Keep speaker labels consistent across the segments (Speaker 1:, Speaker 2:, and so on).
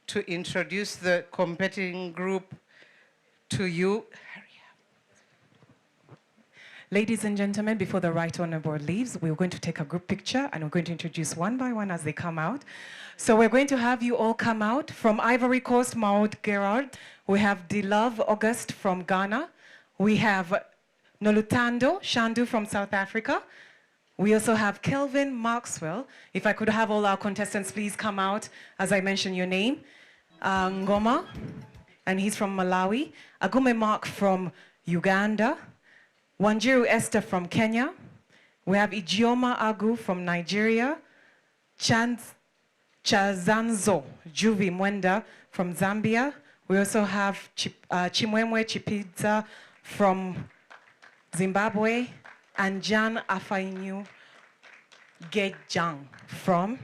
Speaker 1: to introduce the competing group to you.
Speaker 2: Ladies and gentlemen, before the Right Honourable leaves, we're going to take a group picture and we're going to introduce one by one as they come out. So we're going to have you all come out. From Ivory Coast, Maud Gerard. We have Dilove August from Ghana. We have Nolutando Shandu from South Africa. We also have Kelvin Maxwell. If I could have all our contestants please come out as I mention your name. Ngoma, and he's from Malawi. Agume Mark from Uganda. Wanjiru Esther from Kenya. We have Ijeoma Agu from Nigeria. Chazanzo Juvi Mwenda from Zambia. We also have Chimwemwe Chipidza from Zimbabwe. And Jan Afainu Gejang from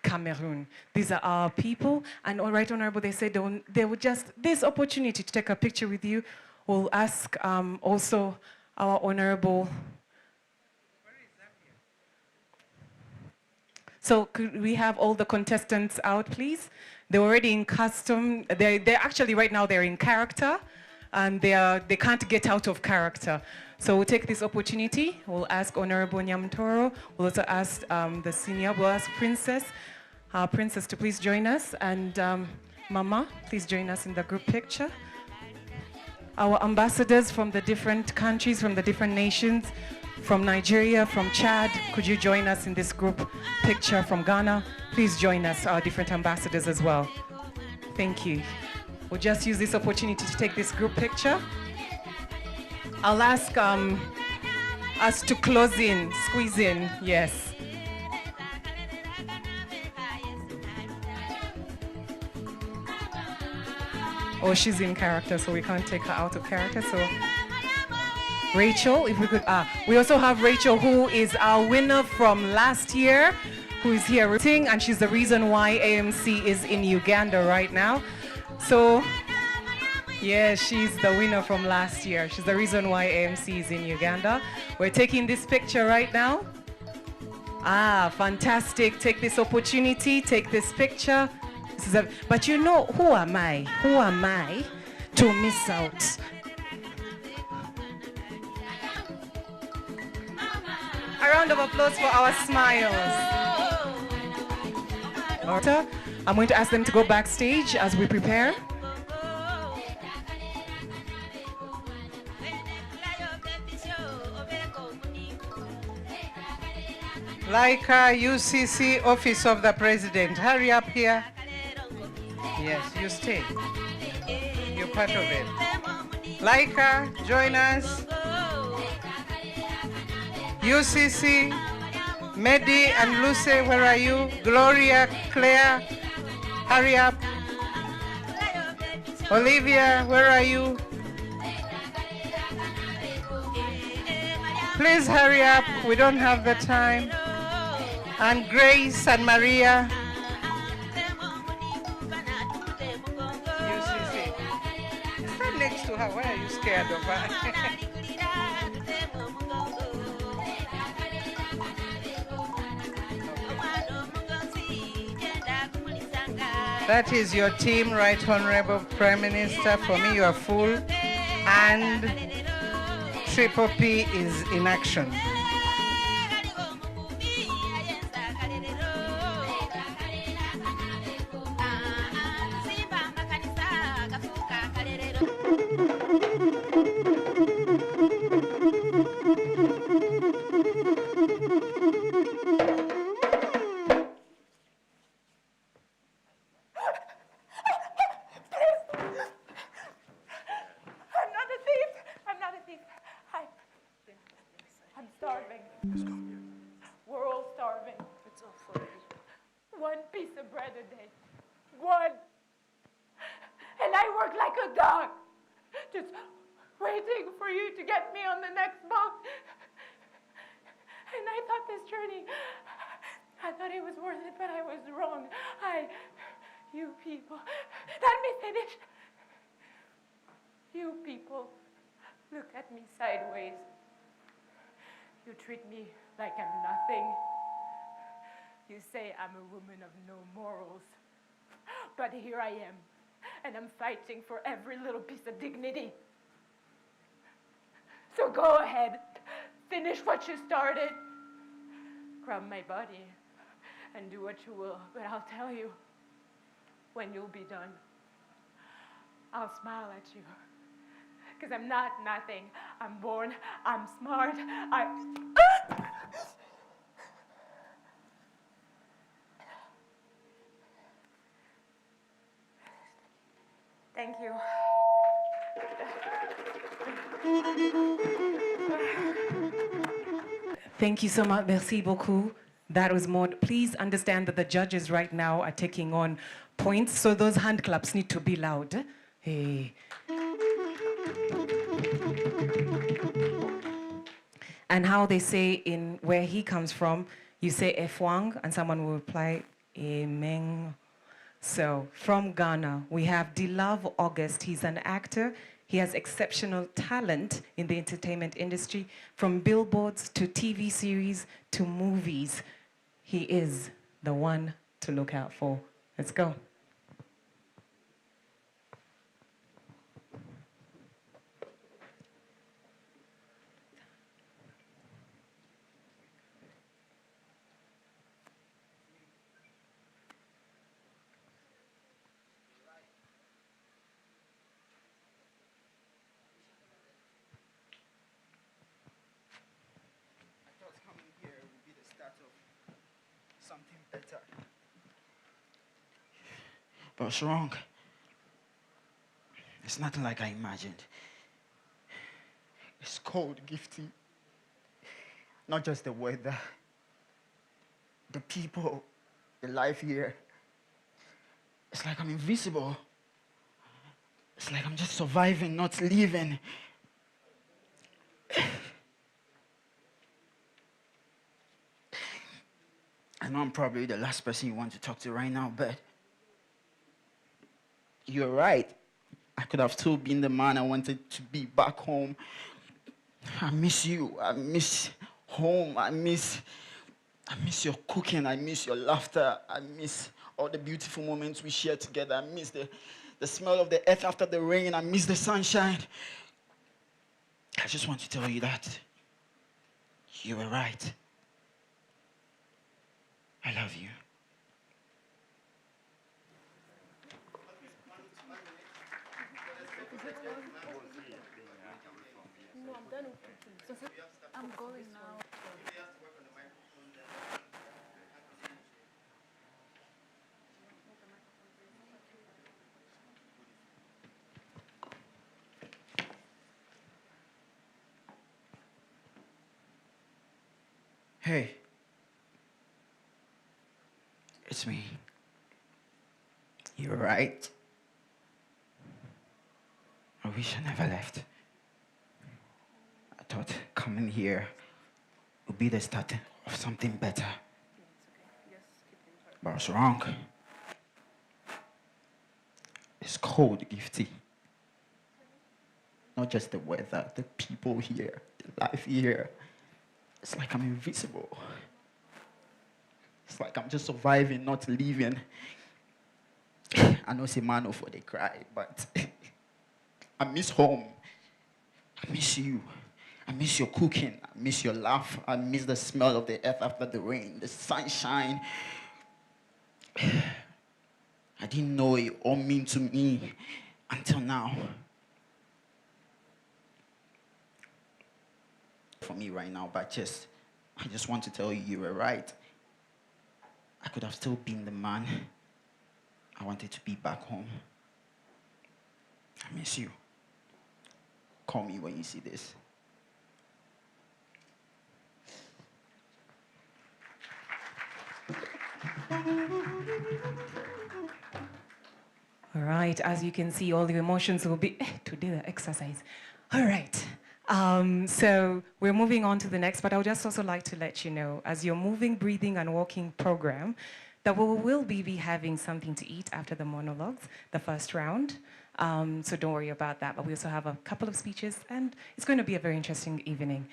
Speaker 2: Cameroon. These are our people. And all right, Honorable, they said they would just, this opportunity to take a picture with you. We'll ask also our Honorable.
Speaker 1: Where is Zambia?
Speaker 2: So could we have all the contestants out, please? They're already in custom. They're actually, right now, they're in character. And they can't get out of character. So we'll take this opportunity. We'll ask Honorable Nyamtoro. We'll also ask the senior, we'll ask Princess to please join us. And Mama, please join us in the group picture. Our ambassadors from the different countries, from the different nations, from Nigeria, from Chad, could you join us in this group picture from Ghana? Please join us, our different ambassadors as well. Thank you. We'll just use this opportunity to take this group picture. I'll ask us to close in, squeeze in, yes. Oh, she's in character, so we can't take her out of character, so. Rachel, if we could, we also have Rachel, who is our winner from last year, who is here rooting, and she's the reason why AMC is in Uganda right now. So, yeah, she's the winner from last year. She's the reason why AMC is in Uganda. We're taking this picture right now. Fantastic. Take this opportunity, take this picture. But you know, who am I? Who am I to miss out? A round of applause for our smiles. I'm going to ask them to go backstage as we prepare.
Speaker 1: Laika UCC Office of the President, hurry up here. Yes, you stay. You're part of it. Laika, join us. UCC, Mehdi and Lucy, where are you? Gloria, Claire, hurry up. Olivia, where are you? Please hurry up, we don't have the time. And Grace and Maria. UCC. Stand next to her, why are you scared of her? That is your team, Right Honorable Prime Minister. For me, you are full. And Triple P is in action.
Speaker 3: We're all starving. It's all for you. One piece of bread a day. One. And I work like a dog. Just waiting for you to get me on the next boat. And I thought this journey, I thought it was worth it, but I was wrong. You people, let me finish. You people look at me sideways. You treat me like I'm nothing. You say I'm a woman of no morals. but here I am. And I'm fighting for every little piece of dignity. So go ahead, finish what you started. Grab my body and do what you will, but I'll tell you, when you'll be done, I'll smile at you. Because I'm not nothing. I'm born, I'm smart, Thank you.
Speaker 2: Thank you so much. Merci beaucoup. That was Maud. Please understand that the judges right now are taking on points, so those hand claps need to be loud. Hey. And how they say in where he comes from, you say Efwang, and someone will reply Emeng. So from Ghana, we have Dilove August. He's an actor. He has exceptional talent in the entertainment industry, from billboards to TV series to movies. He is the one to look out for. Let's go.
Speaker 4: Something better. But it's wrong. It's nothing like I imagined. It's cold, gifty. Not just the weather, the people, the life here. It's like I'm invisible. It's like I'm just surviving, not living. I know I'm probably the last person you want to talk to right now, but you're right. I could have still been the man I wanted to be back home. I miss you. I miss home. I miss your cooking. I miss your laughter. I miss all the beautiful moments we shared together. I miss the smell of the earth after the rain. I miss the sunshine. I just want to tell you that you were right. I love you.
Speaker 3: No, I'm done with cooking. I'm going now.
Speaker 4: Hey. It's me. You're right. I wish I never left. I thought coming here would be the start of something better. But I was wrong. It's cold, Gifty. Not just the weather, the people here, the life here. It's like I'm invisible. It's like I'm just surviving, not living. I know it's a man for the cry, but I miss home. I miss you. I miss your cooking. I miss your laugh. I miss the smell of the earth after the rain, the sunshine. I didn't know it all meant to me until now. For me right now, but I just want to tell you, you were right. I could have still been the man I wanted to be back home. I miss you. Call me when you see this.
Speaker 2: All right, as you can see, all the emotions will be to do the exercise. All right. So we're moving on to the next, but I would just also like to let you know, as your moving, breathing, and walking program, that we will be having something to eat after the monologues, the first round. So don't worry about that, but we also have a couple of speeches, and it's going to be a very interesting evening.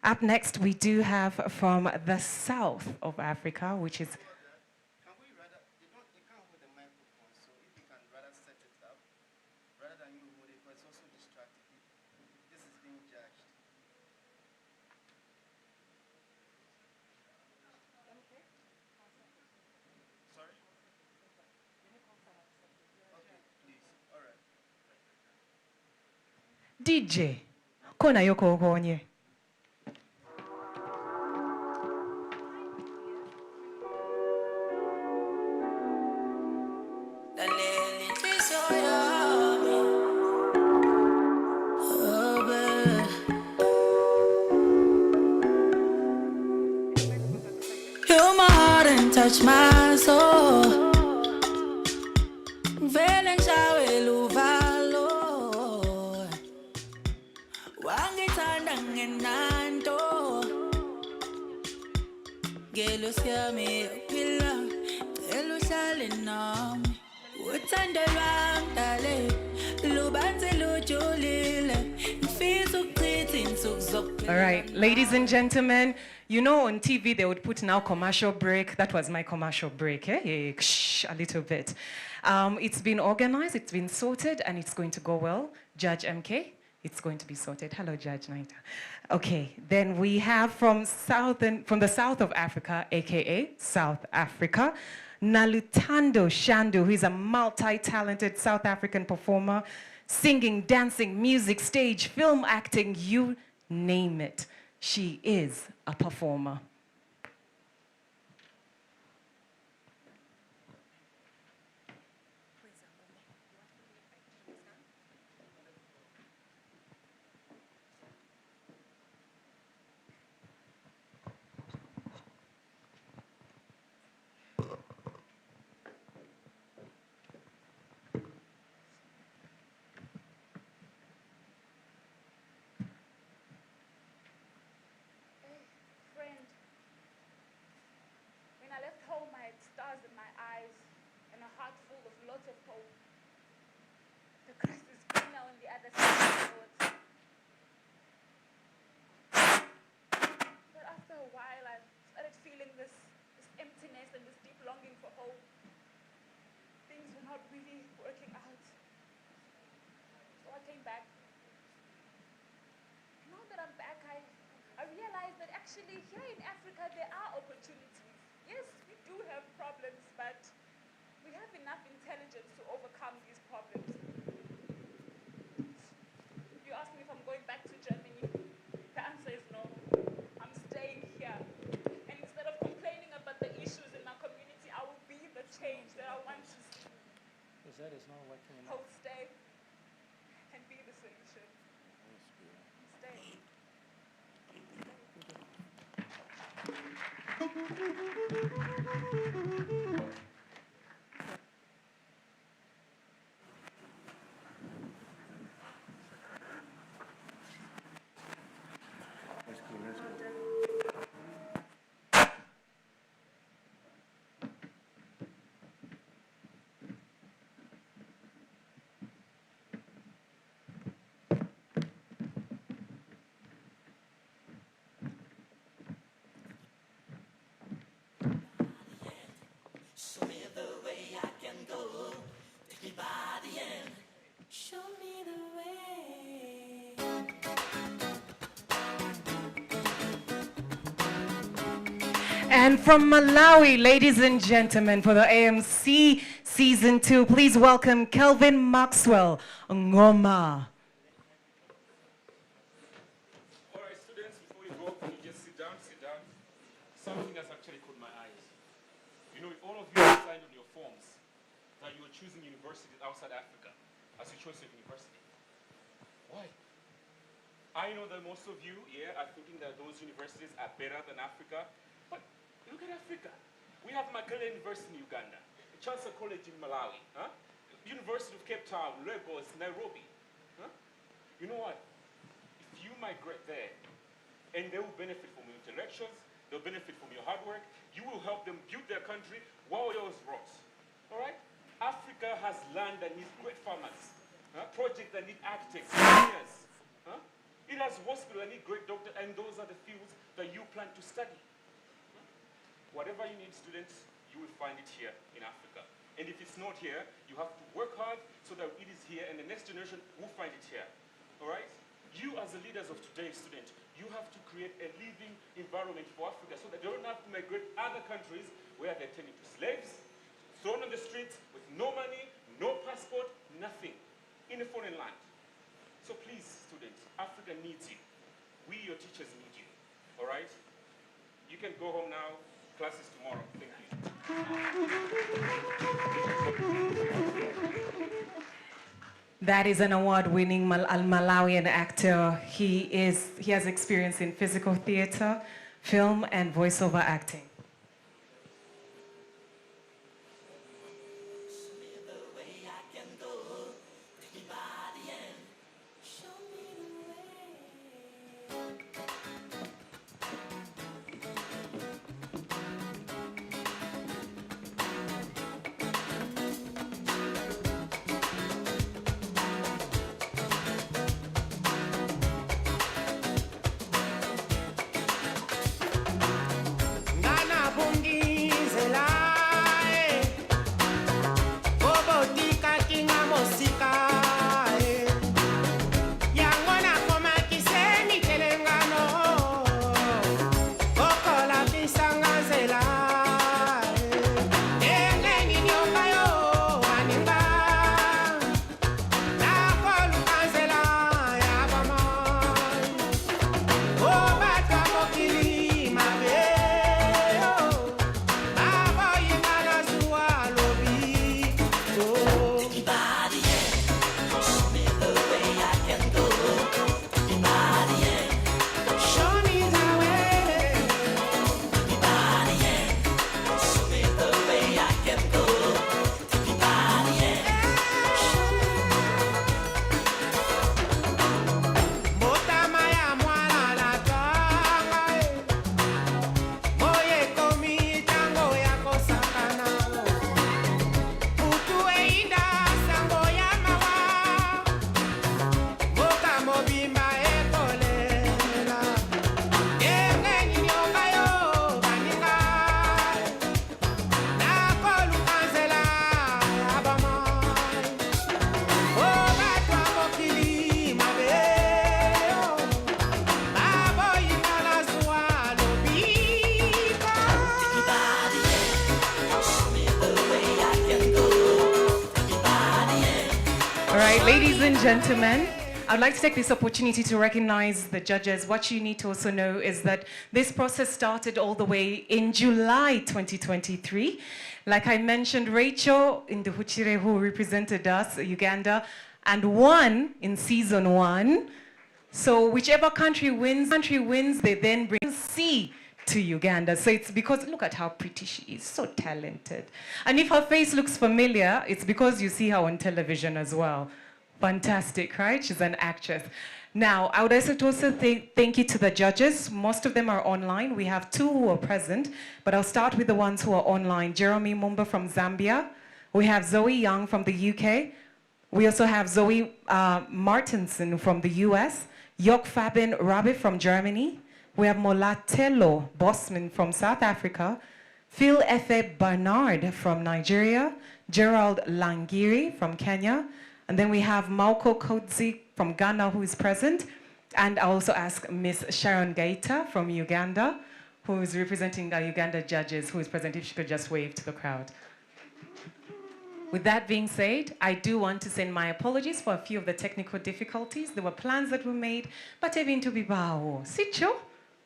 Speaker 2: Up next, we do have from the south of Africa, which is...
Speaker 5: Can we rather, they can't hold the microphone, so
Speaker 2: DJ, kona yoko okonye.
Speaker 5: Heal my heart and touch my soul. Vele ngishawe luvalo. Wangithanda ngenanto. Ngelo siyami uphila. Ngelo uhlale nami. Uthando lwami dale. Lubanzi lujulile. Ngifisa ukuchitha insuku zokuphila.
Speaker 2: All right, ladies and gentlemen, you know on TV they would put now commercial break. That was my commercial break, eh? Yeah, a little bit. It's been organized, it's been sorted, and it's going to go well. Judge MK, it's going to be sorted. Hello, Judge Naita. Okay, then we have from the south of Africa, aka South Africa, Nalutando Shandu, who is a multi-talented South African performer, singing, dancing, music, stage, film acting, you name it. She is a performer.
Speaker 3: Stars in my eyes and a heart full of lots of hope. The grass is greener on the other side of the road. But after a while, I started feeling this emptiness and this deep longing for hope. Things were not really working out. So I came back. Now that I'm back, I realized that actually here in Africa there are opportunities. Yes, we do have problems, but we have enough intelligence to overcome these problems. You ask me if I'm going back to Germany. The answer is no. I'm staying here. And instead of complaining about the issues in my community, I will be the change that I want to see.
Speaker 6: That is not working enough.
Speaker 3: I'll stay and be the solution. Stay.
Speaker 5: Show me the way I can go. Take me by the end. Show me the way.
Speaker 2: And from Malawi, ladies and gentlemen, for the AMC Season 2, please welcome Kelvin Maxwell Ngoma.
Speaker 7: All right, students, before you go, can you just sit down, sit down? Something has actually caught my eyes. You know, if all of you have signed on your forms that you are choosing universities outside Africa as your choice of university. Why? I know that most of you, are thinking that those universities are better than Africa, but look at Africa. We have Makerere University in Uganda, Chancellor College in Malawi, University of Cape Town, Lagos, Nairobi. You know what? If you migrate there, and they will benefit from your intellectuals, they'll benefit from your hard work, you will help them build their country while yours rots. All right? Africa has land that needs great farmers, projects that need architects, engineers. It has hospitals that need great doctors, and those are the fields that you plan to study. Whatever you need, students, you will find it here in Africa. And if it's not here, you have to work hard so that it is here, and the next generation will find it here. All right? You, as the leaders of today's students, you have to create a living environment for Africa so that they don't have to migrate other countries where they're turned into slaves, thrown on the streets with no money, no passport, nothing, in a foreign land. So please, students, Africa needs you. We, your teachers, need you. All right? You can go home now. Class is tomorrow. Thank you.
Speaker 2: That is an award-winning Malawian actor. He has experience in physical theater, film, and voiceover acting. Ladies and gentlemen, I'd like to take this opportunity to recognize the judges. What you need to also know is that this process started all the way in July 2023. Like I mentioned, Rachel Induhuchire, who represented us, Uganda, and won in season 1. So whichever country wins, they then bring C to Uganda. So it's because, look at how pretty she is, so talented. And if her face looks familiar, it's because you see her on television as well. Fantastic, right? She's an actress. Now, I would also say thank you to the judges. Most of them are online. We have 2 who are present, but I'll start with the ones who are online. Jeremy Mumba from Zambia. We have Zoe Young from the UK. We also have Zoe Martinson from the US. Yok Fabin Rabbit from Germany. We have Molatelo Bosman from South Africa. Phil Efe Bernard from Nigeria. Gerald Langiri from Kenya. And then we have Mauko Kodzi from Ghana, who is present. And I also ask Miss Sharon Gaita from Uganda, who is representing the Uganda judges, who is present, if she could just wave to the crowd. With that being said, I do want to send my apologies for a few of the technical difficulties. There were plans that were made, but even to be bao. Sicho,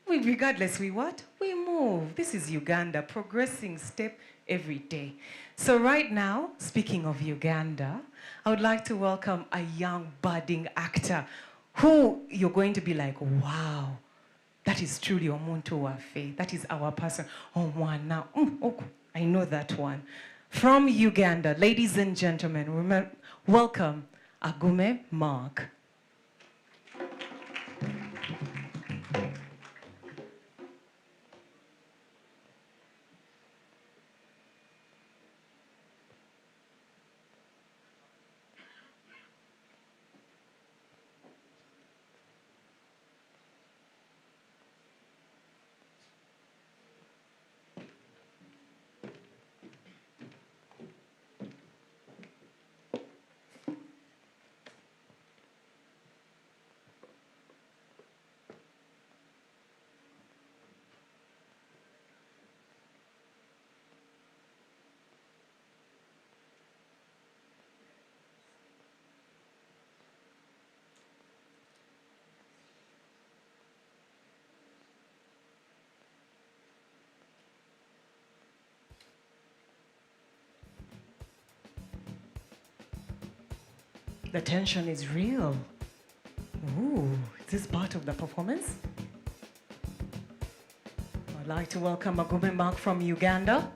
Speaker 2: regardless we what? We move. This is Uganda, progressing step every day. So right now, speaking of Uganda, I would like to welcome a young budding actor who you're going to be like, wow, that is truly Omuntu Wafe. That is our person. Oh, one now. Oh, I know that one. From Uganda, ladies and gentlemen, welcome Agume Mark. The tension is real. Ooh, is this part of the performance? I'd like to welcome Agume Mark from Uganda.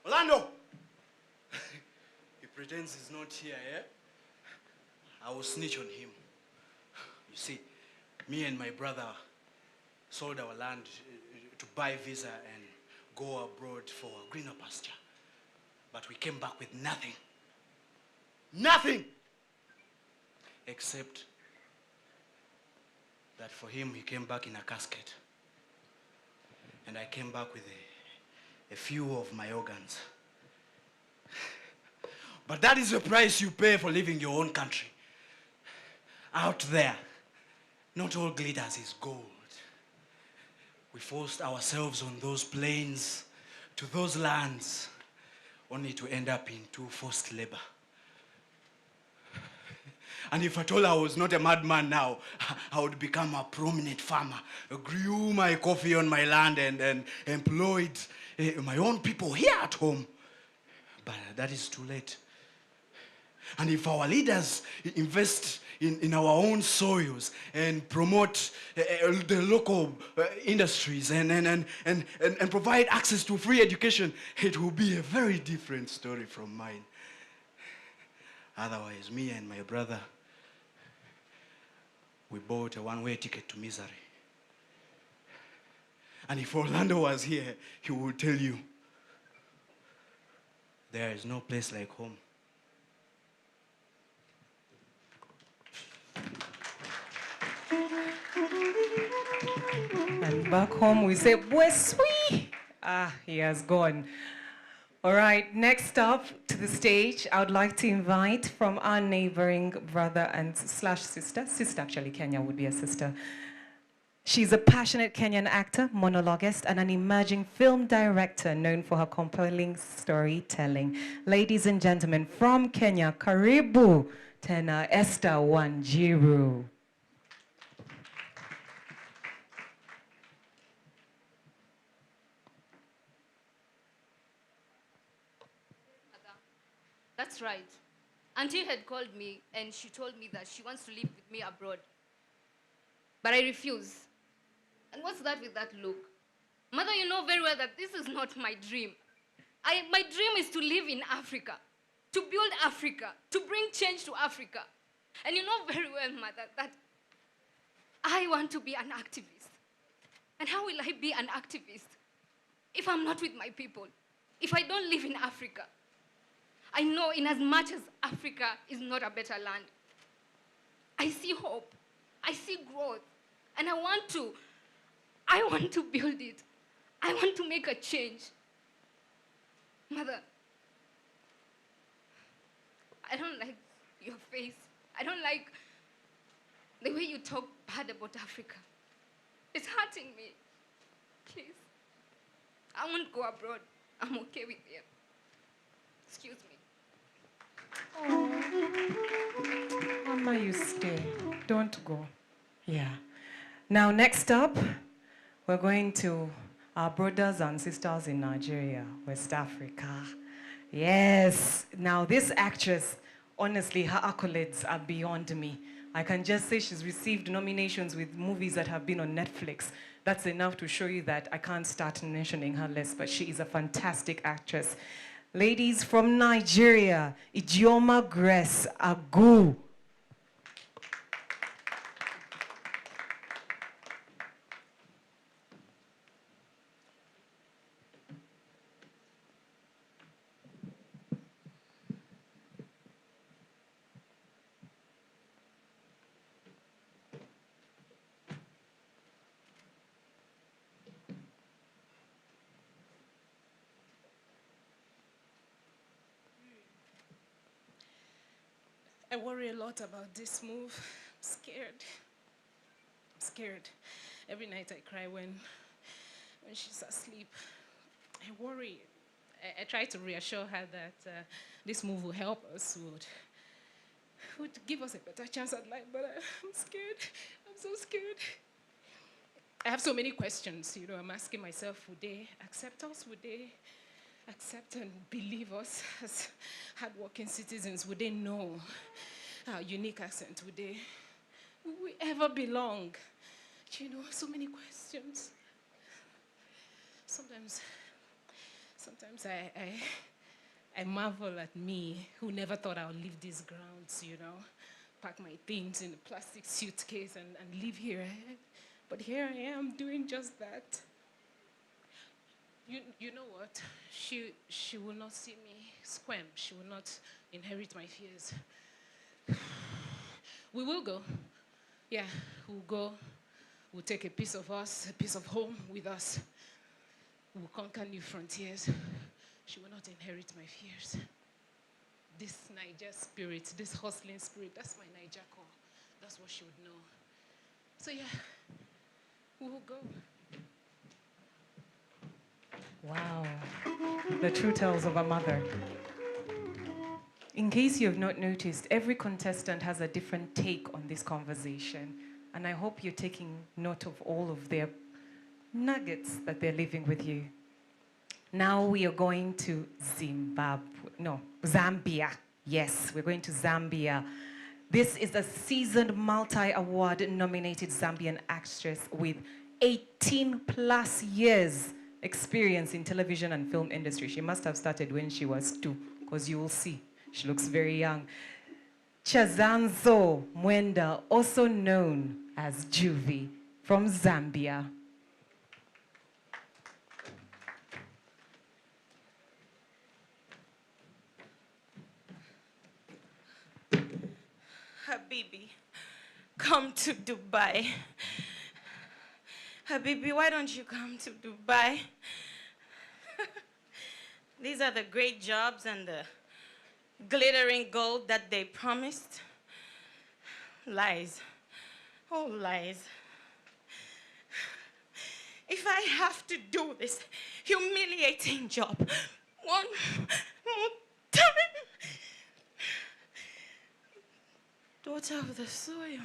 Speaker 8: Orlando! He pretends he's not here, eh? I will snitch on him. You see, me and my brother sold our land to buy visa and go abroad for a greener pasture. But we came back with nothing. Nothing! Except that for him, he came back in a casket. And I came back with a few of my organs. But that is the price you pay for leaving your own country. Out there, not all glitters is gold. We forced ourselves on those plains, to those lands, only to end up into forced labor. And if at all I was not a madman now, I would become a prominent farmer, grew my coffee on my land and employed my own people here at home. But that is too late. And if our leaders invest in our own soils and promote the local industries and provide access to free education, it will be a very different story from mine. Otherwise, me and my brother, we bought a one-way ticket to misery. And if Orlando was here, he would tell you, there is no place like home.
Speaker 2: And back home we say, Bweswi! Ah, he has gone. All right, next up to the stage, I would like to invite from our neighboring brother and slash sister actually, Kenya would be a sister. She's a passionate Kenyan actor, monologuist, and an emerging film director known for her compelling storytelling. Ladies and gentlemen, from Kenya, Karibu, Tena Esther Wanjiru.
Speaker 9: That's right. Auntie had called me and she told me that she wants to live with me abroad. But I refuse. And what's that with that look? Mother, you know very well that this is not my dream. My dream is to live in Africa, to build Africa, to bring change to Africa. And you know very well, Mother, that I want to be an activist. And how will I be an activist if I'm not with my people, if I don't live in Africa? I know in as much as Africa is not a better land, I see hope, I see growth, and I want to build it. I want to make a change. Mother, I don't like your face. I don't like the way you talk bad about Africa. It's hurting me. Please, I won't go abroad. I'm okay with you. Excuse me.
Speaker 2: Oh, Mama, you stay. Don't go. Yeah. Now, next up, we're going to our brothers and sisters in Nigeria, West Africa. Yes. Now, this actress, honestly, her accolades are beyond me. I can just say she's received nominations with movies that have been on Netflix. That's enough to show you that I can't start mentioning her list, but she is a fantastic actress. Ladies from Nigeria, Ijeoma Grace Agu.
Speaker 10: I worry a lot about this move. I'm scared. I'm scared. Every night I cry when she's asleep. I worry. I try to reassure her that this move will help us, would would give us a better chance at life, but I'm scared. I'm so scared. I have so many questions, you know. I'm asking myself, would they accept us? Would they accept and believe us as hardworking citizens? Would they know our unique accent? Would we ever belong? You know, so many questions. Sometimes I marvel at me, who never thought I would leave these grounds, you know, pack my things in a plastic suitcase and live here. But here I am doing just that. You know what? She will not see me squirm. She will not inherit my fears. We will go. Yeah, we'll go. We'll take a piece of us, a piece of home with us. We'll conquer new frontiers. She will not inherit my fears. This Niger spirit, this hustling spirit, that's my Niger core. That's what she would know. So yeah, we'll go.
Speaker 2: Wow, the true tales of a mother. In case you have not noticed, every contestant has a different take on this conversation. And I hope you're taking note of all of their nuggets that they're leaving with you. Now we are going to Zambia. Yes, we're going to Zambia. This is a seasoned multi-award nominated Zambian actress with 18 plus years experience in television and film industry. She must have started when she was 2, because you will see, she looks very young. Chazanzo Mwenda, also known as Juvie, from Zambia.
Speaker 11: Habibi, come to Dubai. Habibi, why don't you come to Dubai? These are the great jobs and the glittering gold that they promised. Lies. Oh, lies. If I have to do this humiliating job one more time, daughter of the soil,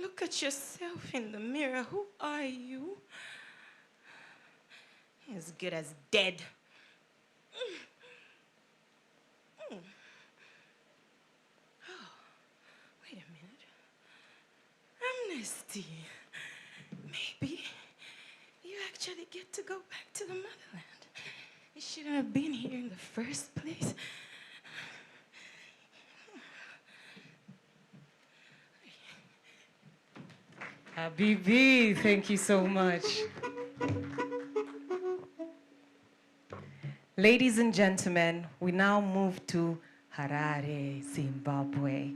Speaker 11: look at yourself in the mirror. Who are you? As good as dead. Oh, wait a minute. Amnesty. Maybe you actually get to go back to the motherland. You shouldn't have been here in the first place.
Speaker 2: Habibi, thank you so much. Ladies and gentlemen, we now move to Harare, Zimbabwe.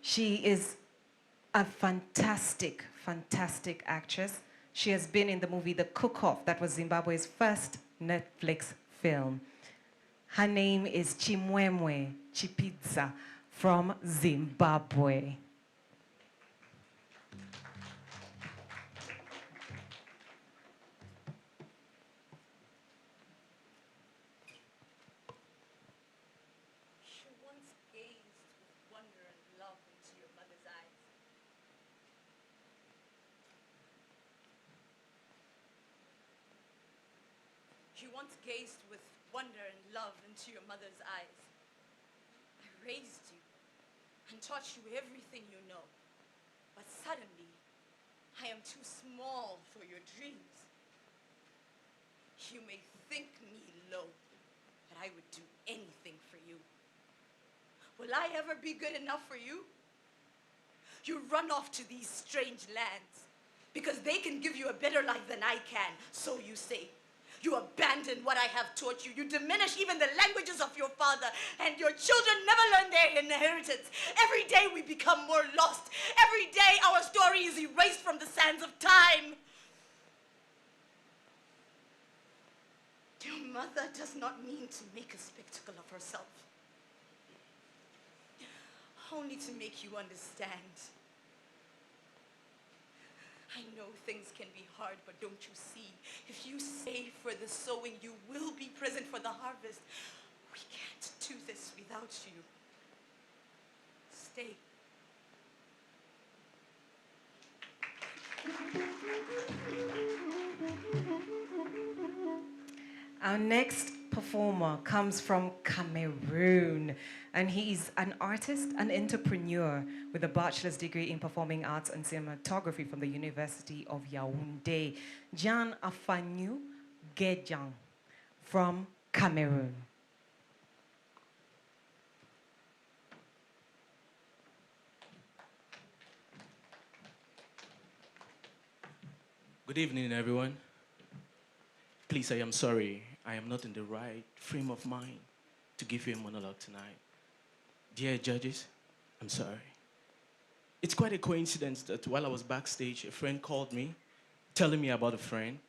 Speaker 2: She is a fantastic, fantastic actress. She has been in the movie The Cook-Off, that was Zimbabwe's first Netflix film. Her name is Chimwemwe Chipidza from Zimbabwe.
Speaker 12: You once gazed with wonder and love into your mother's eyes. I raised you and taught you everything you know. But suddenly, I am too small for your dreams. You may think me low, but I would do anything for you. Will I ever be good enough for you? You run off to these strange lands because they can give you a better life than I can, so you say. You abandon what I have taught you. You diminish even the languages of your father, and your children never learn their inheritance. Every day we become more lost. Every day our story is erased from the sands of time. Your mother does not mean to make a spectacle of herself, only to make you understand. I know things can be hard, but don't you see? If you save for the sowing, you will be present for the harvest. We can't do this without you. stay.
Speaker 2: Our next performer comes from Cameroon, and he is an artist, an entrepreneur with a bachelor's degree in performing arts and cinematography from the University of Yaoundé. Jean Afanyu Gedjang from Cameroon.
Speaker 13: Good evening, everyone. Please, I am sorry. I am not in the right frame of mind to give you a monologue tonight. Dear judges, I'm sorry. It's quite a coincidence that while I was backstage, a friend called me, telling me about a friend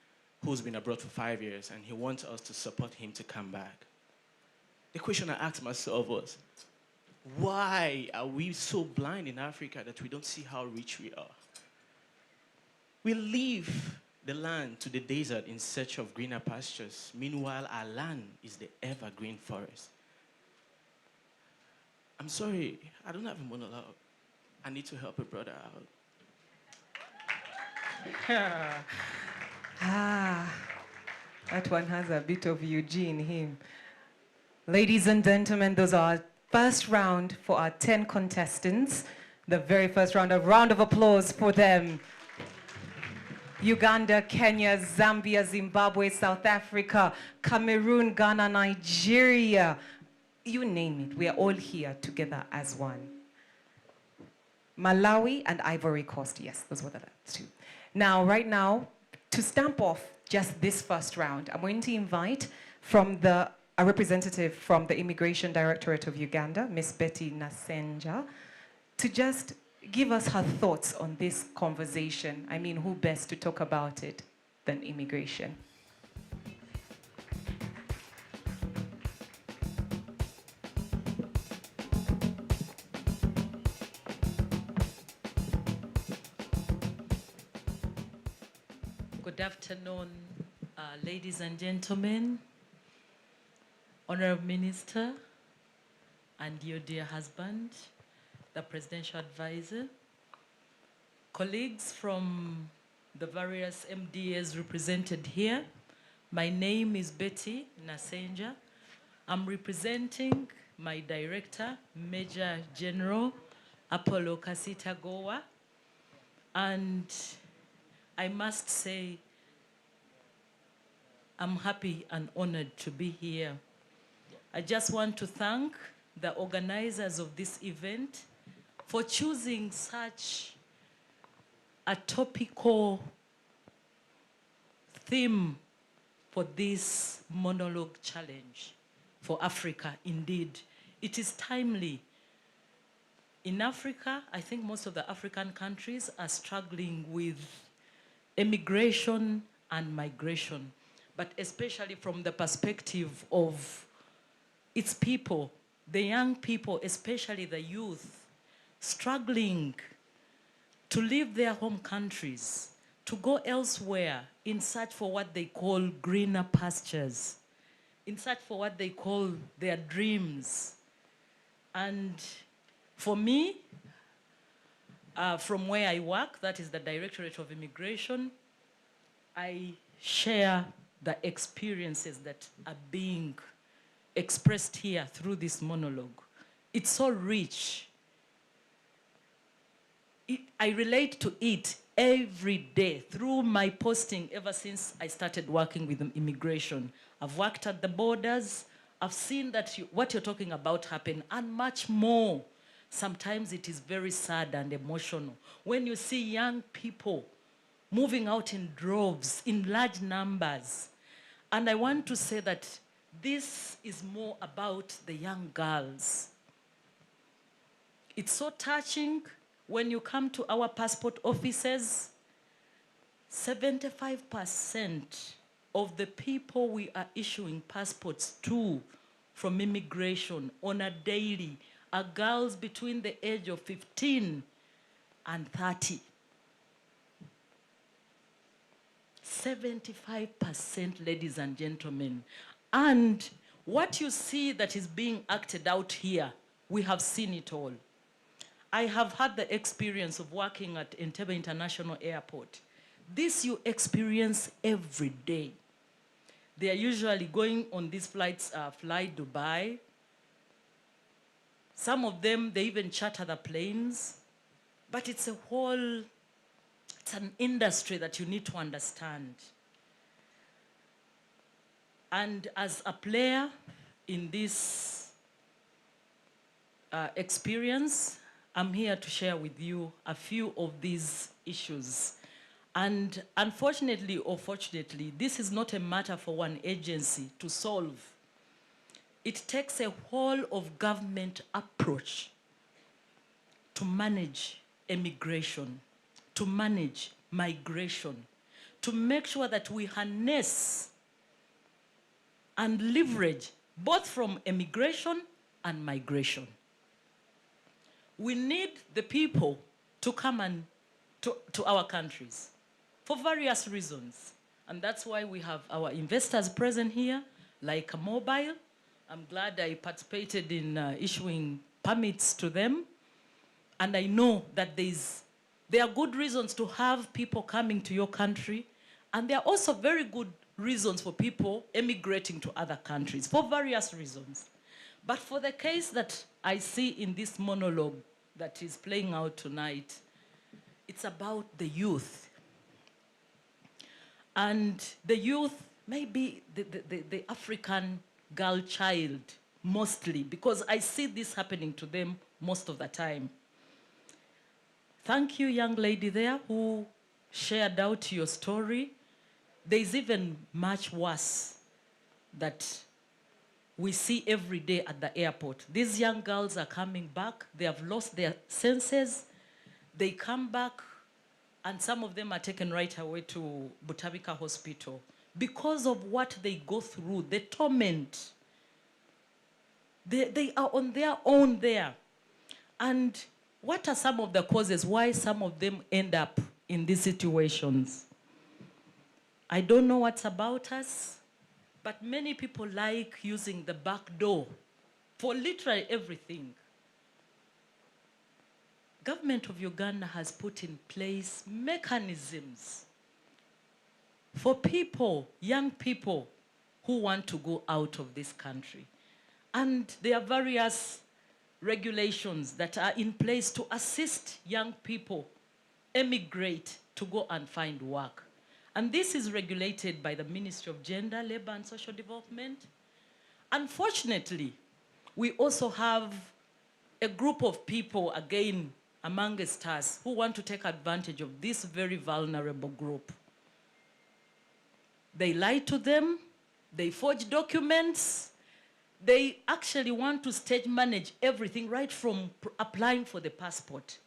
Speaker 13: who's been abroad for 5 years, and he wants us to support him to come back. The question I asked myself was, why are we so blind in Africa that we don't see how rich we are? We leave the land to the desert in search of greener pastures. Meanwhile, our land is the evergreen forest. I'm sorry, I don't have a monologue. I need to help a brother out.
Speaker 2: That one has a bit of Eugene in him. Ladies and gentlemen, those are our first round for our 10 contestants. The very first round, a round of applause for them. Uganda, Kenya, Zambia, Zimbabwe, South Africa, Cameroon, Ghana, Nigeria. You name it, we are all here together as one. Malawi and Ivory Coast, yes, those were the two. Now, right now, to stamp off just this first round, I'm going to invite a representative from the Immigration Directorate of Uganda, Miss Betty Nasenja, to just give us her thoughts on this conversation. I mean, who best to talk about it than immigration?
Speaker 14: Good afternoon, ladies and gentlemen, Honorable Minister, and your dear husband, the Presidential Advisor, colleagues from the various MDAs represented here. My name is Betty Nasenja. I'm representing my director, Major General Apollo Kasita Gowa, and I must say I'm happy and honored to be here. I just want to thank the organizers of this event for choosing such a topical theme for this monologue challenge for Africa. Indeed, it is timely. In Africa, I think most of the African countries are struggling with immigration and migration, but especially from the perspective of its people, the young people, especially the youth, struggling to leave their home countries, to go elsewhere in search for what they call greener pastures, in search for what they call their dreams. And for me, from where I work, that is the Directorate of Immigration, I share the experiences that are being expressed here through this monologue. It's so rich. I relate to it every day through my posting ever since I started working with immigration. I've worked at the borders. I've seen that what you're talking about happen and much more. Sometimes it is very sad and emotional when you see young people moving out in droves, in large numbers. And I want to say that this is more about the young girls. It's so touching when you come to our passport offices. 75% of the people we are issuing passports to from immigration on a daily are girls between the age of 15 and 30. 75%, ladies and gentlemen. And what you see that is being acted out here, we have seen it all. I have had the experience of working at Entebbe International Airport. This you experience every day. They are usually going on these flights, fly Dubai. Some of them, they even charter the planes. But it's an industry that you need to understand. And as a player in this experience, I'm here to share with you a few of these issues. And unfortunately or fortunately, this is not a matter for one agency to solve. It takes a whole of government approach to manage immigration, to manage migration, to make sure that we harness and leverage both from immigration and migration. We need the people to come to our countries for various reasons. And that's why we have our investors present here, like Mobile. I'm glad I participated in issuing permits to them. And I know that there are good reasons to have people coming to your country. And there are also very good reasons for people emigrating to other countries for various reasons. But for the case that I see in this monologue that is playing out tonight, it's about the youth. And the youth, maybe the African girl child, mostly, because I see this happening to them most of the time. Thank you, young lady there who shared out your story. There's even much worse that we see every day at the airport. These young girls are coming back. They have lost their senses. They come back, and some of them are taken right away to Butabika Hospital because of what they go through, the torment. They are on their own there. And what are some of the causes why some of them end up in these situations? I don't know what's about us, but many people like using the back door for literally everything. Government of Uganda has put in place mechanisms for people, young people, who want to go out of this country. And there are various regulations that are in place to assist young people emigrate to go and find work. And this is regulated by the Ministry of Gender, Labor and Social Development. Unfortunately, we also have a group of people, again, amongst us, who want to take advantage of this very vulnerable group. They lie to them, they forge documents, they actually want to stage manage everything right from applying for the passport.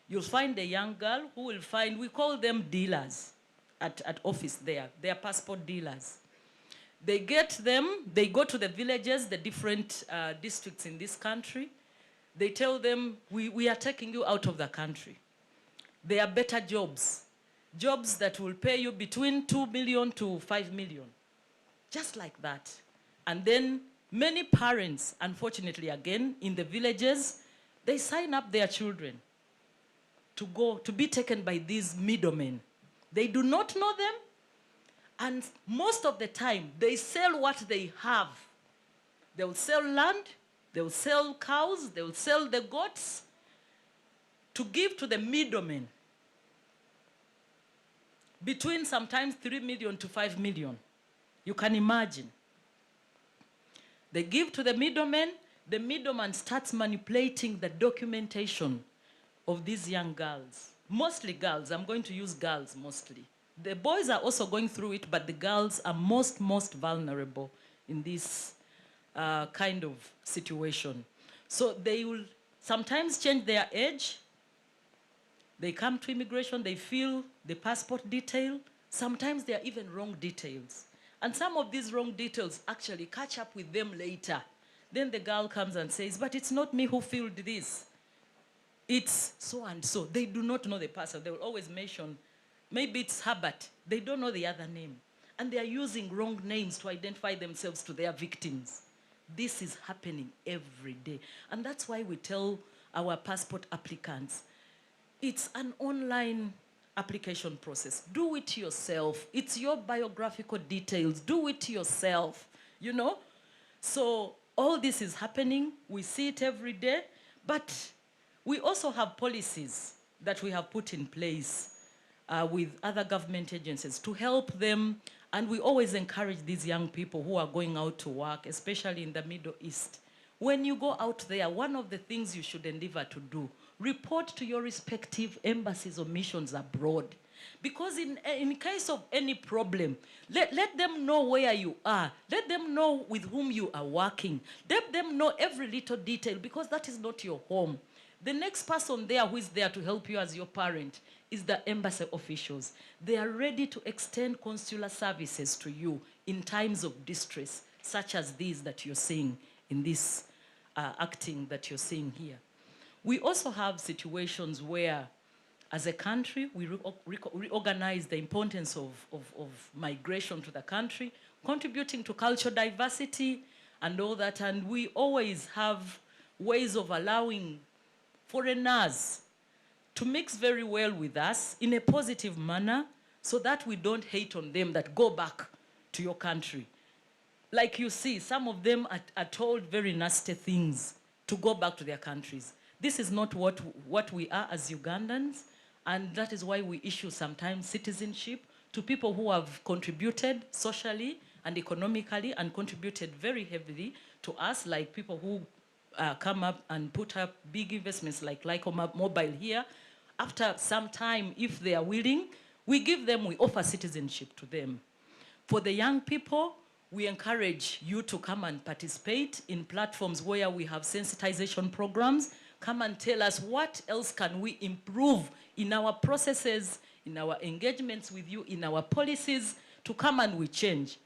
Speaker 14: You'll find a young girl who will find, we call them dealers at office there. They are passport dealers. They get them, they go to the villages, the different districts in this country. They tell them, we are taking you out of the country. There are better jobs. Jobs that will pay you between 2 million to 5 million. Just like that. And then many parents, unfortunately again, in the villages, they sign up their children to be taken by these middlemen. They do not know them, and most of the time, they sell what they have. They will sell land, they will sell cows, they will sell the goats to give to the middlemen. Between sometimes 3 million to 5 million. You can imagine. They give to the middleman starts manipulating the documentation of these young girls. Mostly girls, I'm going to use girls mostly. The boys are also going through it, but the girls are most vulnerable in this kind of situation. So they will sometimes change their age. They come to immigration, they fill the passport detail. Sometimes they are even wrong details. And some of these wrong details actually catch up with them later. Then the girl comes and says, but it's not me who filled this. It's so and so. They do not know the person. They will always mention, maybe it's Herbert. They don't know the other name. And they are using wrong names to identify themselves to their victims. This is happening every day. And that's why we tell our passport applicants. It's an online application process. Do it yourself. It's your biographical details. Do it yourself, you know? So all this is happening. We see it every day. But we also have policies that we have put in place with other government agencies to help them. And we always encourage these young people who are going out to work, especially in the Middle East. When you go out there, one of the things you should endeavor to do, report to your respective embassies or missions abroad. Because in case of any problem, let them know where you are. Let them know with whom you are working. Let them know every little detail, because that is not your home. The next person there who is there to help you as your parent is the embassy officials. They are ready to extend consular services to you in times of distress, such as these that you're seeing in this acting that you're seeing here. We also have situations where, as a country, we reorganize the importance of migration to the country, contributing to cultural diversity and all that, and we always have ways of allowing foreigners to mix very well with us in a positive manner, so that we don't hate on them that go back to your country. Like you see, some of them are told very nasty things to go back to their countries. This is not what we are as Ugandans, and that is why we issue sometimes citizenship to people who have contributed socially and economically and contributed very heavily to us, like people who come up and put up big investments like Mobile here. After some time, if they are willing, we offer citizenship to them. For the young people, we encourage you to come and participate in platforms where we have sensitization programs. Come and tell us what else can we improve in our processes, in our engagements with you, in our policies, to come and we change.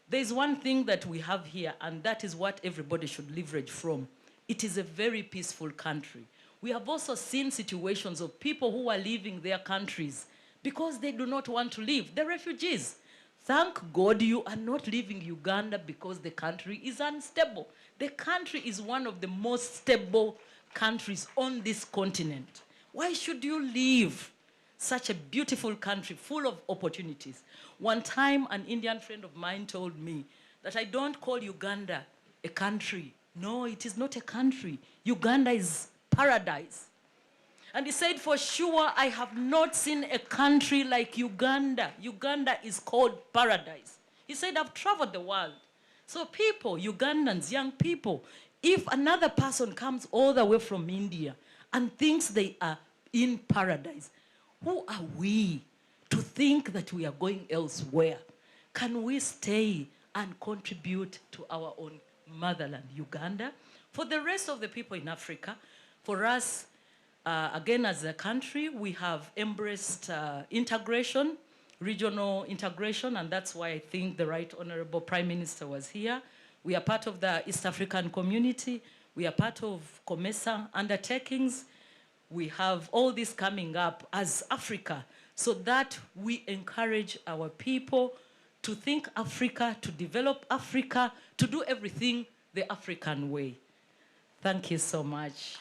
Speaker 14: There's one thing that we have here, and that is what everybody should leverage from. It is a very peaceful country. We have also seen situations of people who are leaving their countries because they do not want to leave. The refugees. Thank God you are not leaving Uganda because the country is unstable. The country is one of the most stable countries on this continent. Why should you leave such a beautiful country full of opportunities? One time, an Indian friend of mine told me that I don't call Uganda a country. No, it is not a country. Uganda is paradise. And he said, for sure, I have not seen a country like Uganda. Uganda is called paradise. He said, I've traveled the world. So people, Ugandans, young people, if another person comes all the way from India and thinks they are in paradise, who are we to think that we are going elsewhere? Can we stay and contribute to our own motherland, Uganda? For the rest of the people in Africa, for us, again, as a country, we have embraced integration, regional integration, and that's why I think the Right Honorable Prime Minister was here. We are part of the East African community. We are part of COMESA undertakings. We have all this coming up as Africa, so that we encourage our people to think Africa, to develop Africa, to do everything the African way. Thank you so much.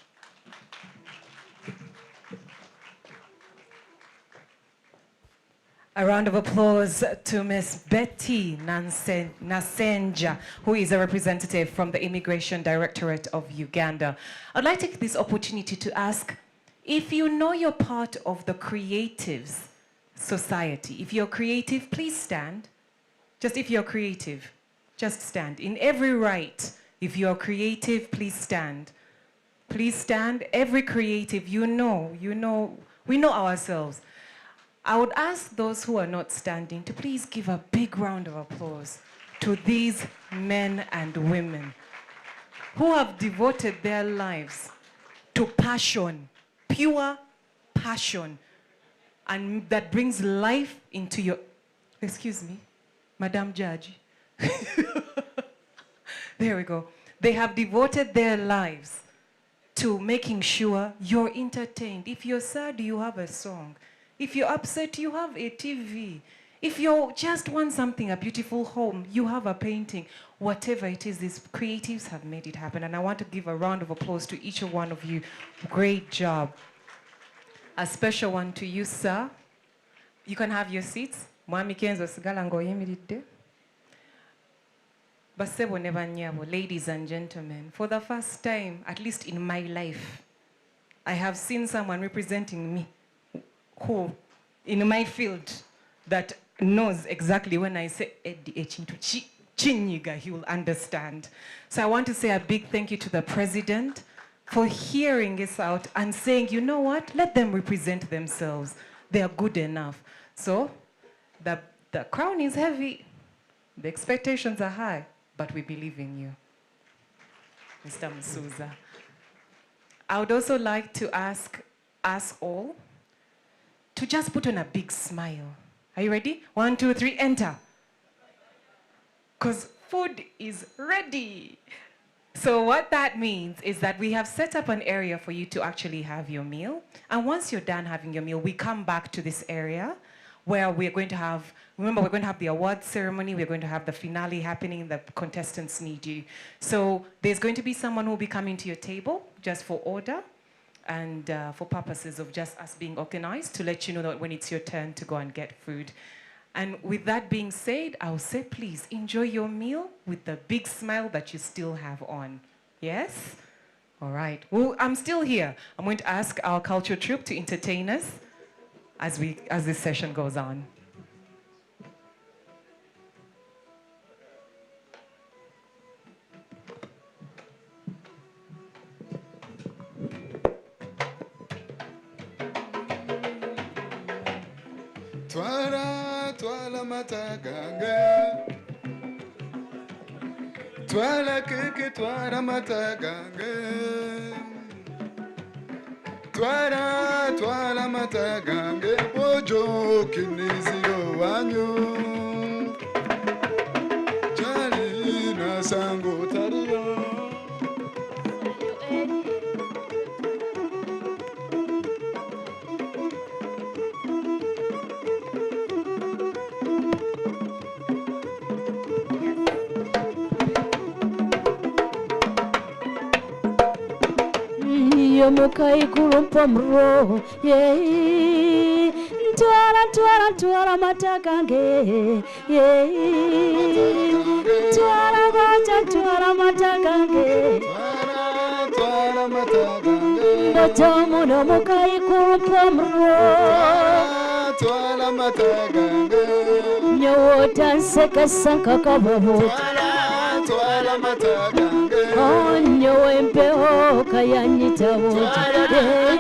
Speaker 2: A round of applause to Ms. Betty Nasenja, who is a representative from the Immigration Directorate of Uganda. I'd like to take this opportunity to ask, if you know you're part of the creatives society, if you're creative, please stand. Just if you're creative, just stand. In every right, if you're creative, please stand. Please stand. Every creative, we know ourselves. I would ask those who are not standing to please give a big round of applause to these men and women who have devoted their lives to passion, pure passion, and that brings life into your, excuse me, Madam Judge. There we go. They have devoted their lives to making sure you're entertained. If you're sad, you have a song. If you're upset, you have a TV. If you just want something, a beautiful home, you have a painting, whatever it is, these creatives have made it happen. And I want to give a round of applause to each one of you. Great job. A special one to you, sir. You can have your seats. Mwami Kenzo sigala ngoyimiridde. Basebo ne bannyabo, ladies and gentlemen, for the first time, at least in my life, I have seen someone representing me who, in my field, that knows exactly when I say Eddie Echintu Chinyiga, he will understand. So I want to say a big thank you to the president for hearing us out and saying, you know what, let them represent themselves. They are good enough. So the crown is heavy, the expectations are high, but we believe in you, Mr. Msuza. I would also like to ask us all to just put on a big smile. Are you ready? 1, 2, 3, enter. Because food is ready. So what that means is that we have set up an area for you to actually have your meal. And once you're done having your meal, we come back to this area where we're going to have, remember, we're going to have the award ceremony, we're going to have the finale happening, the contestants need you. So there's going to be someone who will be coming to your table just for order and for purposes of just us being organized to let you know that when it's your turn to go and get food. And with that being said, I'll say please enjoy your meal with the big smile that you still have on. Yes? All right. Well, I'm still here. I'm going to ask our culture troupe to entertain us as this session goes on.
Speaker 15: Twala matagange, twala keke twala matagange, twala matagange, ojo kiniziro wanyu, jali na sango tario.
Speaker 16: Mukai kurumpa mro, yeah. Twala matagange, yeah. Twala matagange. Twala matagange. Ndotomo no mukai kurumpa mro. Twala matagange. Nyota nseka sanka kababo. Twala matagange. Onyo empeo kayanyita wote.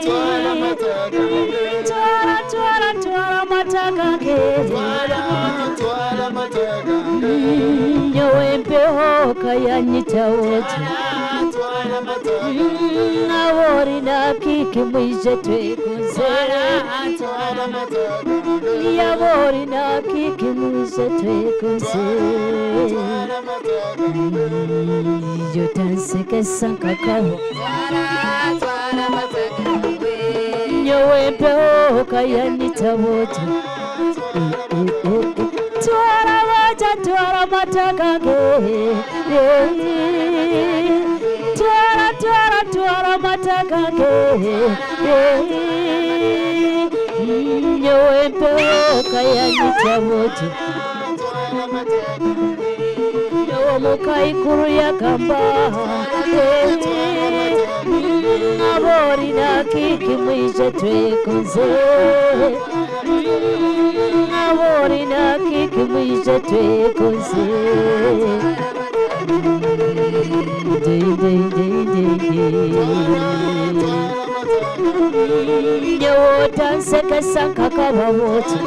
Speaker 16: Twala matagange. Twala matagange. Twala matagange. Onyo empeo kayanyita wote. Twala matagange. Awori na kiki mwishe twekunze. Twala matagange. Yawori na kiki mwishe twekunze. Twala matagange. Yotanseke sankakaho. Twala matagange. Nyowempe kayanita wote. Twala matagange. Twala matagange. Nyowempe kayanita wote. Mukai kuruya kamba, abori na kiki mwishe twekunze, abori na kiki mwishe twekunze. Nyota nseka sanka kabawote.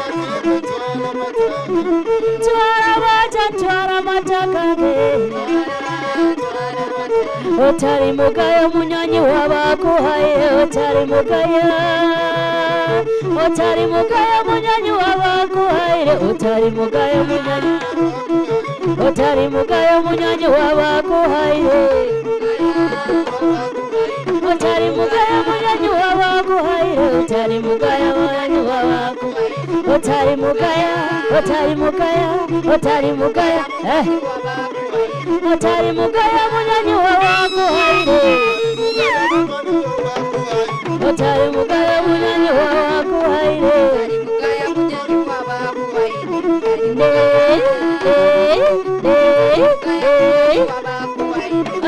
Speaker 16: Twala matagange. Otari mugaya munyonyi wabakuhaye. Otari mugaya munyonyi wabakuhaye. Otari mugaya munyonyi. Otari mugaya munyonyi wabakuhaye. Otari mugaya munyonyi wabakuhaye. Otari mugaya munyonyi wabakuhaye. Otari mugaya. otali mugaya, otali mugaya, otali mugaya munyanyi wawakuhaire, otali mugaya munyanyi wawakuhaire,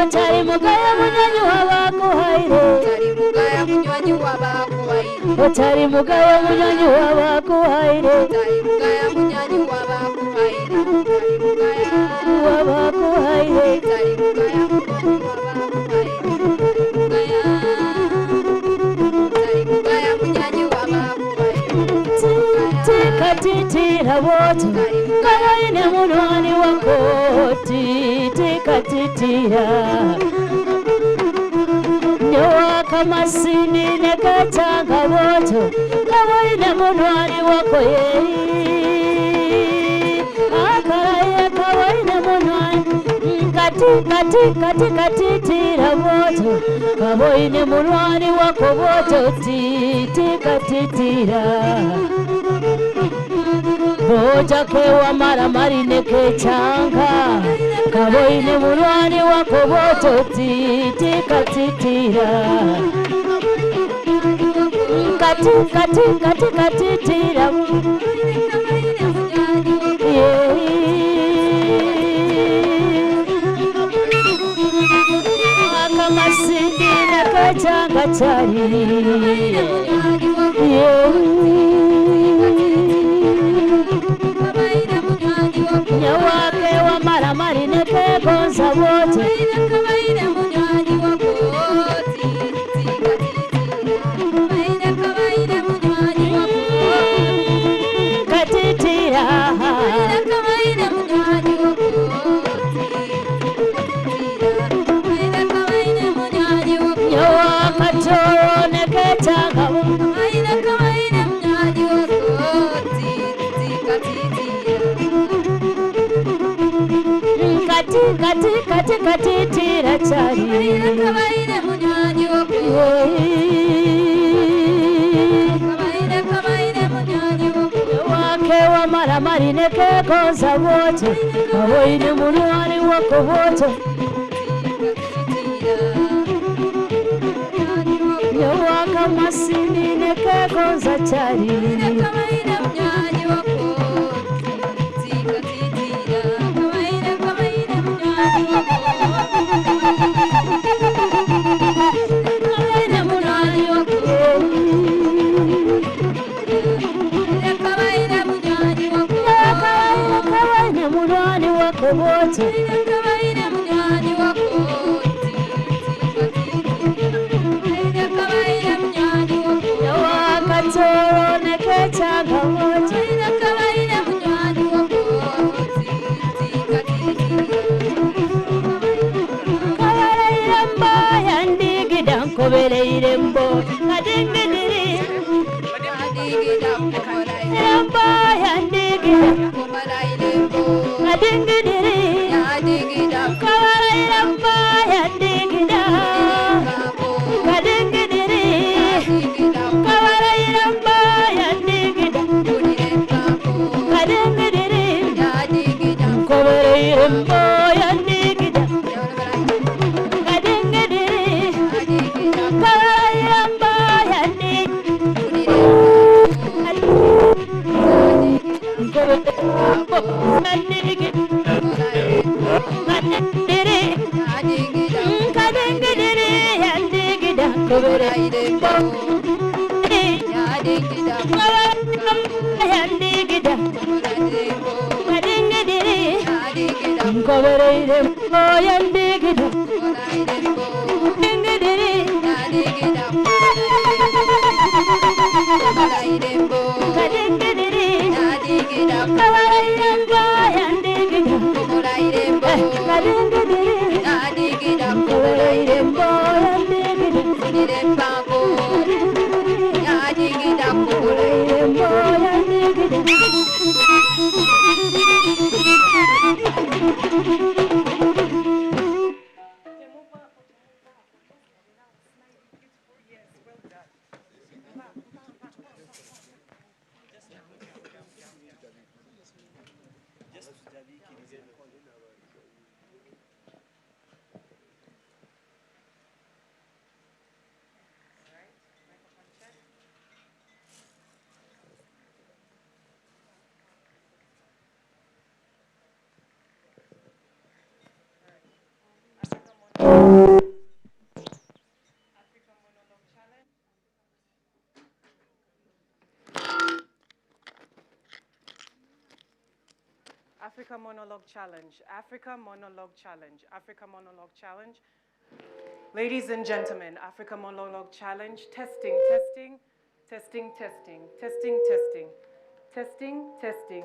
Speaker 16: otali mugaya munyanyi wawakuhaire, otali mugaya munyanyi wawakuhaire, wawakuhaire, tikatitira woto kawaine munwani wako tikatitira newaka masini nekatanga woto kawaine munwani wako akaraye kawaine munwani katitira woto kawaine munwani wako woto tikatitira boja kewa mara marine kechanga kaboine mulwani wako boto tikatitira katitira akamasindi nakachanga chari nyawake wa mara marine kegonza wote katitira nyawaka toro neketanga katitira chari wake wa mara marine kegonza wote kawaine munwani wako wote nyawaka masini nekegonza chari wote wakatoro neketanga wote kawaira mbaya ndigida nkobereire mbo kadingidiri mbaya ndigida kadingidiri kawaira mbaya ndigida kadingidiri kawaira mbaya ndigida kadingidiri nkobereire mbaya ndigida kadingidiri kawaira mbaya ndigida
Speaker 2: Africa Monologue Challenge, Africa Monologue Challenge, Africa Monologue Challenge. Ladies and gentlemen, Africa Monologue Challenge, testing, testing, testing, testing, testing, testing, testing, testing.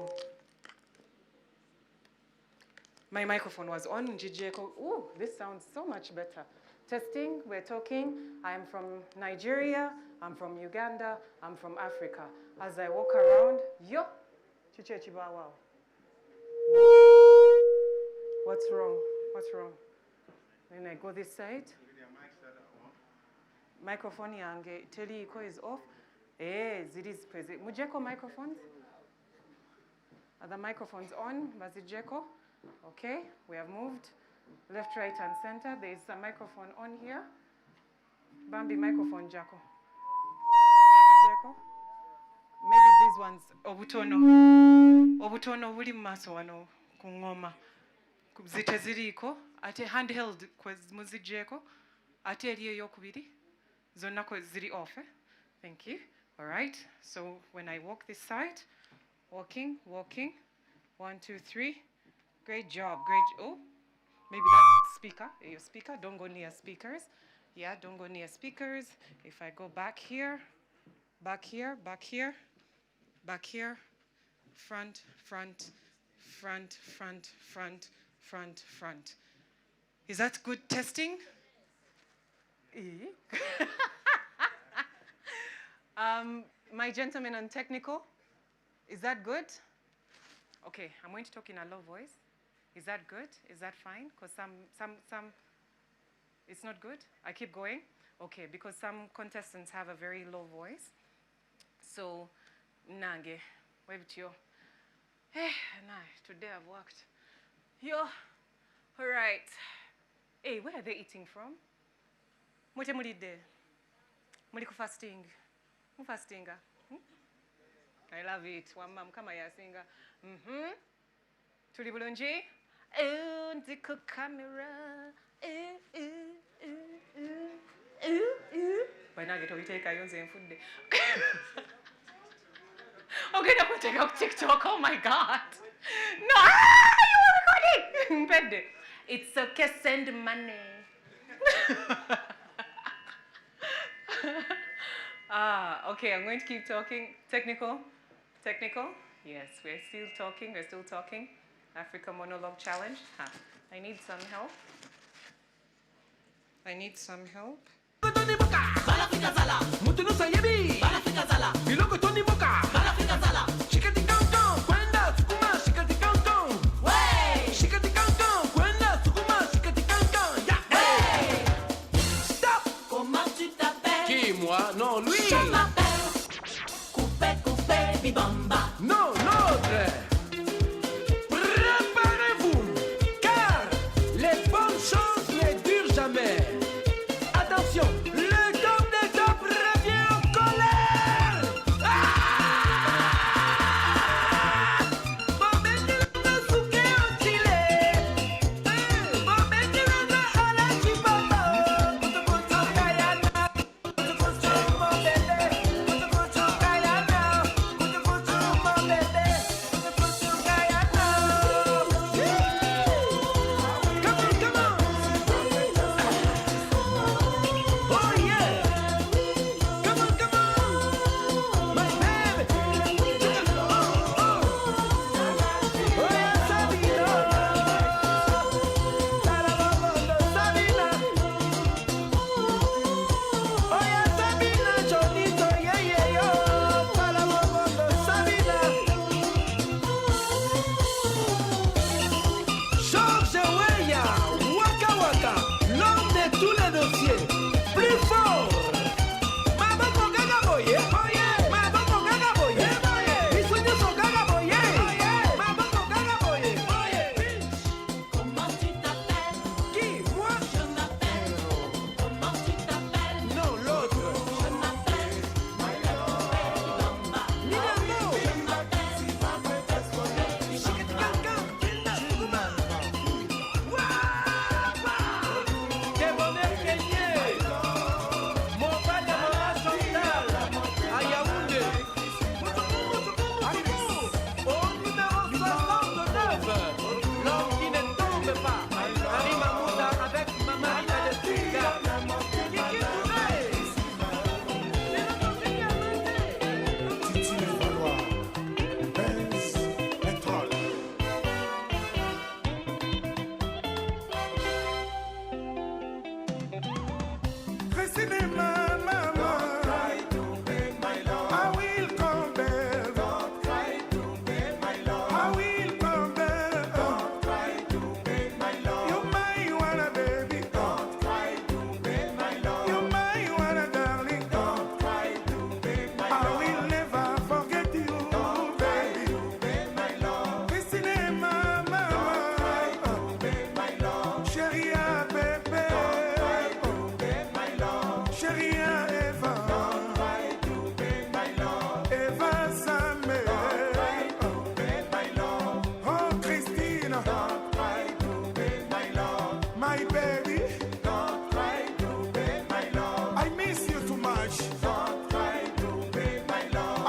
Speaker 2: My microphone was on, Njijeko. Ooh, this sounds so much better. Testing, we're talking. I'm from Nigeria, I'm from Uganda, I'm from Africa. As I walk around, yo, chiche chibawa. What's wrong? What's wrong? When I go this side, microphone yange teli iko is off. Ziri is present. Mujeko microphones? Are the microphones on? Bazijeko? Okay, we have moved. Left, right, and center. There is a microphone on here. Bambi microphone, Jacko. Jacko. Maybe these ones. Obutono. Obutono buli maso wano kungoma. Zite ziriko. Ate handheld kwez muzijeko. Ate eliyo yokubiri. Zonna ko ziri off. Thank you. All right. So when I walk this side, walking, walking. 1, 2, 3. Great job. Great. Oh. Maybe that speaker, your speaker, don't go near speakers. Yeah, don't go near speakers. If I go back here, back here, back here, back here, front, front, front, front, front, front, front. Is that good testing? My gentleman on technical, is that good? Okay, I'm going to talk in a low voice. Is that good? Is that fine? Because some, it's not good? I keep going? Okay, because some contestants have a very low voice. So, nange, webtio. Hey, nah, today I've worked. Yo, all right. Hey, where are they eating from? Mote mulide. Muliku fasting. Mu fastinga. I love it. Wamam kama yasinga. Tuli bulungi. Ndiko camera. By now get we take ayonze mfudde. Okay, now we'll take out TikTok. Oh my God. No, you recording? It's okay, send money. Okay, I'm going to keep talking. Technical? Technical? Yes, we're still talking. We're still talking. Africa Monologue Challenge. I need some help. I need some help.
Speaker 5: Qui, moi? Non, lui. Je m'appelle Coupé, Coupé, Bibamba. Non, l'autre. Préparez-vous, car les bonnes choses ne durent jamais. Attention, le top des tops revient en colère.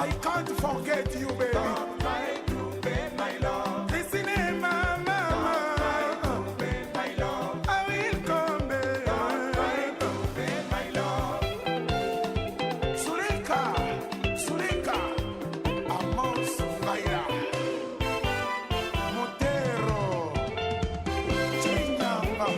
Speaker 5: I can't forget you, baby. Don't try to bend my love. Listen, mama. Don't try to bend my love. I will come back. Don't try to bend my love. Suleka, Amos Faira, Montero, Chinyamba.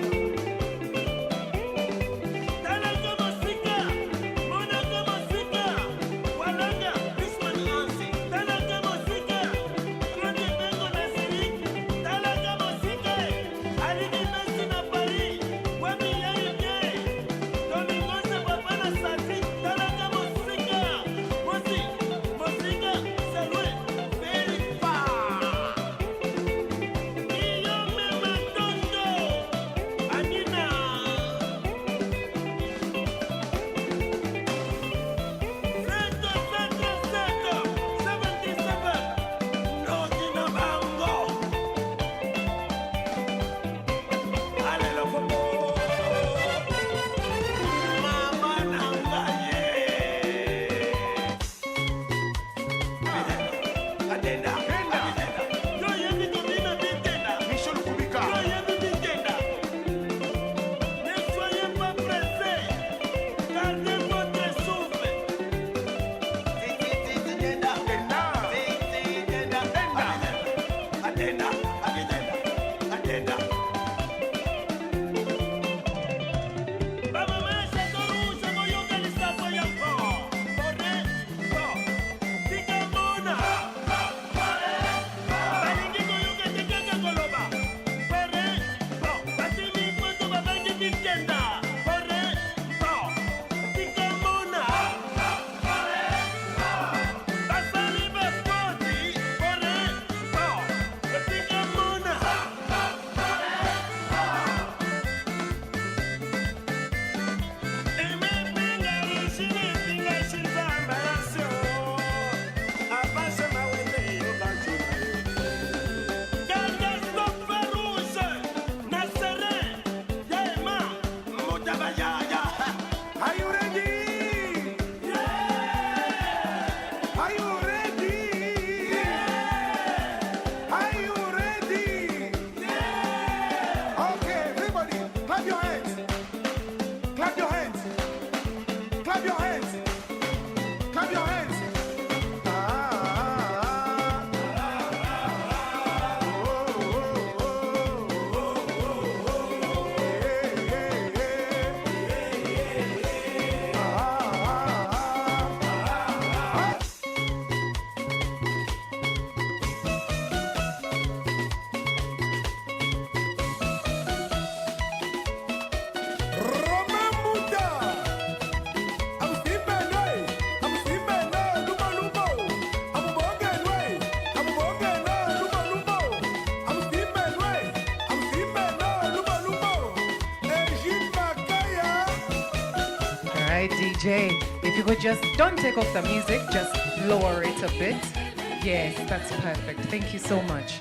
Speaker 2: DJ, if you could just, don't take off the music, just lower it a bit. Yes, that's perfect. Thank you so much.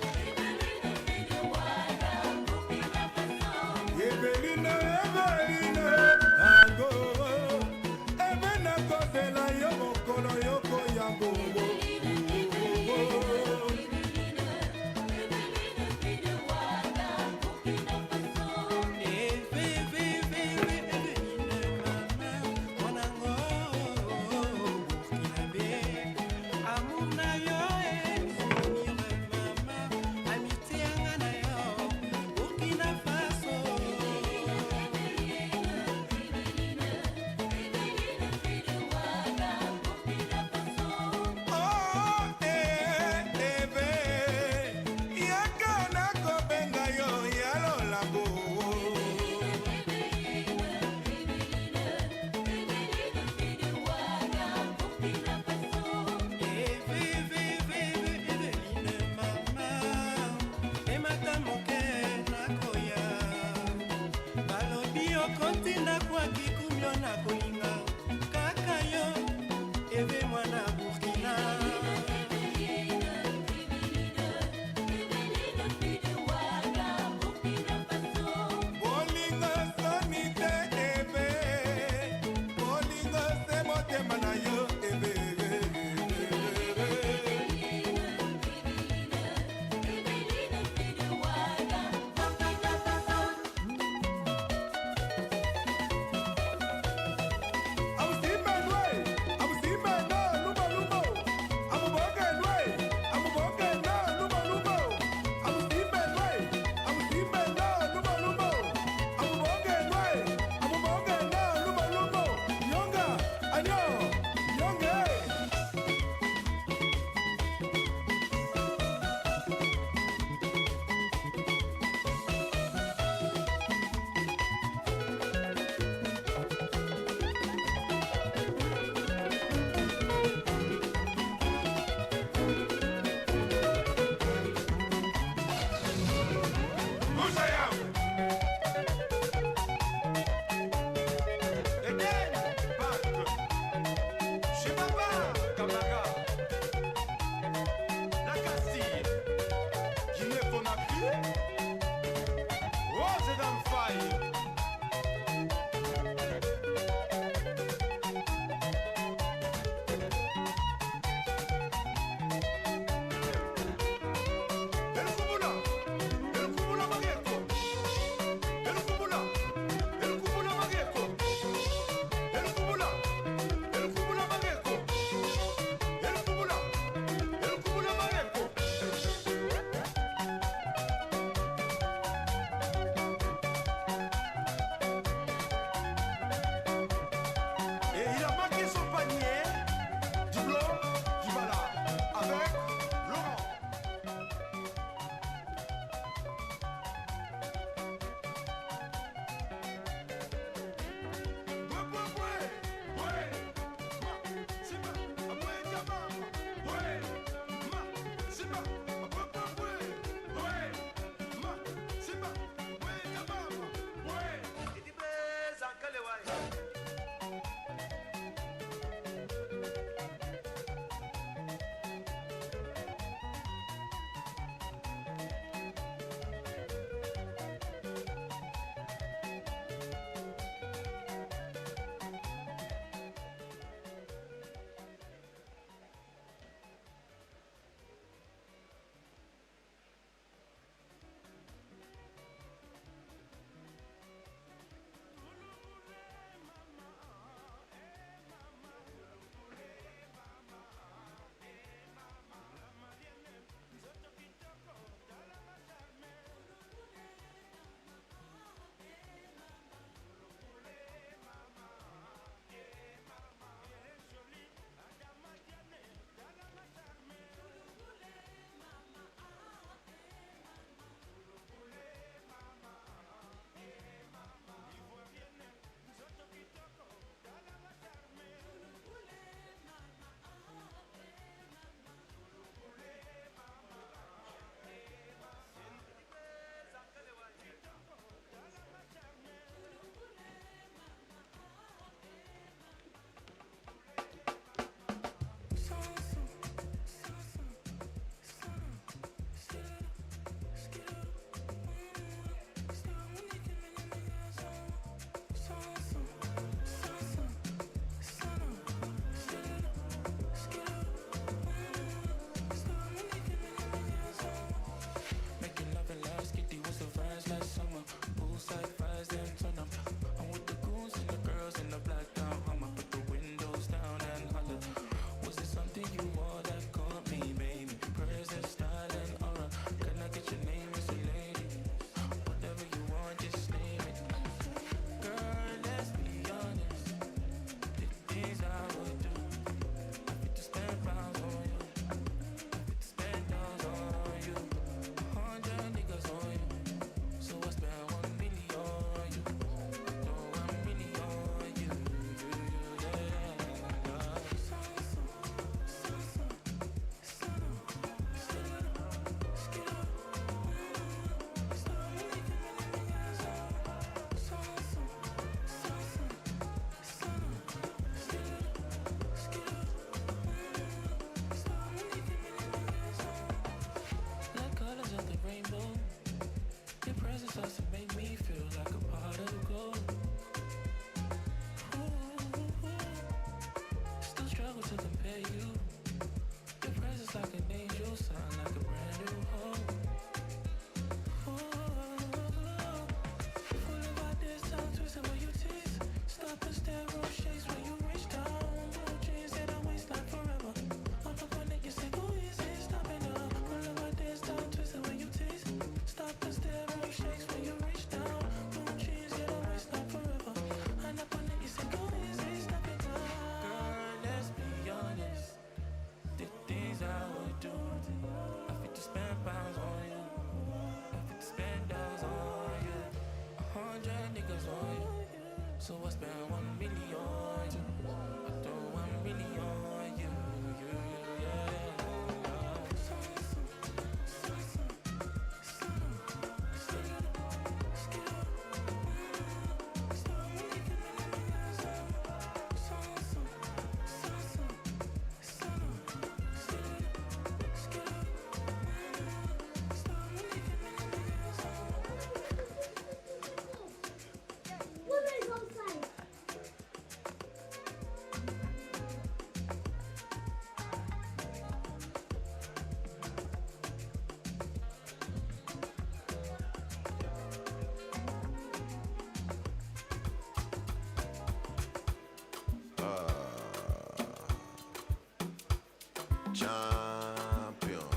Speaker 17: champion.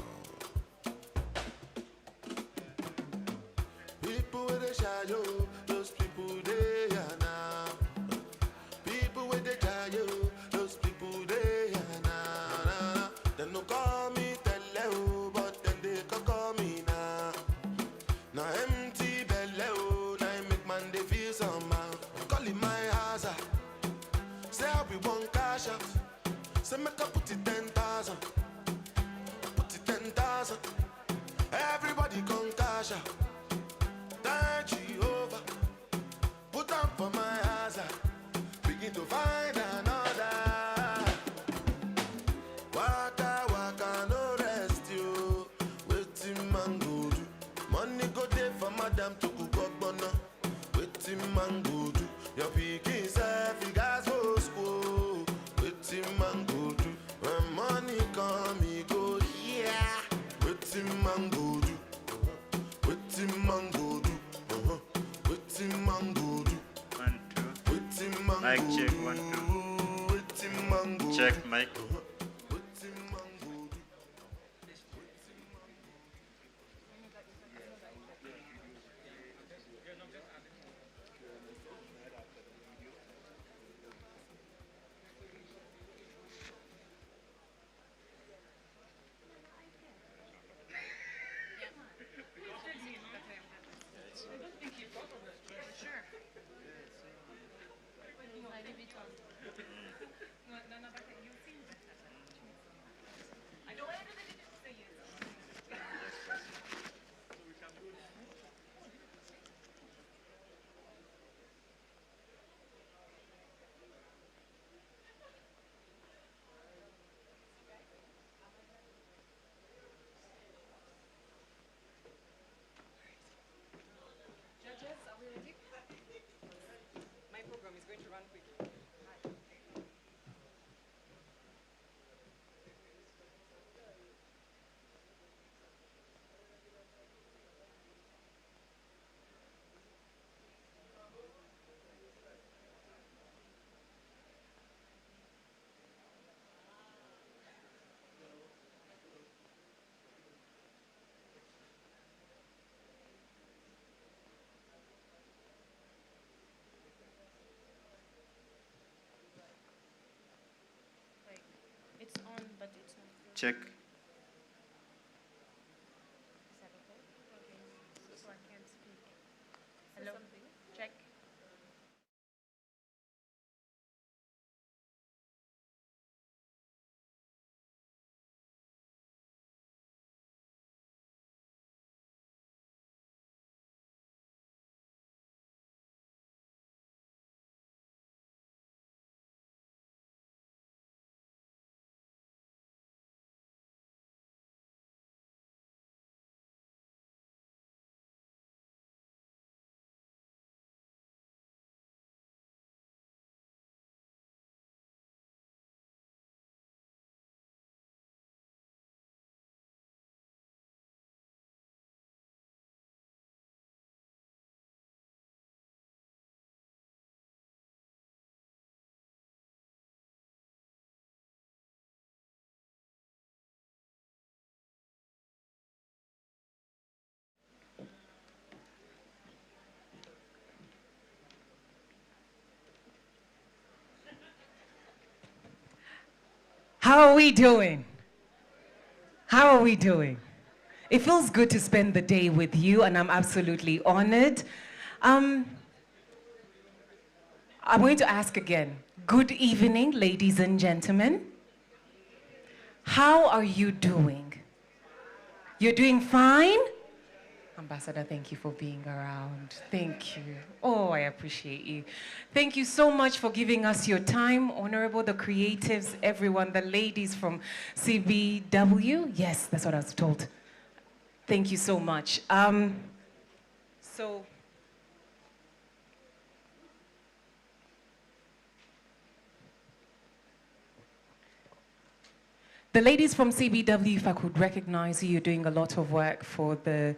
Speaker 17: People with a shadow, those people they are now. People with a shadow, those people they are now. They no call me Teleo, but then they can call me now. Now empty belly, oh, now make man they feel somehow. Calling my house, say we want cash out. Say make I put it 10,000, put it 10,000. Everybody come cash out. Thank Jehovah, put on for my house. Begin to find another. Waka waka no rest you. Waiting man go do. Money go there for madam to cook up bono. Waiting man go do. Your picking self, you guys go school. Waiting man go do. When money come, he go yeah. Waiting man go do. Waiting man go do. Waiting man go do.
Speaker 18: 1, 2.
Speaker 17: Waiting man
Speaker 18: Mic
Speaker 17: go
Speaker 18: check,
Speaker 17: do.
Speaker 18: 1, 2.
Speaker 17: Waiting man go
Speaker 18: Check
Speaker 17: do.
Speaker 18: mic.
Speaker 17: Waiting man go do.
Speaker 2: Judges, are we ready? My program is going to run quickly.
Speaker 10: It's on, but it's not.
Speaker 18: Check.
Speaker 10: Is that okay? Okay. So I can't speak. Hello? Check.
Speaker 2: How are we doing? How are we doing? It feels good to spend the day with you, and I'm absolutely honored. I'm going to ask again. Good evening, ladies and gentlemen. How are you doing? You're doing fine? Ambassador, thank you for being around. Thank you. Oh, I appreciate you. Thank you so much for giving us your time. Honorable, the creatives, everyone, the ladies from CBW. Yes, that's what I was told. Thank you so much. The ladies from CBW, if I could recognize you, you're doing a lot of work for the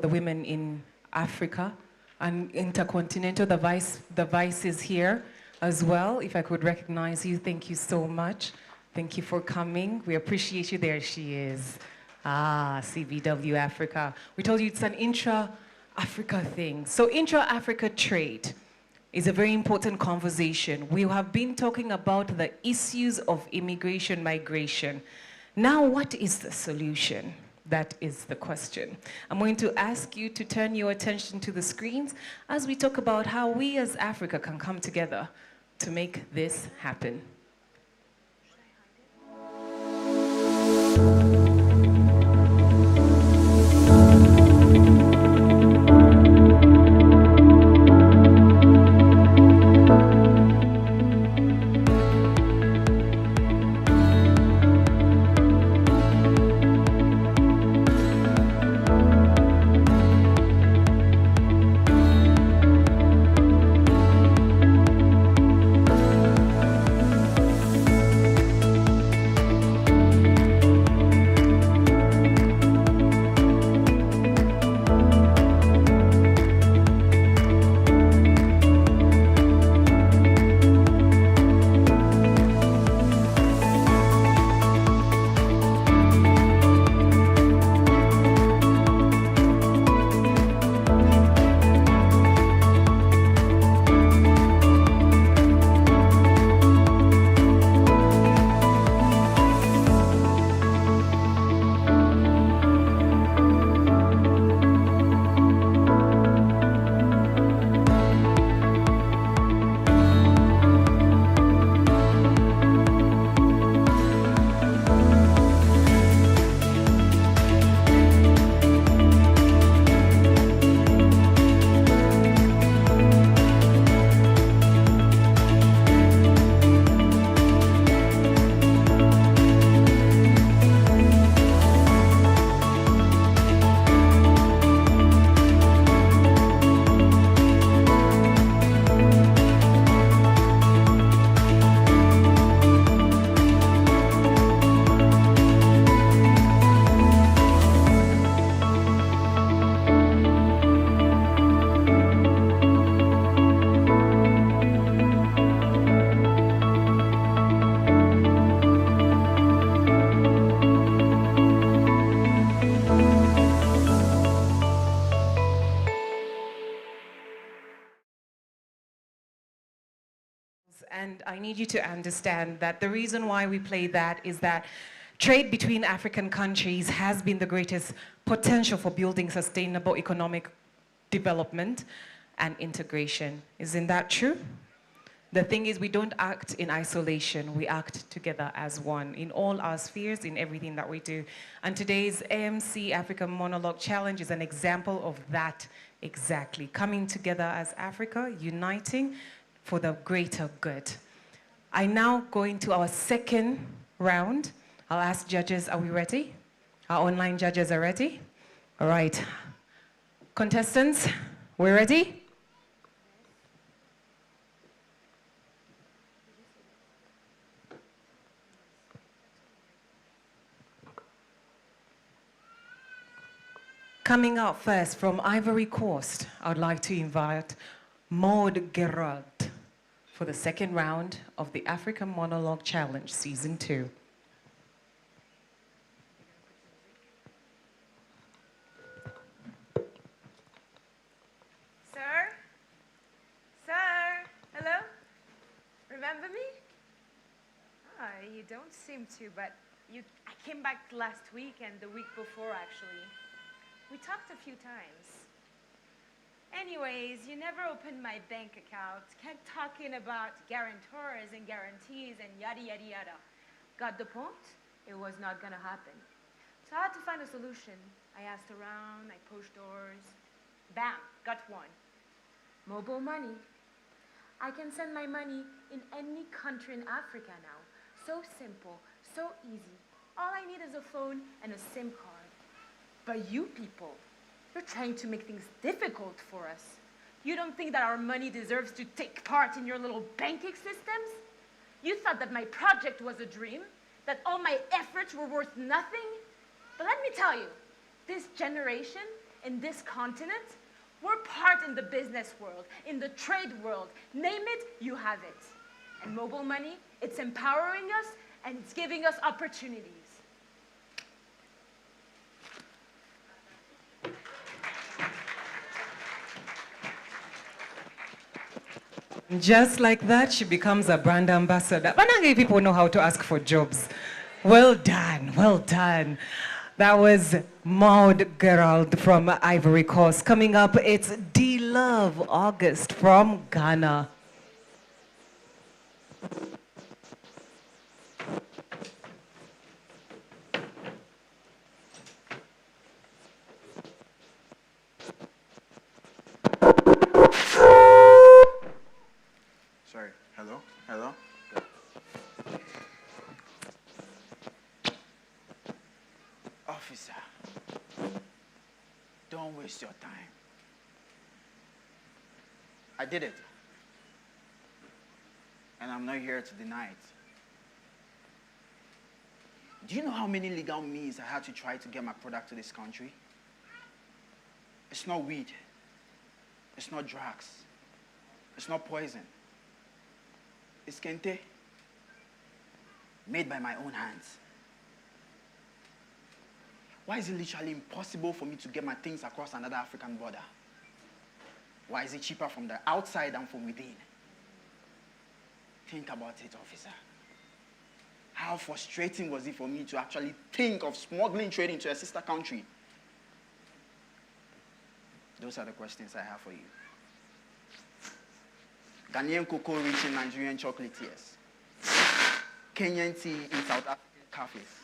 Speaker 2: women in Africa and intercontinental. The vice is here as well. If I could recognize you, thank you so much. Thank you for coming. We appreciate you. There she is. Ah, CBW Africa. We told you it's an intra-Africa thing. So intra-Africa trade is a very important conversation. We have been talking about the issues of immigration, migration. Now, what is the solution? That is the question. I'm going to ask you to turn your attention to the screens as we talk about how we as Africa can come together to make this happen. And I need you to understand that the reason why we play that is that trade between African countries has been the greatest potential for building sustainable economic development and integration. Isn't that true? The thing is, we don't act in isolation. We act together as one in all our spheres, in everything that we do. And today's AMC Africa Monologue Challenge is an example of that exactly. Coming together as Africa, uniting for the greater good. I now go into our second round. I'll ask judges, are we ready? Our online judges are ready? All right. Contestants, we're ready? Coming out first from Ivory Coast, I'd like to invite Maud Gerard for the second round of the African Monologue Challenge Season 2.
Speaker 3: Sir? Sir? Hello? Remember me? Ah, you don't seem to, but I came back last week and the week before, actually. We talked a few times. Anyways, you never opened my bank account, kept talking about guarantors and guarantees and yada, yada, yada. Got the point? It was not gonna happen. So I had to find a solution. I asked around, I pushed doors. Bam, got one. Mobile money. I can send my money in any country in Africa now. So simple, so easy. All I need is a phone and a SIM card. But you people, you're trying to make things difficult for us. You don't think that our money deserves to take part in your little banking systems? You thought that my project was a dream? That all my efforts were worth nothing? But let me tell you, this generation and this continent, we're part in the business world, in the trade world. Name it, you have it. And mobile money, it's empowering us and it's giving us opportunities.
Speaker 2: Just like that, she becomes a brand ambassador. Banange people know how to ask for jobs. Well done, well done. That was Maud Gerald from Ivory Coast. Coming up, it's D-Love August from Ghana.
Speaker 4: Sorry, hello, hello. Officer, don't waste your time. I did it. And I'm not here to deny it. Do you know how many legal means I had to try to get my product to this country? It's not weed. It's not drugs. It's not poison. It's kente. Made by my own hands. Why is it literally impossible for me to get my things across another African border? Why is it cheaper from the outside than from within? Think about it, officer. How frustrating was it for me to actually think of smuggling trade into a sister country? Those are the questions I have for you. Ghanaian cocoa rich in Nigerian chocolate, yes. Kenyan tea in South African cafes.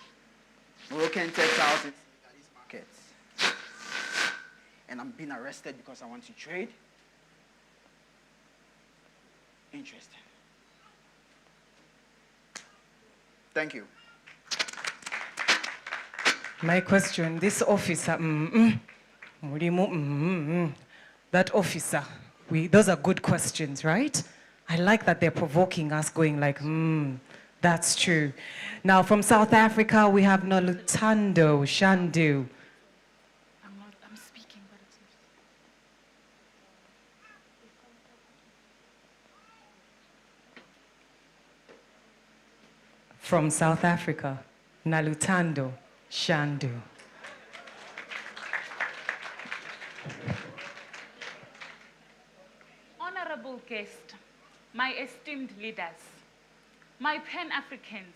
Speaker 4: Moroccan textiles in Senegalese markets. And I'm being arrested because I want to trade? Interesting. Thank you.
Speaker 2: My question, this officer, that officer, those are good questions, right? I like that they're provoking us, going like, that's true. Now from South Africa, we have Nolutando Shandu.
Speaker 3: I'm speaking, but it's not.
Speaker 2: From South Africa, Nalutando Shandu.
Speaker 19: Honorable guest, my esteemed leaders, my Pan-Africans,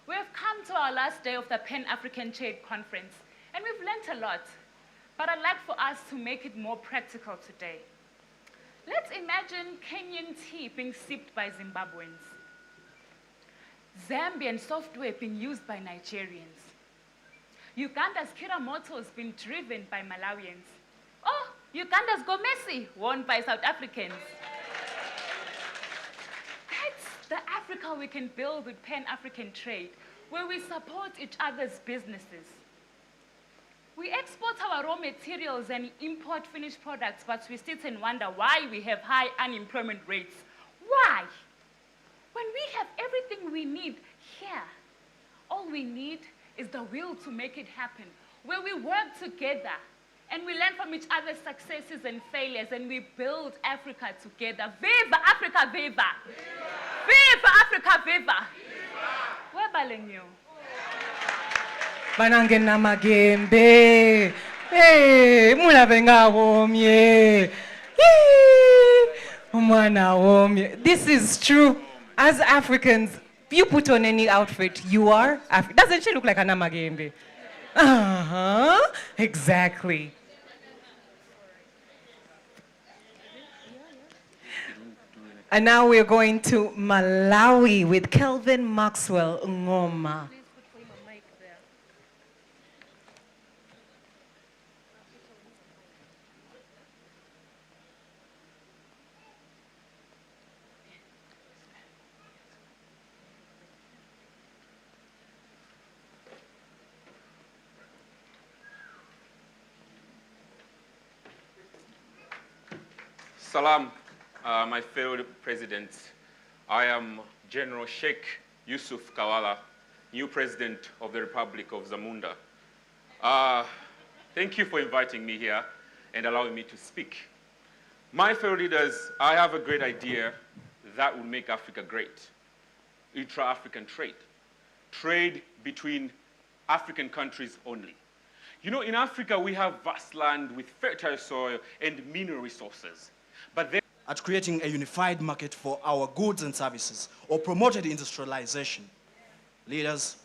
Speaker 19: we have come to our last day of the Pan-African Trade Conference, and we've learnt a lot, but I'd like for us to make it more practical today. Let's imagine Kenyan tea being sipped by Zimbabweans, Zambian software being used by Nigerians, Uganda's Kira motors being driven by Malawians, oh, Uganda's Go Messi won by South Africans. That's the Africa we can build with Pan-African trade, where we support each other's businesses. We export our raw materials and import finished products, but we sit and wonder why we have high unemployment rates. Why? When we have everything we need here, all we need is the will to make it happen, where we work together and we learn from each other's successes and failures, and we build Africa together. Viva Africa, viva! Viva Africa, viva! Where balenyo?
Speaker 2: Banange namagembe. Hey, mulabe nga womye. Umwana womye. This is true. As Africans, you put on any outfit, you are African. Doesn't she look like a namagembe? Exactly. And now we're going to Malawi with Kelvin Maxwell Ngoma.
Speaker 7: Salam, my fellow presidents. I am General Sheikh Yusuf Kawala, new president of the Republic of Zamunda. Thank you for inviting me here and allowing me to speak. My fellow leaders, I have a great idea that will make Africa great. Intra-African trade. trade between African countries only. You know, in Africa, we have vast land with fertile soil and mineral resources. But then
Speaker 8: at creating a unified market for our goods and services or promoted industrialization. Leaders,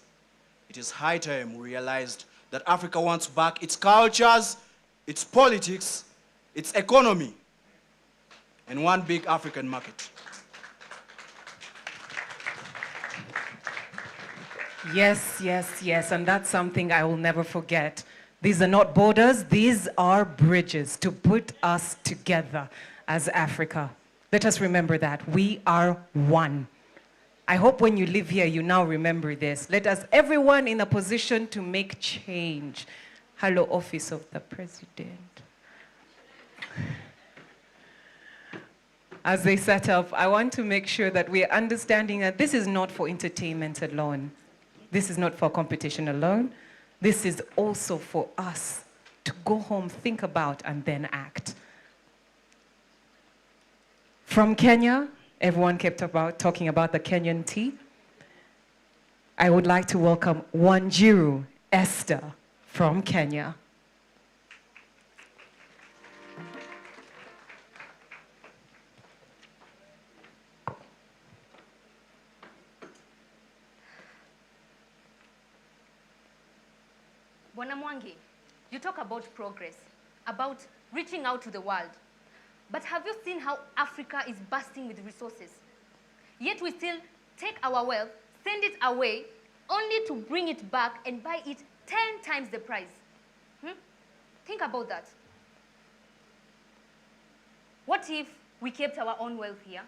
Speaker 8: it is high time we realized that Africa wants back its cultures, its politics, its economy, and one big African market.
Speaker 2: Yes, yes, yes, and that's something I will never forget. These are not borders, these are bridges to put us together as Africa. Let us remember that. We are one. I hope when you live here, you now remember this. Let us, everyone in a position to make change. Hello, Office of the President. As they set up, I want to make sure that we are understanding that this is not for entertainment alone. This is not for competition alone. This is also for us to go home, think about, and then act. From Kenya, everyone kept talking about the Kenyan tea. I would like to welcome Wanjiru Esther from Kenya.
Speaker 9: Bwana Mwangi, you talk about progress, about reaching out to the world. But have you seen how Africa is bursting with resources? Yet we still take our wealth, send it away, only to bring it back and buy it 10 times the price. Think about that. What if we kept our own wealth here?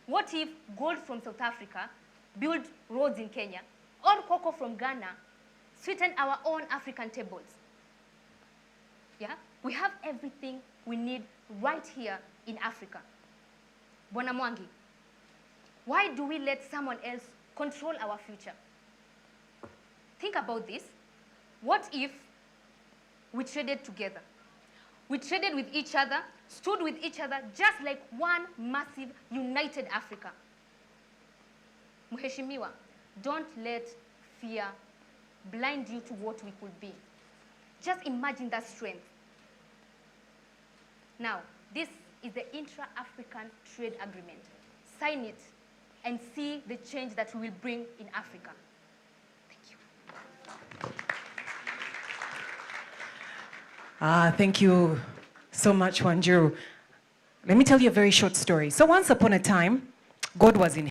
Speaker 9: What if gold from South Africa built roads in Kenya, or cocoa from Ghana sweeten our own African tables? Yeah? We have everything we need right here in Africa. Bwana Mwangi, why do we let someone else control our future? Think about this. What if we traded together? We traded with each other, stood with each other, just like one massive, united Africa. Mheshimiwa, don't let fear blind you to what we could be. Just imagine that strength. Now, this is the Intra-African Trade Agreement. Sign it and see the change that we will bring in Africa.
Speaker 2: Thank you so much, Wanjiru. Let me tell you a very short story. So once upon a time, God was in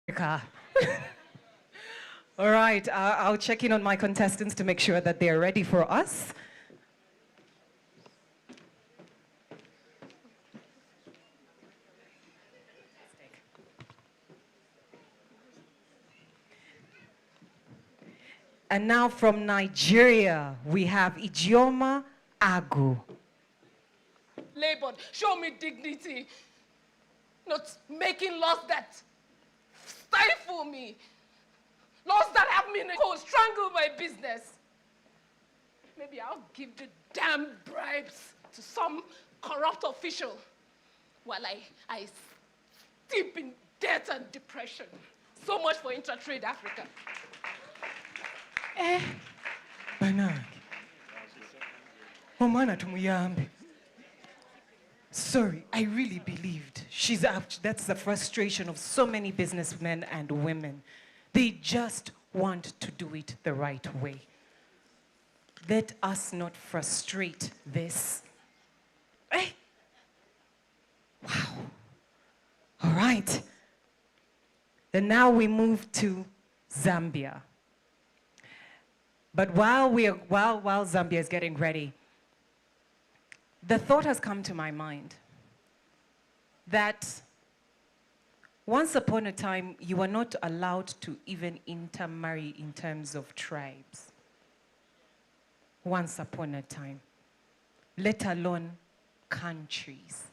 Speaker 2: Africa. All right, I'll check in on my contestants to make sure that they're ready for us. And now from Nigeria, we have Ijeoma Agu.
Speaker 10: Labor, show me dignity. Not making laws that stifle me. Laws that have me in a cold, strangle my business. Maybe I'll give the damn bribes to some corrupt official while I steep in debt and depression. So much for Intra-Trade Africa.
Speaker 2: Banaki. Omwana tumuyambe. Sorry, I really believed. She's out. That's the frustration of so many businessmen and women. They just want to do it the right way. Let us not frustrate this. Eh? Wow. All right. Then now we move to Zambia. But while Zambia is getting ready, the thought has come to my mind that once upon a time, you were not allowed to even intermarry in terms of tribes. Once upon a time, let alone countries.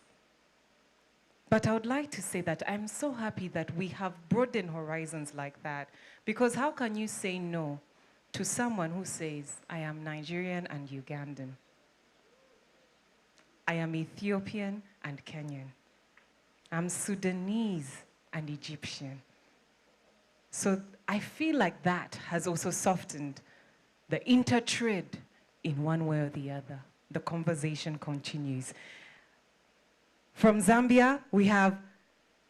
Speaker 2: But I would like to say that I'm so happy that we have broadened horizons like that, because how can you say no to someone who says, I am Nigerian and Ugandan? I am Ethiopian and Kenyan. I'm Sudanese and Egyptian. So I feel like that has also softened the intertrade in one way or the other. The conversation continues. From Zambia, we have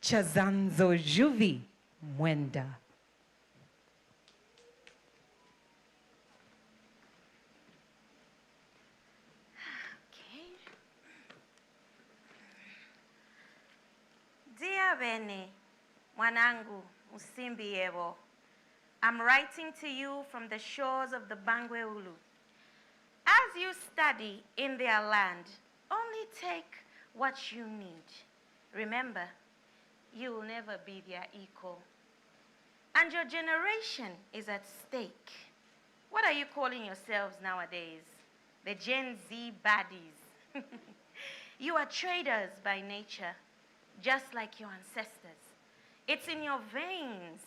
Speaker 2: Chazanzo Juvi Mwenda.
Speaker 11: Dear Bene, Mwanangu, Usimbi Evo, I'm writing to you from the shores of the Bangwe Ulu. As you study in their land, only take what you need. Remember, you will never be their equal. And your generation is at stake. What are you calling yourselves nowadays? The Gen Z baddies. You are traders by nature, just like your ancestors. It's in your veins.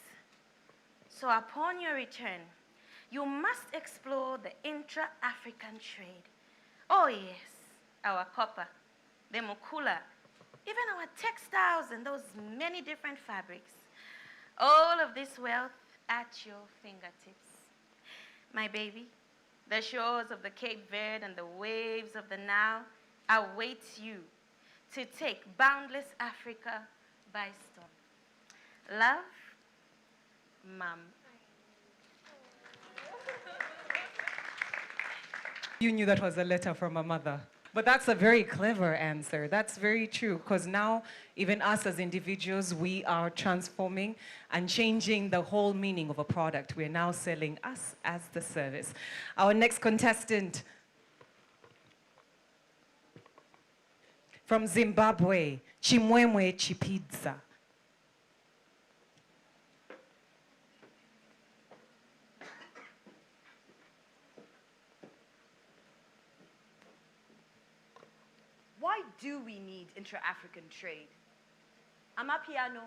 Speaker 11: So upon your return, you must explore the intra-African trade. Oh yes, our copper, the mukula, even our textiles and those many different fabrics. All of this wealth at your fingertips. My baby, the shores of the Cape Verde and the waves of the Nile await you to take boundless Africa by storm. Love, Mom.
Speaker 2: You knew that was a letter from a mother. But that's a very clever answer. That's very true, because now, even us as individuals, we are transforming and changing the whole meaning of a product. We're now selling us as the service. Our next contestant from Zimbabwe, Chimwemwe Chipidza.
Speaker 12: Why do we need intra-African trade? Amapiano,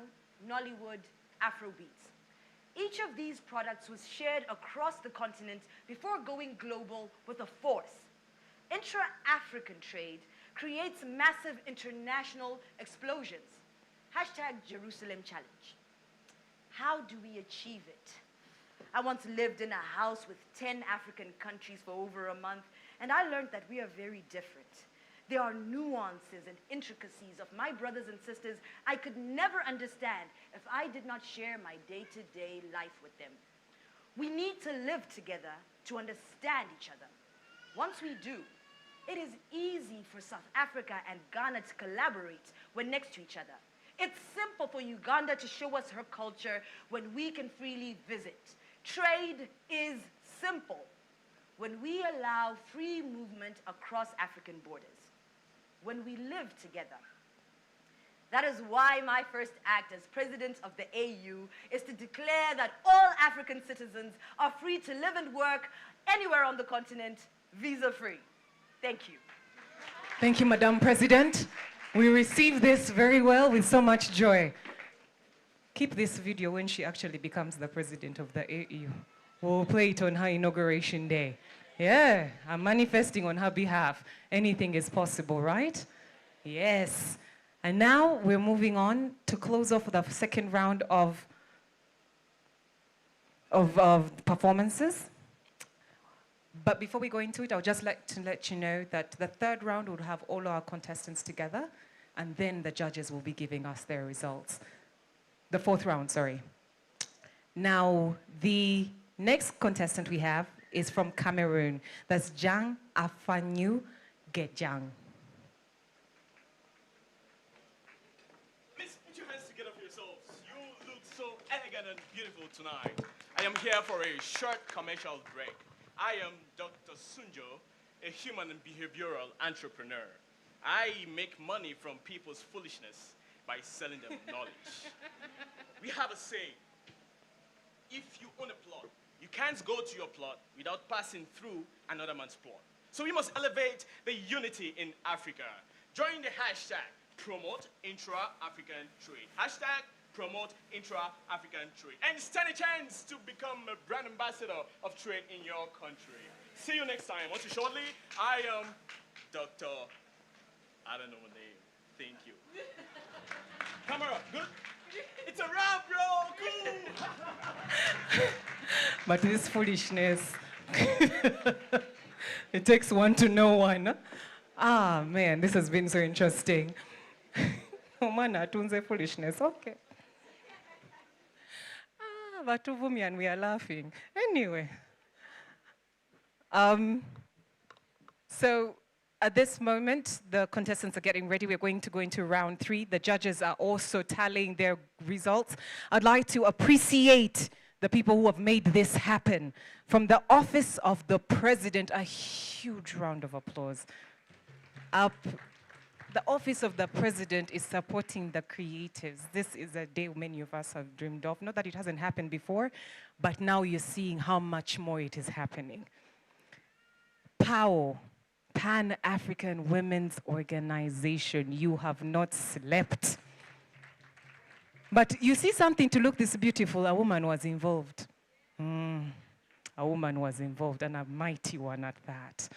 Speaker 12: Nollywood, Afrobeats. Each of these products was shared across the continent before going global with a force. Intra-African trade creates massive international explosions. Hashtag Jerusalem Challenge. How do we achieve it? I once lived in a house with 10 African countries for over a month, and I learned that we are very different. There are nuances and intricacies of my brothers and sisters I could never understand if I did not share my day-to-day life with them. We need to live together to understand each other. Once we do, it is easy for South Africa and Ghana to collaborate when next to each other. It's simple for Uganda to show us her culture when we can freely visit. Trade is simple when we allow free movement across African borders, when we live together. That is why my first act as president of the AU is to declare that all African citizens are free to live and work anywhere on the continent, visa-free. Thank you.
Speaker 2: Thank you, Madam President. We receive this very well with so much joy. Keep this video when she actually becomes the president of the AU. We'll play it on her inauguration day. Yeah, I'm manifesting on her behalf. Anything is possible, right? Yes. And now we're moving on to close off the second round of performances. But before we go into it, I would just like to let you know that the third round would have all our contestants together, and then the judges will be giving us their results. The fourth round, sorry. Now, the next contestant we have is from Cameroon. That's Jang Afanyu Gejang.
Speaker 13: Please put your hands together for yourselves. You look so elegant and beautiful tonight. I am here for a short commercial break. I am Dr. Sunjo, a human and behavioral entrepreneur. I make money from people's foolishness by selling them knowledge. We have a saying: if you own a plot, you can't go to your plot without passing through another man's plot. So we must elevate the unity in Africa. Join the hashtag promote intra-African trade. Hashtag promote intra-African trade. And stand a chance to become a brand ambassador of trade in your country. See you next time. Once shortly, I am Dr. I don't know my name. Thank you. Camera, good? It's a wrap, bro. Cool.
Speaker 2: But this foolishness, it takes one to know one. Ah, man, this has been so interesting. Oh, man, atunze foolishness. Okay. Ah, batuvumi and we are laughing. Anyway. So at this moment, the contestants are getting ready. We're going to go into round 3. The judges are also tallying their results. I'd like to appreciate the people who have made this happen. From the office of the president, a huge round of applause. The office of the president is supporting the creatives. This is a day many of us have dreamed of. Not that it hasn't happened before, but now you're seeing how much more it is happening. PAO, Pan-African Women's Organization, you have not slept. But you see something to look this beautiful, a woman was involved. A woman was involved, and a mighty one at that.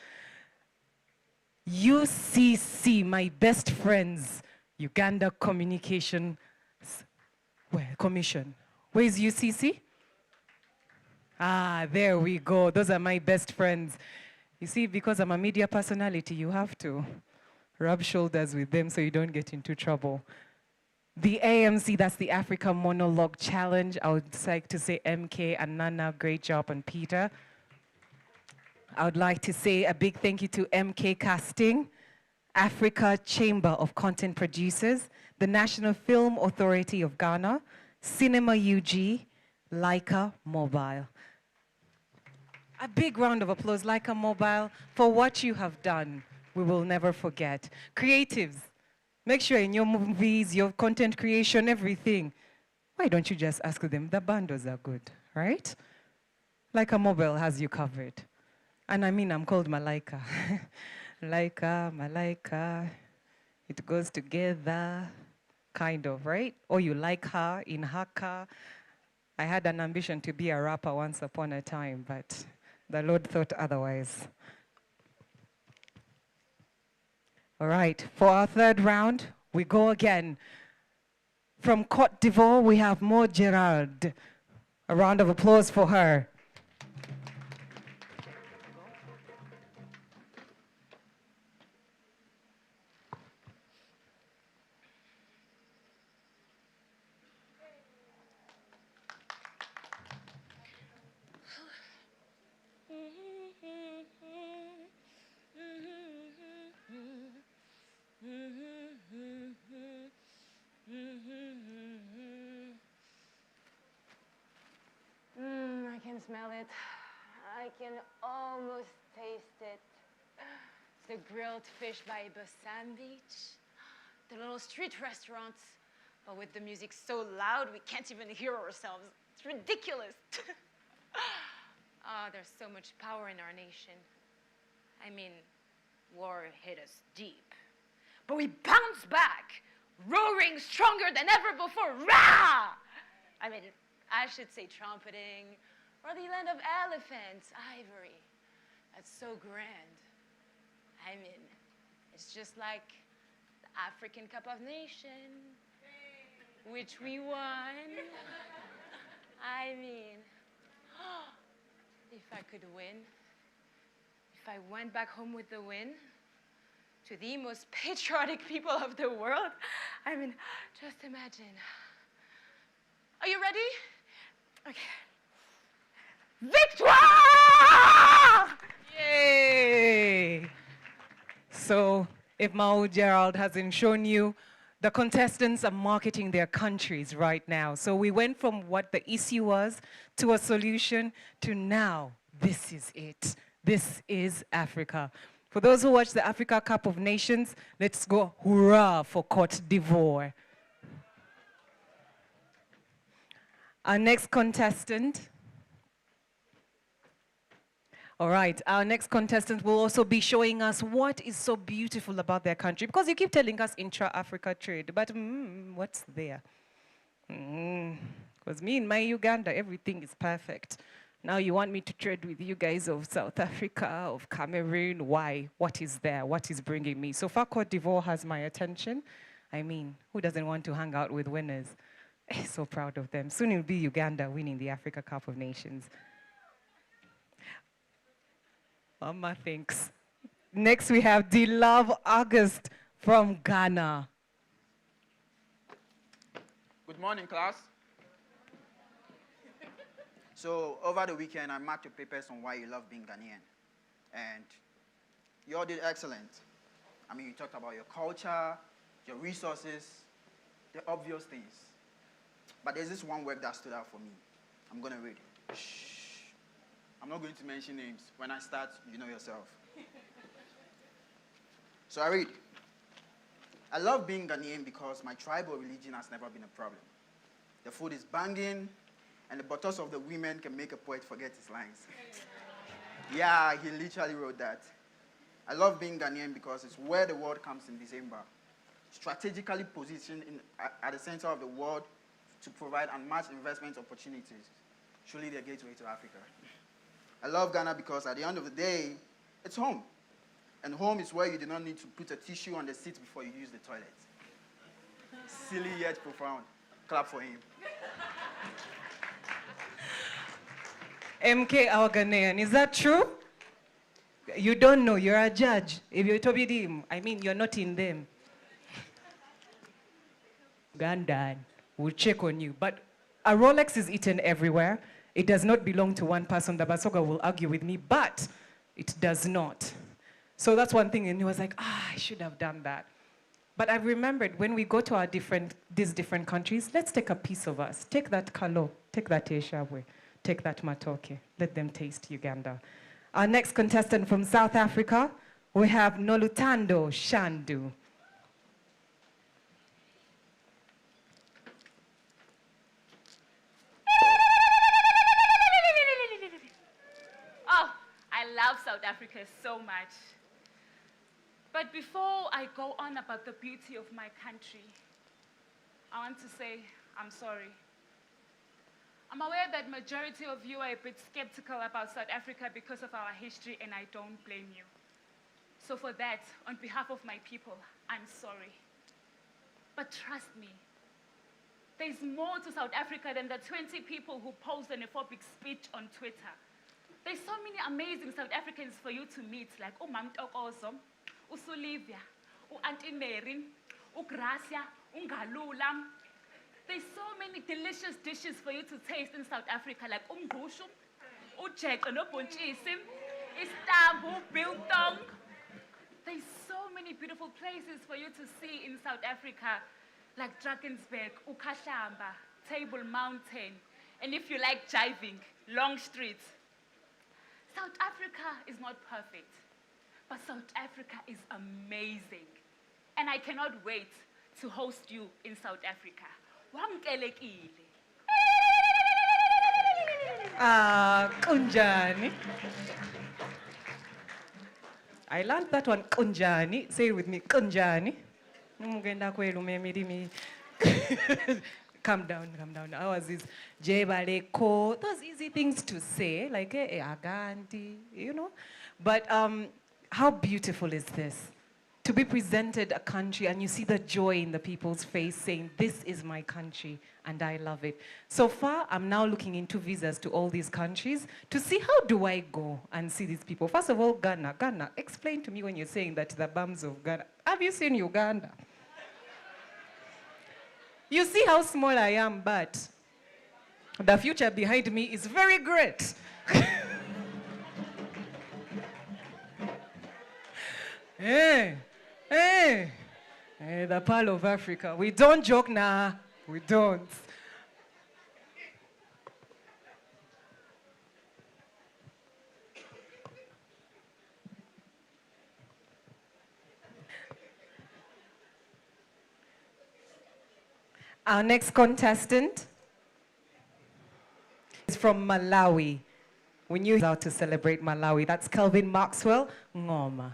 Speaker 2: UCC, my best friends, Uganda Communication Commission. Where is UCC? Ah, there we go. Those are my best friends. You see, because I'm a media personality, you have to rub shoulders with them so you don't get into trouble. The AMC, that's the Africa Monologue Challenge. I would like to say MK and Nana, great job, and Peter. I would like to say a big thank you to MK Casting, Africa Chamber of Content Producers, the National Film Authority of Ghana, Cinema UG, Leica Mobile. A big round of applause, Leica Mobile, for what you have done. We will never forget. Creatives, make sure in your movies, your content creation, everything, why don't you just ask them? The bundles are good, right? Leica Mobile has you covered. And I mean, I'm called Malaika. Laika, Malaika, it goes together, kind of, right? Or you like her in her car. I had an ambition to be a rapper once upon a time, but the Lord thought otherwise. All right, for our third round, we go again. From Côte d'Ivoire, we have Mo Gerard. A round of applause for her.
Speaker 20: I can smell it. I can almost taste it. The grilled fish by the sand beach. The little street restaurants, but with the music so loud we can't even hear ourselves. It's ridiculous. There's so much power in our nation. I mean, war hit us deep. But we bounced back, roaring stronger than ever before. Rah! I mean, I should say trumpeting, or the land of elephants, ivory. That's so grand. I mean, it's just like the African Cup of Nations, which we won. I mean, if I could win, if I went back home with the win to the most patriotic people of the world, I mean, just imagine. Are you ready? Okay. Victoire!
Speaker 2: Yay! So, if Mao Gerald hasn't shown you, the contestants are marketing their countries right now. So we went from what the issue was to a solution to now, this is it. This is Africa. For those who watch the Africa Cup of Nations, let's go hurrah for Cote d'Ivoire. Our next contestant. All right, our next contestant will also be showing us what is so beautiful about their country. Because you keep telling us intra-Africa trade, but what's there? Because me in my Uganda, everything is perfect. Now you want me to trade with you guys of South Africa, of Cameroon. Why? What is there? What is bringing me? So far, Cote d'Ivoire has my attention. I mean, who doesn't want to hang out with winners? So proud of them. Soon it'll be Uganda winning the Africa Cup of Nations. Mama thinks. Next we have Love August from Ghana.
Speaker 4: Good morning, class. So over the weekend, I marked your papers on why you love being Ghanaian. And you all did excellent. I mean, you talked about your culture, your resources, the obvious things. But there's this one work that stood out for me. I'm going to read it. Shh. I'm not going to mention names. When I start, you know yourself. So I read. I love being Ghanaian because my tribe or religion has never been a problem. The food is banging, and the buttocks of the women can make a poet forget his lines. Yeah, he literally wrote that. I love being Ghanaian because it's where the world comes in December. Strategically positioned at the center of the world to provide unmatched investment opportunities. Surely the gateway to Africa. I love Ghana because at the end of the day, it's home. And home is where you do not need to put a tissue on the seat before you use the toilet. Silly yet profound. Clap for him.
Speaker 2: MK, our Ghanaian, is that true? You don't know, you're a judge. If you're Tobidim, I mean, you're not in them. Ugandan will check on you. But a Rolex is eaten everywhere. It does not belong to one person. The Basoga will argue with me, but it does not. So that's one thing, and he was like, I should have done that. But I've remembered when we go to our these different countries, let's take a piece of us. Take that Kalo, take that Eshabwe, take that Matoke. Let them taste Uganda. Our next contestant from South Africa, we have Nolutando Shandu.
Speaker 19: I love South Africa so much. But before I go on about the beauty of my country, I want to say I'm sorry. I'm aware that majority of you are a bit skeptical about South Africa because of our history, and I don't blame you. So for that, on behalf of my people, I'm sorry. But trust me, there's more to South Africa than the 20 people who post an xenophobic speech on Twitter. There's so many amazing South Africans for you to meet, like Mam Tokozo, Usulivia, Auntie Mary, Gracia, Ungalula. There's so many delicious dishes for you to taste in South Africa, like Umgushu, Ujek, Onobonchisi, Istanbul, Biltong. There's so many beautiful places for you to see in South Africa, like Drakensberg, Ukashamba, Table Mountain, and if you like jiving, Long Street. South Africa is not perfect, but South Africa is amazing. And I cannot wait to host you in South Africa. Wamkelekile.
Speaker 2: Kunjani. I learned that one, Kunjani. Say it with me, Kunjani. Calm down, calm down. Ours is Jebaleko. Those easy things to say, like Aganti, you know. But how beautiful is this? to be presented a country and you see the joy in the people's face saying, this is my country and I love it. So far, I'm now looking into visas to all these countries to see how do I go and see these people. First of all, Ghana. Ghana, explain to me when you're saying that the bums of Ghana. Have you seen Uganda? You see how small I am, but the future behind me is very great. Hey, hey, hey, the Pearl of Africa. We don't joke now. We don't. Our next contestant is from Malawi. We knew he was out to celebrate Malawi. That's Kelvin Maxwell Ngoma.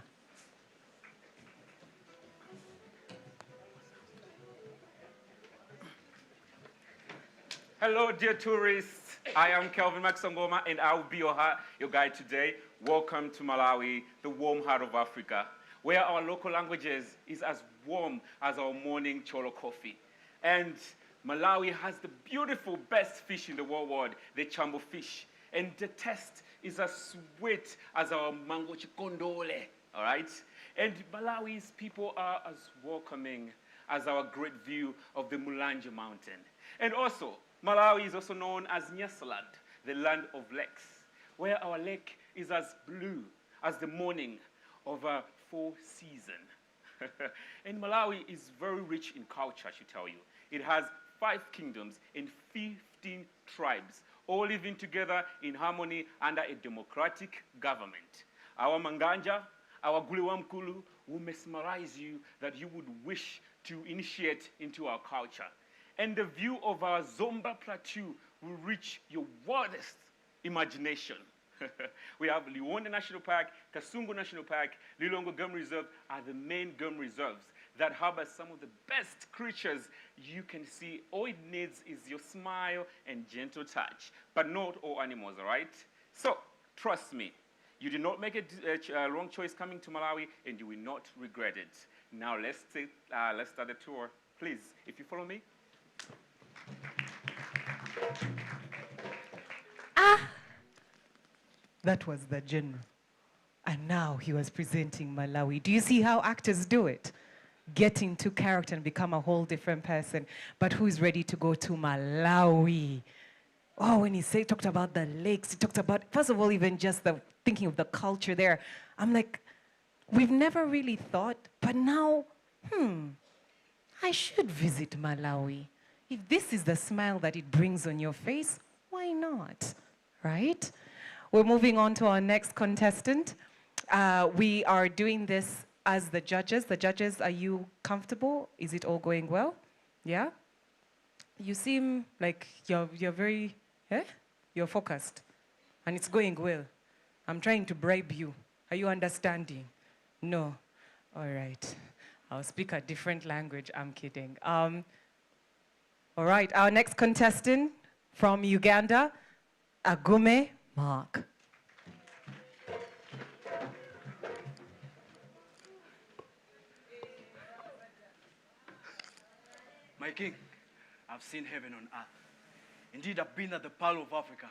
Speaker 7: Hello, dear tourists. I am Kelvin Maxongoma, and I will be your guide today. Welcome to Malawi, the warm heart of Africa, where our local languages is as warm as our morning cholo coffee. And Malawi has the beautiful best fish in the world, the chambo fish. And the taste is as sweet as our mango chikondole, all right? And Malawi's people are as welcoming as our great view of the Mulanje Mountain. And also, Malawi is also known as Nyasaland, the land of lakes, where our lake is as blue as the morning of a fall season. And Malawi is very rich in culture, I should tell you. It has 5 kingdoms and 15 tribes, all living together in harmony under a democratic government. Our Manganja, our Guliwamkulu will mesmerize you that you would wish to initiate into our culture. And the view of our Zomba Plateau will reach your wildest imagination. We have Liwonde National Park, Kasungu National Park, Lilongo Game Reserve are the main game reserves that harbor some of the best creatures you can see. All it needs is your smile and gentle touch, but not all animals, all right? So, trust me, you did not make a wrong choice coming to Malawi, and you will not regret it. Now, let's start the tour. Please, if you follow me.
Speaker 2: That was the general. And now he was presenting Malawi. Do you see how actors do it? Get into character and become a whole different person. But who's ready to go to Malawi? Oh, when he talked about the lakes, he talked about, first of all, even just thinking of the culture there. I'm like, we've never really thought, but now, I should visit Malawi. If this is the smile that it brings on your face, why not, right? We're moving on to our next contestant. We are doing this as the judges. The judges, are you comfortable? Is it all going well? Yeah? You seem like you're very, you're focused. And it's going well. I'm trying to bribe you. Are you understanding? No. All right. I'll speak a different language. I'm kidding. All right, our next contestant from Uganda, Agume Mark.
Speaker 8: My king, I've seen heaven on earth. Indeed, I've been at the Pearl of Africa.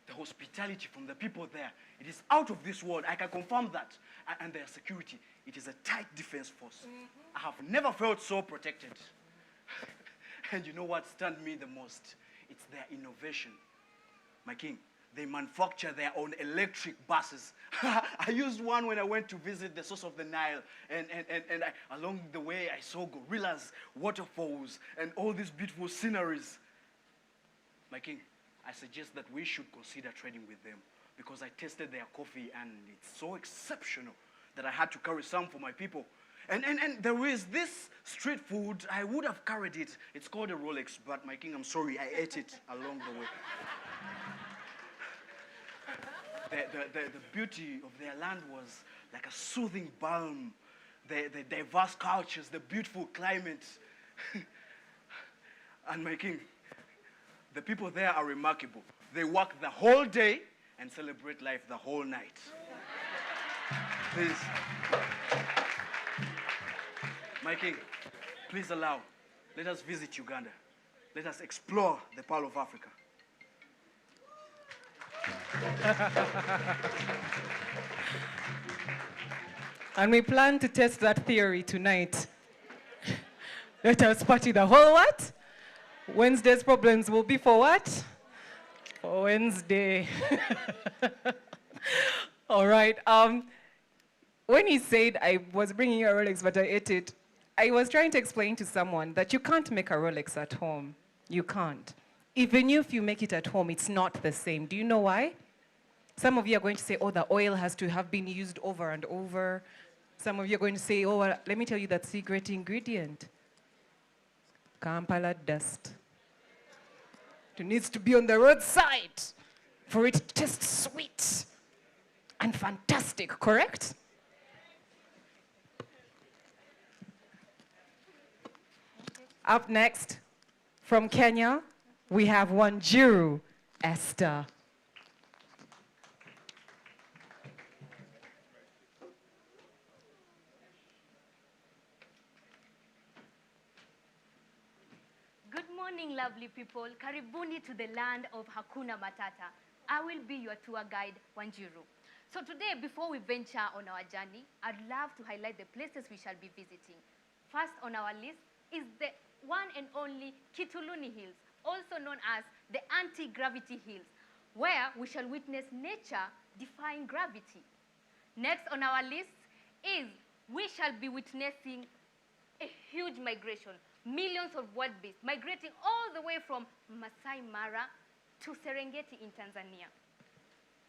Speaker 8: The hospitality from the people there, it is out of this world. I can confirm that. And their security, it is a tight defense force. I have never felt so protected. And you know what stunned me the most? It's their innovation. My king, they manufacture their own electric buses. I used one when I went to visit the source of the Nile. And along the way, I saw gorillas, waterfalls, and all these beautiful sceneries. My king, I suggest that we should consider trading with them because I tasted their coffee and it's so exceptional that I had to carry some for my people. And there is this street food, I would have carried it. It's called a Rolex, but my king, I'm sorry, I ate it along the way. The beauty of their land was like a soothing balm. The diverse cultures, the beautiful climate. And my king, the people there are remarkable. They work the whole day and celebrate life the whole night. Please. My king, please allow. Let us visit Uganda. Let us explore the Pearl of Africa.
Speaker 2: And we plan to test that theory tonight. Let us party the whole what? Wednesday's problems will be for what? For Wednesday. All right. When he said I was bringing a Rolex, but I ate it, I was trying to explain to someone that you can't make a Rolex at home. You can't. Even if you make it at home, it's not the same. Do you know why? Some of you are going to say, oh, the oil has to have been used over and over. Some of you are going to say, oh, well, let me tell you that secret ingredient. Kampala dust. It needs to be on the roadside for it to taste sweet and fantastic, correct? Up next, from Kenya, we have Wanjiru Esther.
Speaker 19: Good morning, lovely people. Karibuni to the land of Hakuna Matata. I will be your tour guide, Wanjiru. So today, before we venture on our journey, I'd love to highlight the places we shall be visiting. First on our list is the one and only Kituluni Hills, also known as the Anti-Gravity Hills, where we shall witness nature defying gravity. Next on our list is we shall be witnessing a huge migration. Millions of wild beasts migrating all the way from Masai Mara to Serengeti in Tanzania.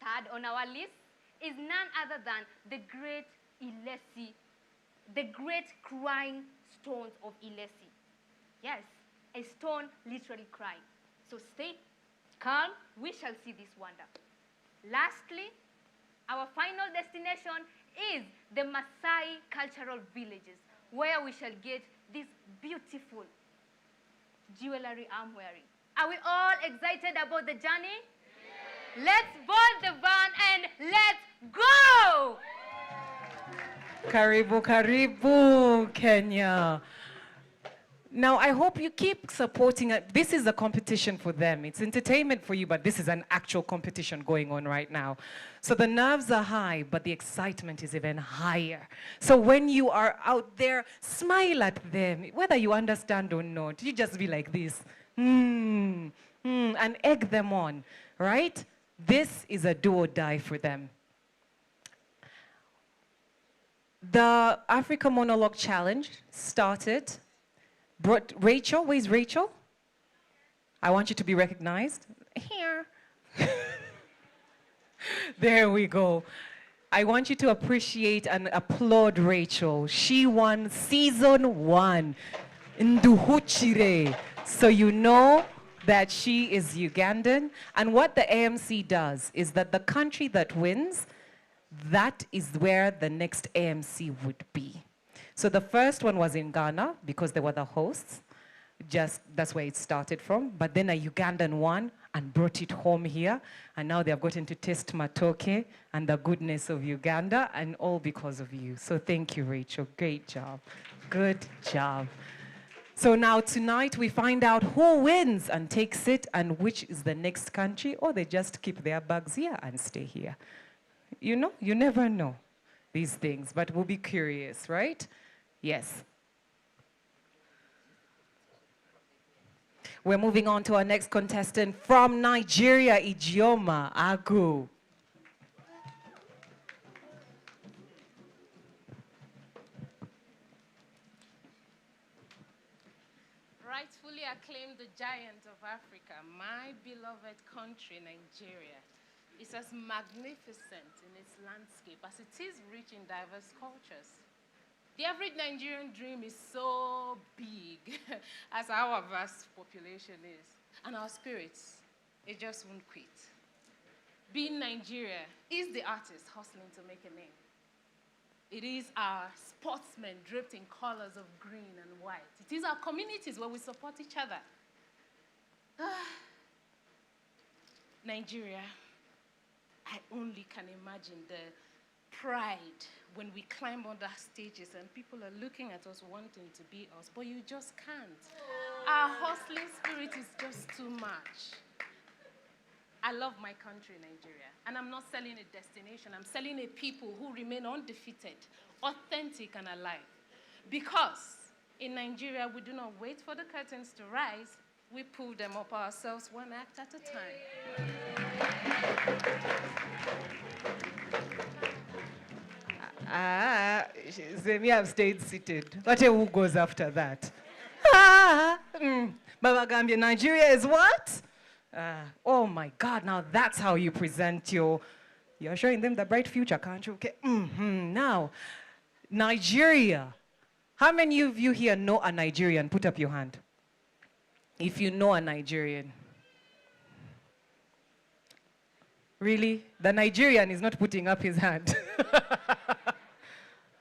Speaker 19: Third on our list is none other than the great Ilesi, the great crying stones of Ilesi. Yes, a stone literally crying. So stay calm, we shall see this wonder. Lastly, our final destination is the Maasai cultural villages, where we shall get this beautiful jewelry I'm wearing. Are we all excited about the journey? Yeah. Let's board the van and let's go!
Speaker 2: Karibu, karibu, Kenya. Now, I hope you keep supporting it. This is a competition for them. It's entertainment for you, but this is an actual competition going on right now. So the nerves are high, but the excitement is even higher. So when you are out there, smile at them. Whether you understand or not, you just be like this. And egg them on, right? This is a do or die for them. The Africa Monologue Challenge started. Rachel, where's Rachel? I want you to be recognized. Here. There we go. I want you to appreciate and applaud Rachel. She won season 1. Nduhuchire. So you know that she is Ugandan. And what the AMC does is that the country that wins, that is where the next AMC would be. So the first one was in Ghana because they were the hosts. That's where it started from. But then a Ugandan won and brought it home here. And now they have gotten to taste matoke and the goodness of Uganda, and all because of you. So thank you, Rachel. Great job. Good job. So now tonight we find out who wins and takes it and which is the next country, or they just keep their bags here and stay here. You know, you never know these things, but we'll be curious, right? Yes. We're moving on to our next contestant from Nigeria, Ijeoma Agu.
Speaker 10: Rightfully acclaimed the giant of Africa, my beloved country, Nigeria, is as magnificent in its landscape as it is rich in diverse cultures. The average Nigerian dream is so big as our vast population is, and our spirits, it just won't quit. Being Nigeria is the artist hustling to make a name. It is our sportsmen draped in colors of green and white. It is our communities where we support each other. Nigeria, I only can imagine the pride when we climb on the stages and people are looking at us wanting to be us, but you just can't. Our hustling spirit is just too much. I love my country, Nigeria, and I'm not selling a destination. I'm selling a people who remain undefeated, authentic, and alive. Because in Nigeria, we do not wait for the curtains to rise. We pull them up ourselves one act at a
Speaker 2: time. Me have stayed seated. What who goes after that? Baba Gambia, Nigeria is what? Oh my God, now that's how you present you're showing them the bright future, can't you? Okay. Now, Nigeria. How many of you here know a Nigerian? Put up your hand. If you know a Nigerian. Really? The Nigerian is not putting up his hand.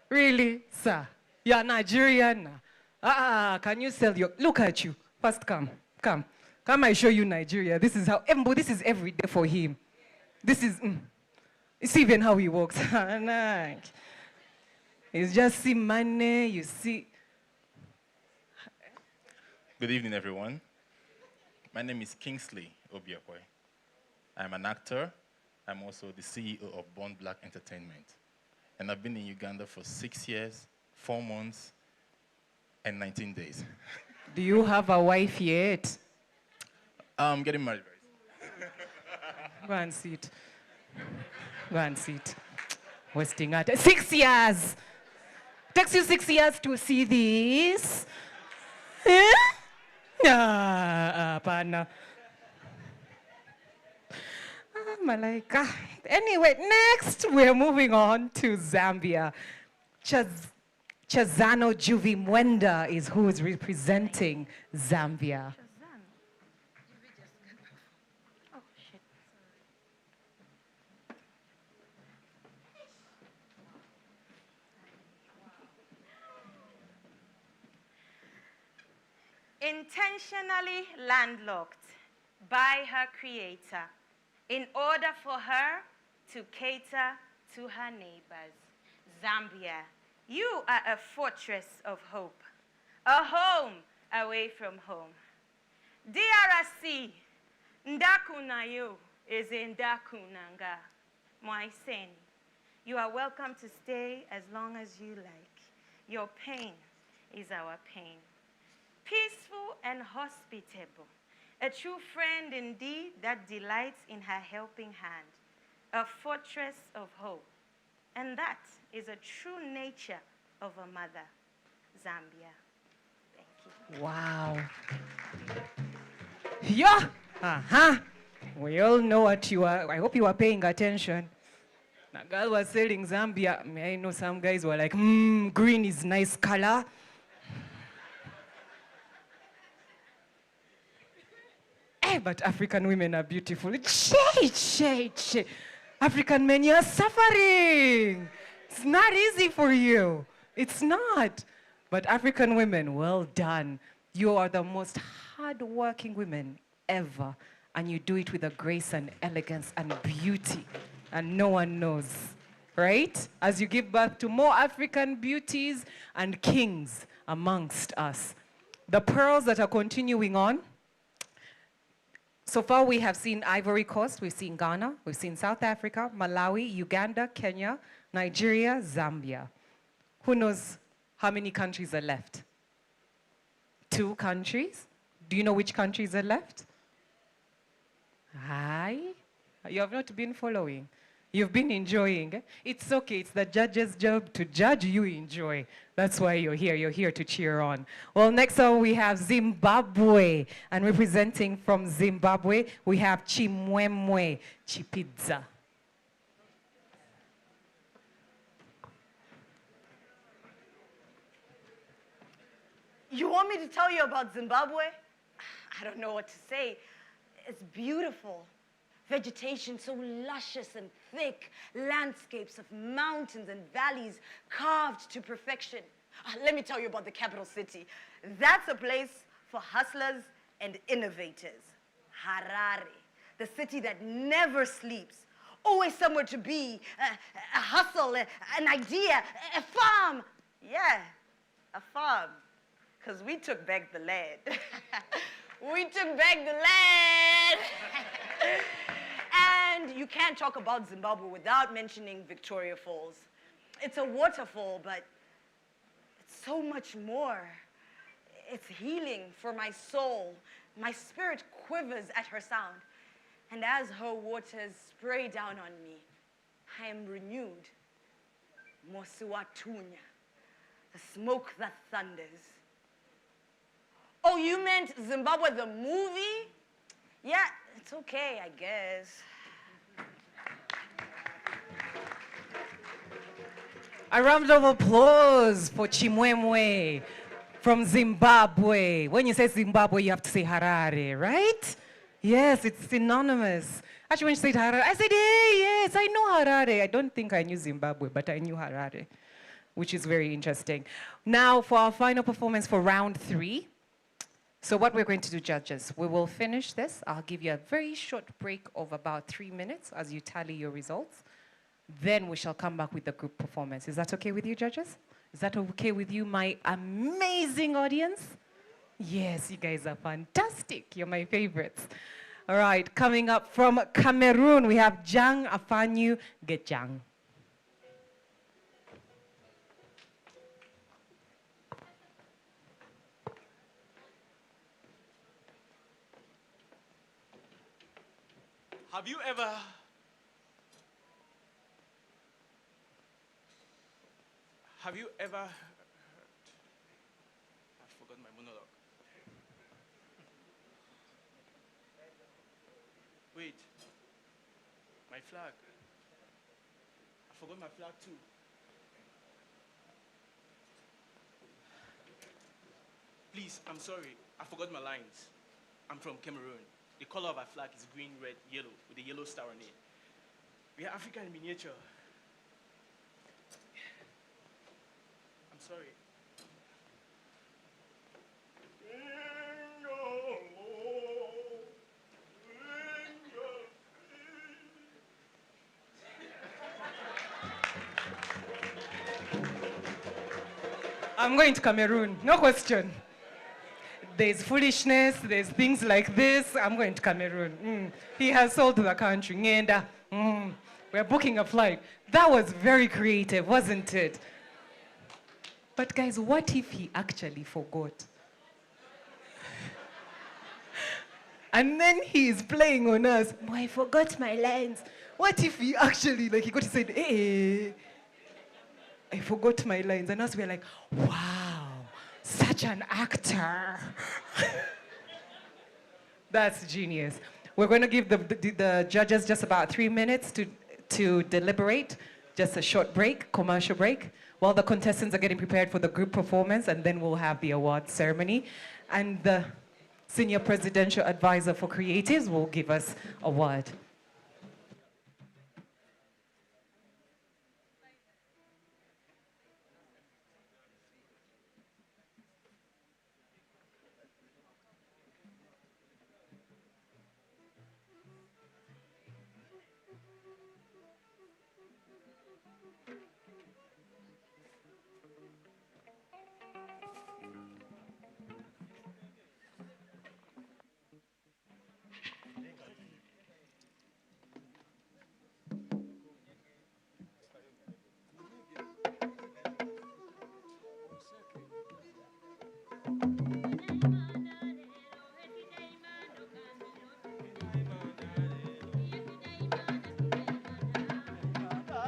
Speaker 2: Really, sir? You're Nigerian. Can you sell your... Look at you. First, come. Come, I show you Nigeria. This is how... This is every day for him. This is... It's even how he walks. It's just see money, you see...
Speaker 19: Good evening, everyone. My name is Kingsley Obiakwe. I'm an actor. I'm also the CEO of Born Black Entertainment. And I've been in Uganda for 6 years, 4 months, and 19 days.
Speaker 2: Do you have a wife yet?
Speaker 19: I'm getting married very soon.
Speaker 2: Go and sit. Go and sit. Wasting out. 6 years! Takes you 6 years to see this? Pana. Malaika. Anyway, next we're moving on to Zambia. Chazano Juvi Mwenda is who is representing Zambia.
Speaker 11: Intentionally landlocked by her creator in order for her to cater to her neighbors. Zambia, you are a fortress of hope, a home away from home. DRC, Ndakunayo is in Ndakunanga. Moiseni, you are welcome to stay as long as you like. Your pain is our pain. Peaceful and hospitable, a true friend indeed that delights in her helping hand, a fortress of hope. And that is a true nature of a mother, Zambia. Thank you.
Speaker 2: Wow. Yeah. We all know what you are. I hope you are paying attention. A girl was selling Zambia. I know some guys were like, green is nice color. But African women are beautiful. Shade. African men, you're suffering. It's not easy for you. It's not. But African women, well done. You are the most hardworking women ever. And you do it with a grace and elegance and beauty. And no one knows, right? As you give birth to more African beauties and kings amongst us. The pearls that are continuing on. So far, we have seen Ivory Coast, we've seen Ghana, we've seen South Africa, Malawi, Uganda, Kenya, Nigeria, Zambia. Who knows how many countries are left? 2 countries? Do you know which countries are left? You have not been following. You've been enjoying. It's okay, it's the judge's job to judge, you enjoy. That's why you're here. You're here to cheer on. Well, next up we have Zimbabwe. And representing from Zimbabwe, we have Chimwemwe Chipidza.
Speaker 12: You want me to tell you about Zimbabwe? I don't know what to say. It's beautiful. Vegetation so luscious and thick, landscapes of mountains and valleys carved to perfection. Let me tell you about the capital city. That's a place for hustlers and innovators. Harare, the city that never sleeps,
Speaker 11: always somewhere to be, a hustle, an idea, a farm. Yeah, a farm. Because we took back the land. We took back the land. And you can't talk about Zimbabwe without mentioning Victoria Falls. It's a waterfall, but it's so much more. It's healing for my soul. My spirit quivers at her sound. And as her waters spray down on me, I am renewed. Mosiwatunya, the smoke that thunders. Oh, you meant Zimbabwe the movie? Yeah, it's okay, I guess.
Speaker 2: A round of applause for Chimwemwe from Zimbabwe. When you say Zimbabwe, you have to say Harare, right? Yes, it's synonymous. Actually, when you said Harare, I said, hey, yes, I know Harare. I don't think I knew Zimbabwe, but I knew Harare, which is very interesting. Now, for our final performance for round 3. So what we're going to do, judges, we will finish this. I'll give you a very short break of about 3 minutes as you tally your results. Then we shall come back with the group performance. Is that okay with you, judges? Is that okay with you, my amazing audience? Yes, you guys are fantastic. You're my favorites. All right, coming up from Cameroon, we have Jang Afanyu Getjang.
Speaker 13: Have you ever heard? I forgot my monologue. Wait, my flag. I forgot my flag too. Please, I'm sorry. I forgot my lines. I'm from Cameroon. The color of our flag is green, red, yellow, with a yellow star on it. We are Africa in miniature. I'm sorry.
Speaker 2: I'm going to Cameroon, no question. There's foolishness, there's things like this. I'm going to Cameroon. He has sold the country. Ngenda. We're booking a flight. That was very creative, wasn't it? But guys, what if he actually forgot? And then he's playing on us. Oh, I forgot my lines. What if he actually, like, he got to say, hey, I forgot my lines. And us, we're like, wow, such an actor. That's genius. We're going to give the judges just about 3 minutes to deliberate. Just a short break, commercial break, while the contestants are getting prepared for the group performance, and then we'll have the award ceremony. And the Senior Presidential Advisor for Creatives will give us a word.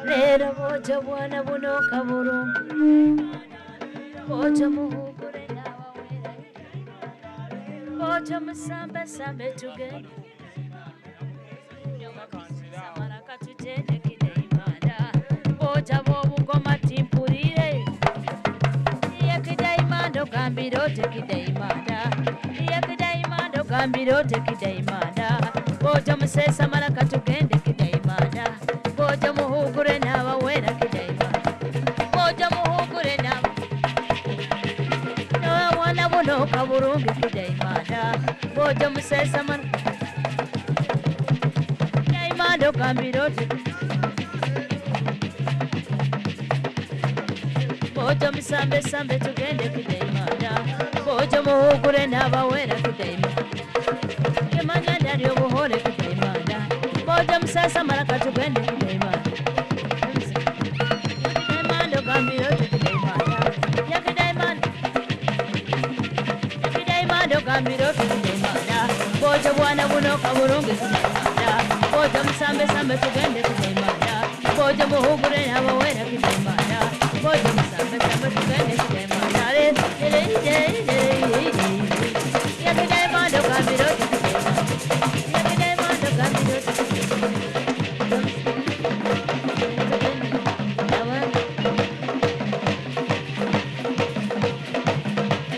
Speaker 16: Lera boja bwana buno kaburu boja muhugure n'abawera boja musambe sambe tugende samara katutende kidaimanda boja bobugoma timpurire yekidaimanda ogambirote kidaimanda yekidaimanda ogambirote kidaimanda boja musesa mara katugende kidaimanda boja muhugure n'abawera kidaimanda boja muhugure n'abawera buno kaburungi kidaimanda boja musesa mara kidaimanda ogambirote Bojo musambe sambe tugende kudaimada. Bojo muhugure n'abawera kudaimada. Kemanya ndali obuhole kudaimada. Bojo musasa maraka tugende kudaimada. Yakidaimando gambiro kudaimada. Yakidaimando gambiro kudaimada. Bojo bwana buno kaburunge kudaimada. Bojo musambe sambe tugende kudaimada. Bojo muhugure n'abawera kudaimada. Bojo musambe sambe tugende kudaimada. Yakidaimando gambiro kudaimada. Yakidaimando gambiro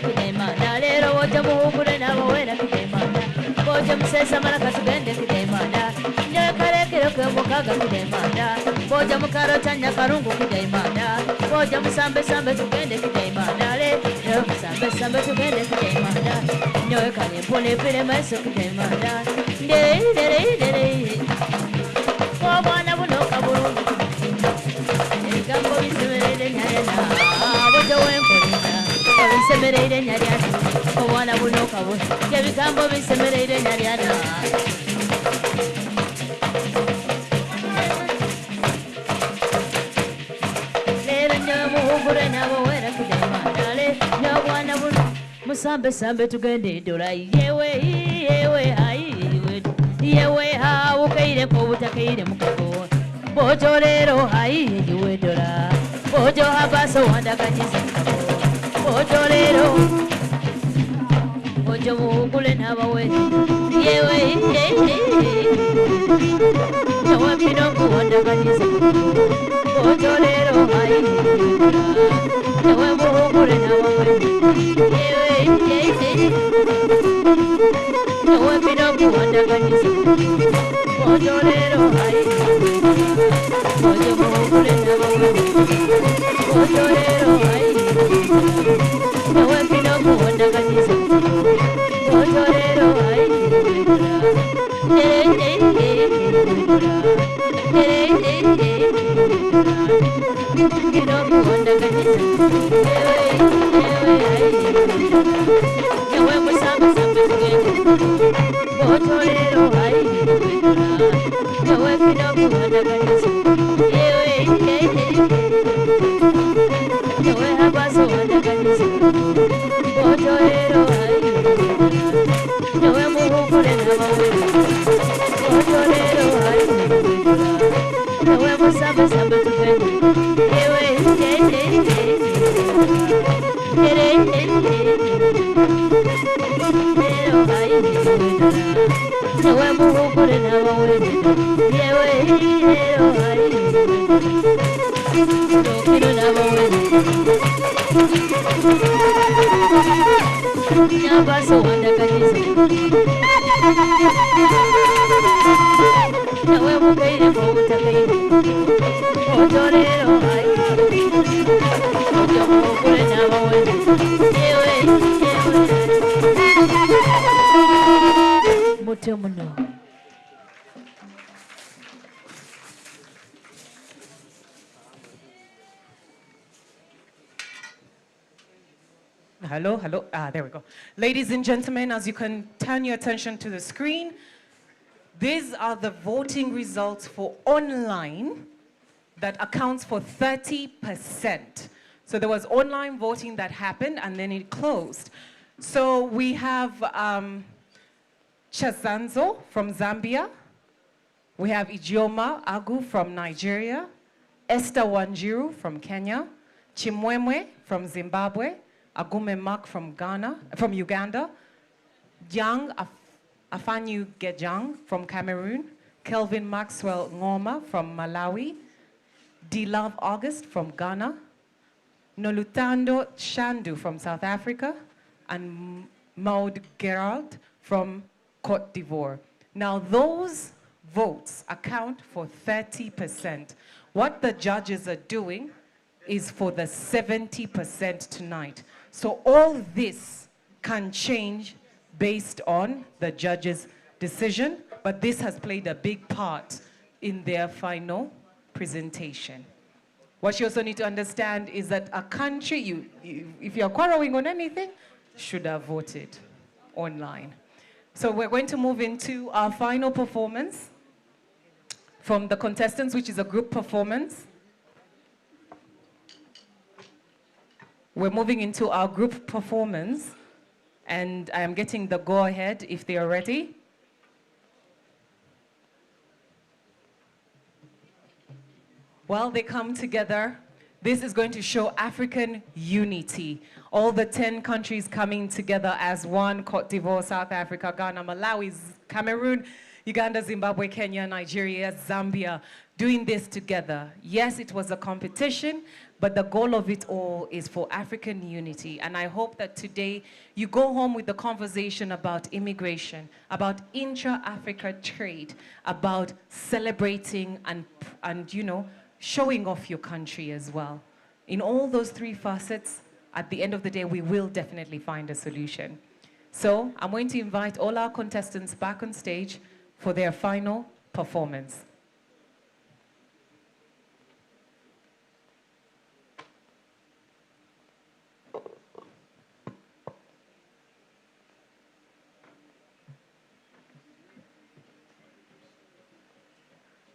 Speaker 16: kudaimada. Lero bojo muhugure n'abawera kudaimada. Bojo musesa maraka tugende kudaimada. Nyakarekero kemukaga kudaimada. Bojo mukaro chanya karungu kudaimada. Bojo musambe sambe tugende kudaimada. Lero musambe sambe tugende kudaimada. Nyoe kale pole pele maso kudaimada. Bwana buno kaburungu. Egambo bisemerere nyarena. Bojo wenkolina. Bisemerere nyarena. Bwana buno kaburungu. Ebigambo bisemerere nyarena. Musambe sambe tugende dola yewe yewe hai yewe ha ukaire ko utakaire mukako bojo lero hai yewe dola bojo habaso wanda kanisa bojo lero bojo mugule nabawe yewe yewe pino ko wanda kanisa bojo lero hai yewe mugule nabawe Yewe pino kuwanda kanisa Bojo lero hai Bojo muhugure n'abawe Bojo lero hai Yewe pino kuwanda kanisa Bojo lero hai Pino kuwanda kanisa Yewe musambe sambe tugende Bojo lero hai Yewe pino kuwanda kanisa Yewe habaso wanda kanisa Bojo lero hai Yewe muhugure n'abawe Bojo lero hai Yewe musambe sambe tugende Yewe Yewe muhugure n'abawe Yewe hai Dokiro n'abawe Nyabaso wanda kanisa Yewe mukaire ko utakaire Bojo lero hai Bojo muhugure n'abawe Yewe Mutyo muno
Speaker 2: Hello, hello. There we go. Ladies and gentlemen, as you can turn your attention to the screen, these are the voting results for online that accounts for 30%. So there was online voting that happened and then it closed. So we have Chazanzo from Zambia. We have Ijeoma Agu from Nigeria. Esther Wanjiru from Kenya. Chimwemwe from Zimbabwe. Agume Mark from Uganda. Young Afanyu Gejang from Cameroon. Kelvin Maxwell Ngoma from Malawi. D-Love August from Ghana. Nolutando Shandu from South Africa. And Maud Gerald from Cote d'Ivoire. Now those votes account for 30%. What the judges are doing is for the 70% tonight. So all this can change based on the judge's decision, but this has played a big part in their final presentation. What you also need to understand is that a country, if you're quarreling on anything, should have voted online. So we're going to move into our final performance from the contestants, which is a group performance. We're moving into our group performance, and I am getting the go-ahead if they are ready. While they come together, this is going to show African unity. All the 10 countries coming together as one: Cote d'Ivoire, South Africa, Ghana, Malawi, Cameroon, Uganda, Zimbabwe, Kenya, Nigeria, Zambia, doing this together. Yes, it was a competition, but the goal of it all is for African unity. And I hope that today you go home with the conversation about immigration, about intra-Africa trade, about celebrating and you know, showing off your country as well. In all those three facets, at the end of the day, we will definitely find a solution. So I'm going to invite all our contestants back on stage for their final performance.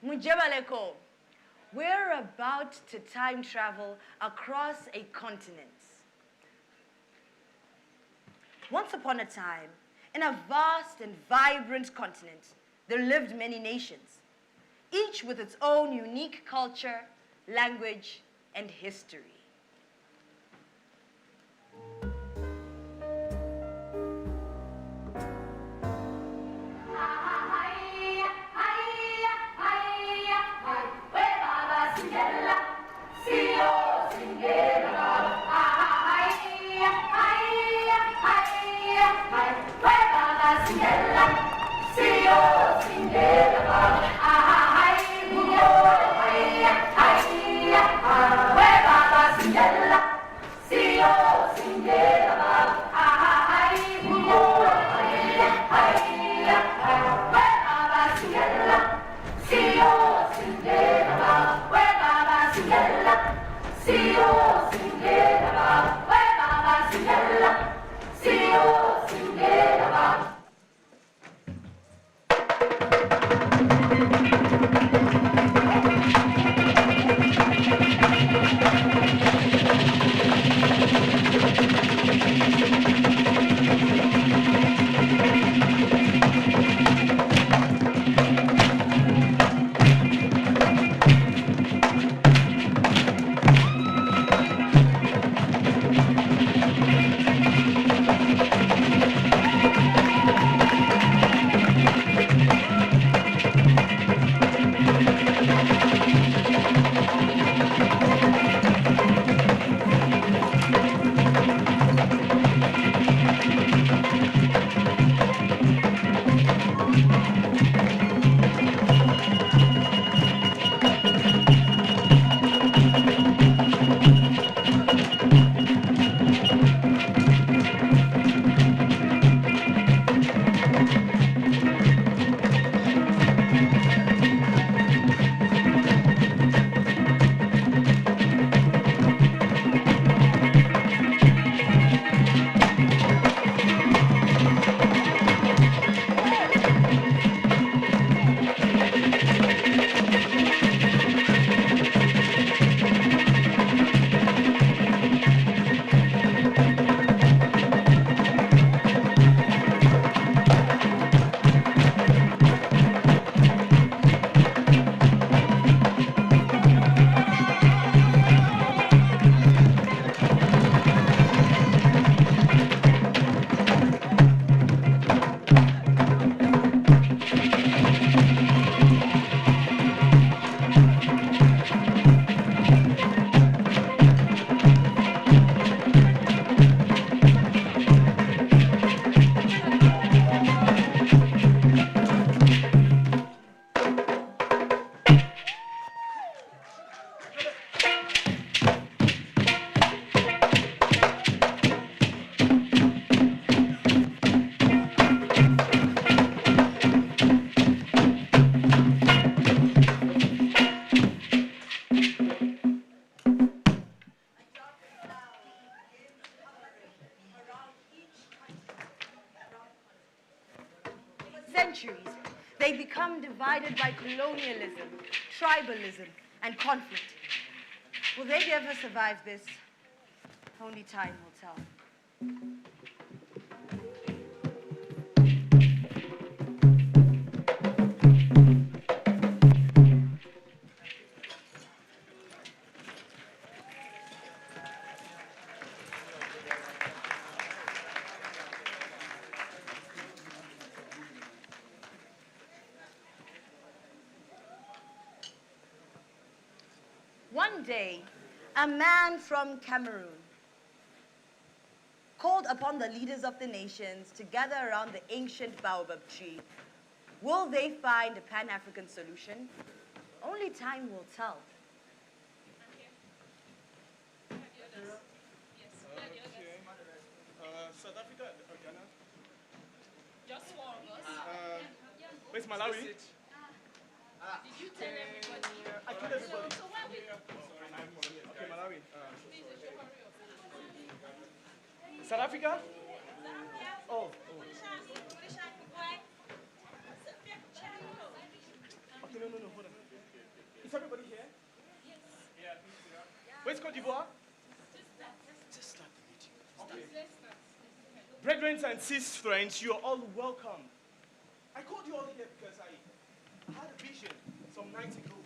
Speaker 12: Mujabaleko, we're about to time travel across a continent. Once upon a time, in a vast and vibrant continent, there lived many nations, each with its own unique culture, language, and history. centuries, they become divided by colonialism, tribalism, and conflict. Will they ever survive this? Only time will tell. One day, a man from Cameroon called upon the leaders of the nations to gather around the ancient baobab tree. Will they find a Pan-African solution? Only time will tell.
Speaker 8: South Africa or Ghana?
Speaker 10: Just four of us.
Speaker 8: Where's Malawi?
Speaker 10: Did you tell everybody?
Speaker 8: I told everybody.
Speaker 10: So why we...
Speaker 8: Okay, Malawi. South Africa? Oh. Okay, no, hold on. Is everybody here? Yes. Where's Cote d'Ivoire? Just start the meeting. Okay. Brethren and sisters, you are all welcome. I called you all here because I had a vision some nights ago.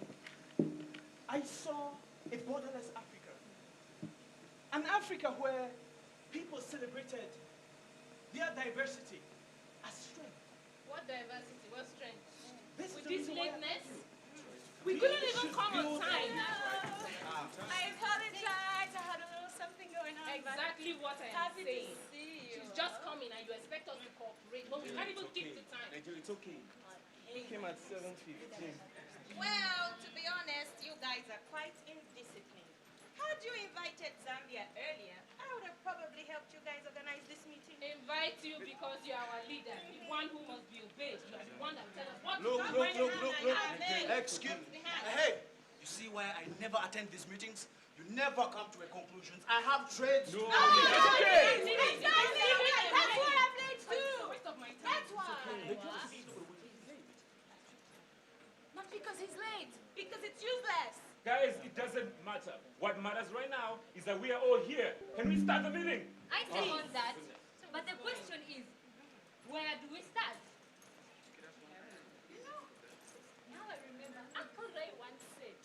Speaker 8: I saw a borderless Africa. An Africa where people celebrated their diversity as strength.
Speaker 10: What diversity? What strength?
Speaker 8: This
Speaker 10: With
Speaker 8: is
Speaker 10: this
Speaker 8: the reason why
Speaker 10: lateness? We couldn't even come on time.
Speaker 3: I apologize. I had a little something going on.
Speaker 10: Exactly what I am
Speaker 3: Happy to
Speaker 10: saying.
Speaker 3: see you.
Speaker 10: She's just coming and you expect us to cooperate, but we can't even keep the time.
Speaker 8: It's okay. We came at 7:15.
Speaker 3: Well, to be honest, you guys are quite indisciplined. Had you invited Zambia earlier, I would have probably helped you guys organize this meeting.
Speaker 10: Invite you because you're our leader, the one who must be obeyed. You are the one that tells us what
Speaker 8: Look.
Speaker 10: to do.
Speaker 8: Excuse me. Hey, you see why I never attend these meetings? You never come to a conclusion. I have trades. No.
Speaker 3: That's why I'm late too. That's why. Not because he's late, because it's useless.
Speaker 7: Guys, it doesn't matter. What matters right now is that we are all here. Can we start the meeting?
Speaker 9: I second that. But the question is, where do we start?
Speaker 10: You know, now I remember Uncle Ray once said,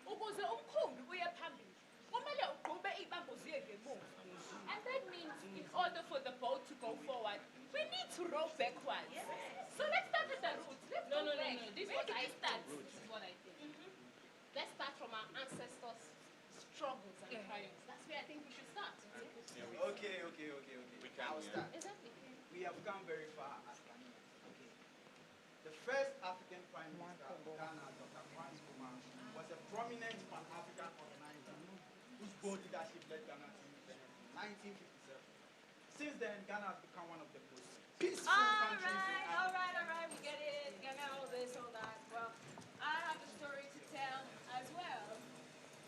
Speaker 10: "Ukuze umkhumbi uye phambili, kumele ugqube ibambuzi ngemuva." And that means in order for the boat to go forward, we need to row backwards. So let's start at the roots. Let's go back. This is what I start. This is what I think. Let's start from our ancestors' struggles and triumphs. That's where I think we should start.
Speaker 8: Okay. I'll start.
Speaker 10: Exactly.
Speaker 8: We have come very far as Ghanaians. Okay. The first African Prime Minister of Ghana, Dr. Kwame Nkrumah, was a prominent Pan-African organizer whose bold leadership led Ghana to independence in 1957. Since then, Ghana has become one of the most peaceful countries in Africa.
Speaker 3: All right, we get it. Ghana, all this, all that. Well, I have a story to tell as well.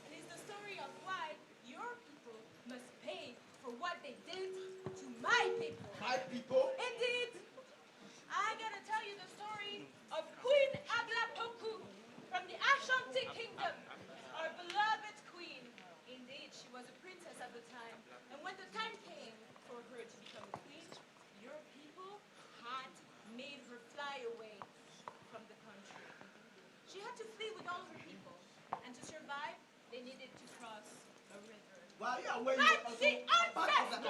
Speaker 3: And it's the story of why your people must pay for what they did to my people.
Speaker 8: My people?
Speaker 3: Indeed. I gotta tell you the story of Queen Aglapoku from the Ashanti Kingdom, our beloved queen. Indeed, she was a princess at the time. And when the time came for her to become a queen, your people had made her fly away from the country. She had to flee with all her people. And to survive, they needed to cross a river.
Speaker 8: Well, yeah, when
Speaker 3: But the ancestors...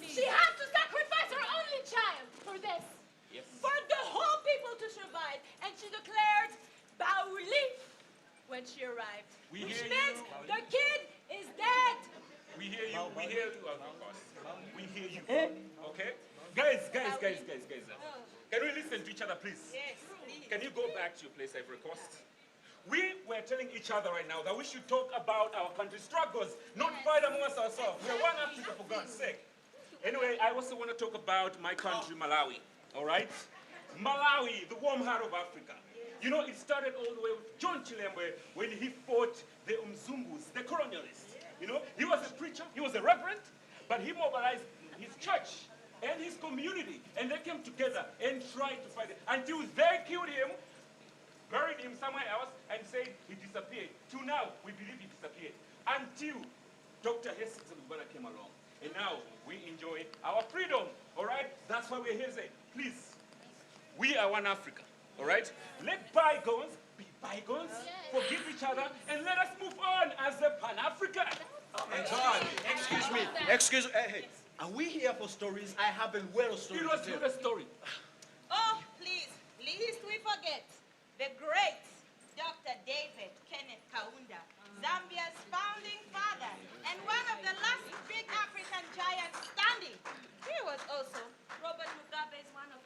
Speaker 3: She had to sacrifice her only child for this.
Speaker 7: Yes.
Speaker 3: For the whole people to survive. And she declared Bauli when she arrived.
Speaker 7: We
Speaker 3: which
Speaker 7: hear
Speaker 3: means
Speaker 7: you.
Speaker 3: the kid is dead.
Speaker 7: We hear you, of course. We hear you. Okay? Guys. Can we listen to each other, please?
Speaker 3: Yes, please.
Speaker 7: Can you go back to your place, Ivory Coast? We were telling each other right now that we should talk about our country's struggles, not fight amongst ourselves. We're one Africa, for God's sake. Anyway, I also want to talk about my country, Malawi. All right? Malawi, the warm heart of Africa. You know, it started all the way with John Chilembe when he fought the Umzungus, the colonialists. You know, he was a preacher, he was a reverend, but he mobilized his church and his community, and they came together and tried to fight it until they killed him, buried him somewhere else, and said he disappeared. Till now, we believe he disappeared. Until Dr. Heston came along. And now we enjoy our freedom, all right? That's why we're here to say, please, we are one Africa, all right? Let bygones be bygones, forgive each other, and let us move on as a Pan-African.
Speaker 19: Oh my God, excuse me, hey, are we here for stories? I have a well of stories.
Speaker 7: It was a story.
Speaker 11: Oh, please, least we forget the great Dr. David Kenneth Kaunda, Zambia's founding father, and one of the last big African giants standing. He was also Robert Mugabe's one of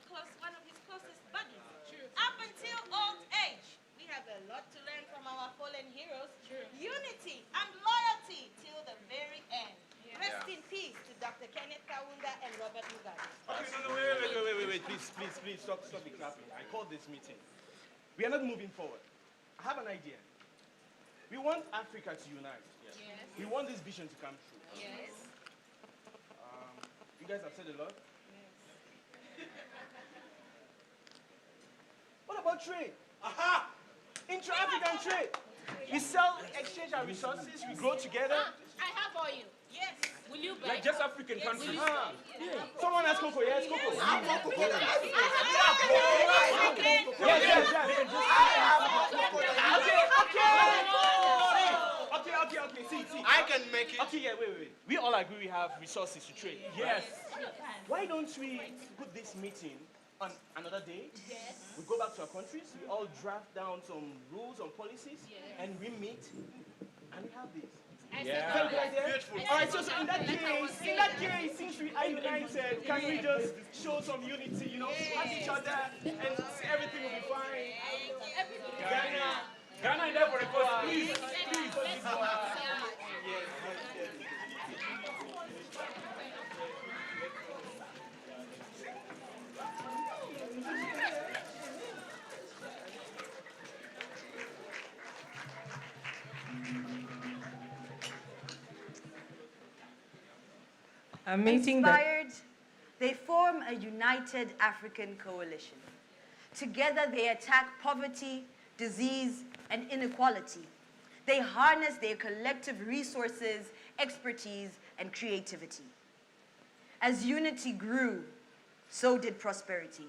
Speaker 11: his closest buddies. True. Up until old age, we have a lot to learn from our fallen heroes. True. Unity and loyalty till the very end. Yeah. Rest in peace to Dr. Kenneth Kaunda and Robert Mugabe.
Speaker 19: Okay, no, wait, please, stop the clapping. I called this meeting. We are not moving forward. I have an idea. We want Africa to unite. Yes. We want this vision to come true.
Speaker 11: Yes.
Speaker 19: You guys have said a lot. Yes. What about trade? Aha! Intra-African trade. We sell, exchange our resources, we grow together.
Speaker 11: I have for you. Yes. Will you buy?
Speaker 7: Like just African countries.
Speaker 19: Yeah. Someone has Coco. Yes, Coco.
Speaker 11: I have Coco.
Speaker 19: Okay. See.
Speaker 7: I can make it.
Speaker 19: Okay, yeah, wait. We all agree we have resources to trade.
Speaker 7: Yes.
Speaker 19: Why don't we put this meeting on another day?
Speaker 11: Yes.
Speaker 19: We go back to our countries, we all draft down some rules and policies, and we meet, and we have this.
Speaker 7: Yeah.
Speaker 19: Beautiful. All right, so in that case, since we are united, can we just show some unity, hug each other, and everything will be fine?
Speaker 7: Ghana in there for a cause, please.
Speaker 21: Inspired, they form a united African coalition. Together they attack poverty, disease, and inequality. They harness their collective resources, expertise, and creativity. As unity grew, so did prosperity.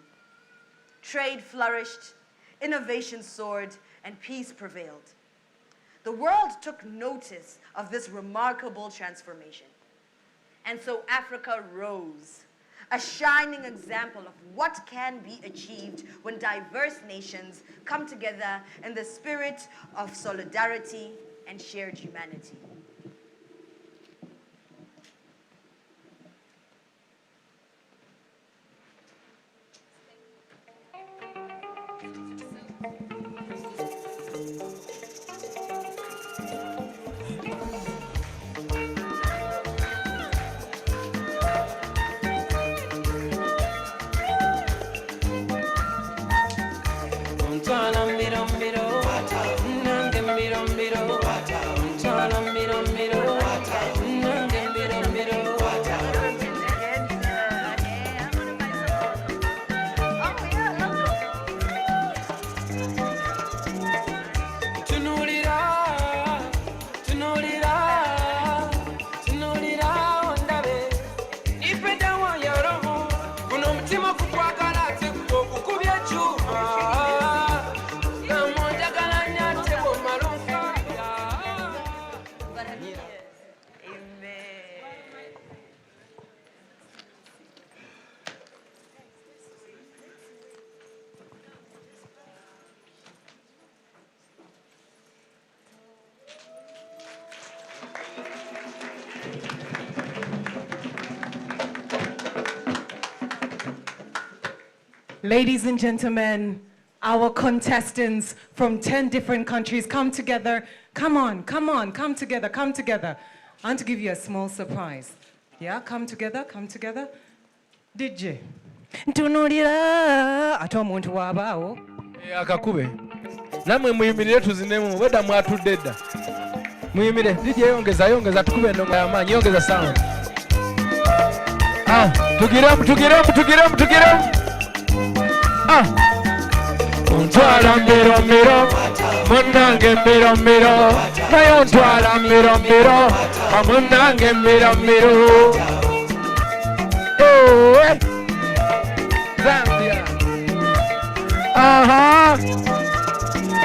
Speaker 21: Trade flourished, innovation soared, and peace prevailed. The world took notice of this remarkable transformation. And so Africa rose, a shining example of what can be achieved when diverse nations come together in the spirit of solidarity and shared humanity.
Speaker 2: Ladies and gentlemen, our contestants from 10 different countries come together. Come on, come together. I want to give you a small surprise. Yeah, come together. DJ. Tunulira ate omuntu wabaawo
Speaker 1: Akakube. Namwe muyimirire tuzinemu weda mwatudde dda. Muyimire DJ yongeza tukube endongo y'amaanyi yongeza sound. Tugiremu. Ontwala mbiro munnange mbiro naye ontwala mbiro munnange mbiro Zambia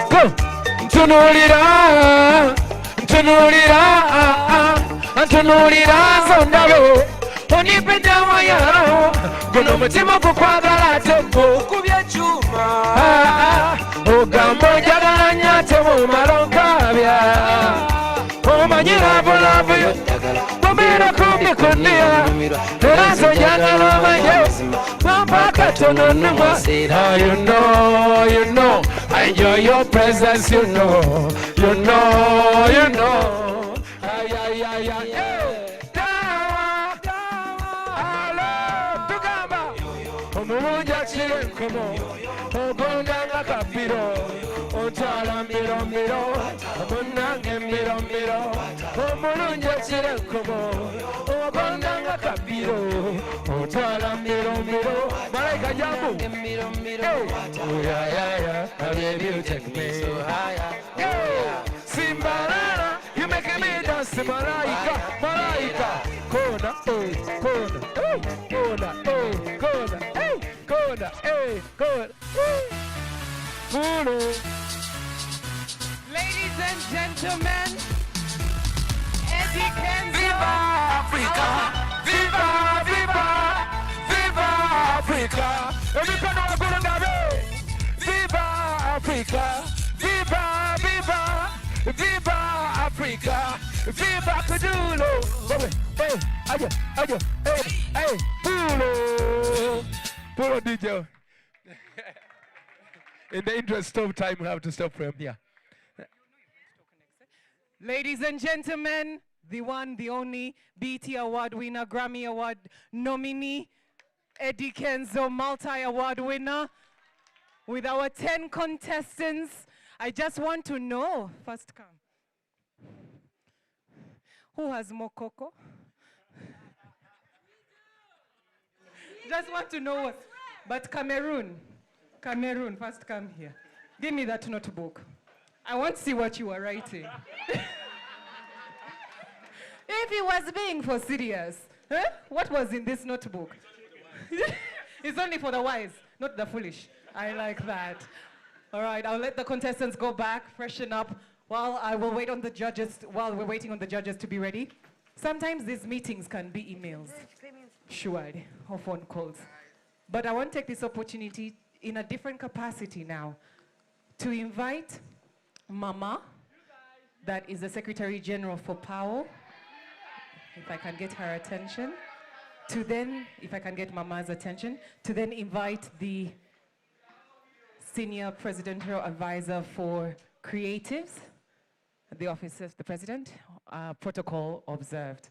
Speaker 1: go ntunulira zondabe onipe dawa yaro guno mutima kukwagala tembo kubya chuma ogamba ojagala nyate mu malonkabya omanyira bulabuyo mumira kumbi kunia era sojagala omanye mwamba katono numa you know I enjoy your presence you know Omuluja chirenkomo ogondanga kapiro ontwala mbiro omunange mbiro omulunja chirenkomo ogondanga kapiro ontwala mbiro malaika jambu baby you take me so higher Simbalala you make me dance malaika kona
Speaker 2: Ladies and gentlemen, Eddie Kenzo.
Speaker 5: Viva Africa! Viva Africa! Everybody wanna go to Nabe! Viva Africa! Viva Africa! Viva Kadulo! Hey, Pulo DJ. In the interest of time, we have to stop from here.
Speaker 2: Ladies and gentlemen, the one, the only BET Award winner, Grammy Award nominee, Eddie Kenzo, multi-award winner, with our 10 contestants. I just want to know, first come, who has more cocoa? Just want to know what. But Cameroon, first come here. Give me that notebook. I want to see what you are writing. If he was being for serious, what was in this notebook? It's only for the wise, not the foolish. I like that. All right, I'll let the contestants go back, freshen up, while I will wait on the judges, while we're waiting on the judges to be ready. Sometimes these meetings can be emails, sure, or phone calls. But I want to take this opportunity in a different capacity now to invite Mama, that is the Secretary General for PAO, if I can get her attention, to then, if I can get Mama's attention, to then invite the Senior Presidential Advisor for Creatives, the Office of the President, protocol observed.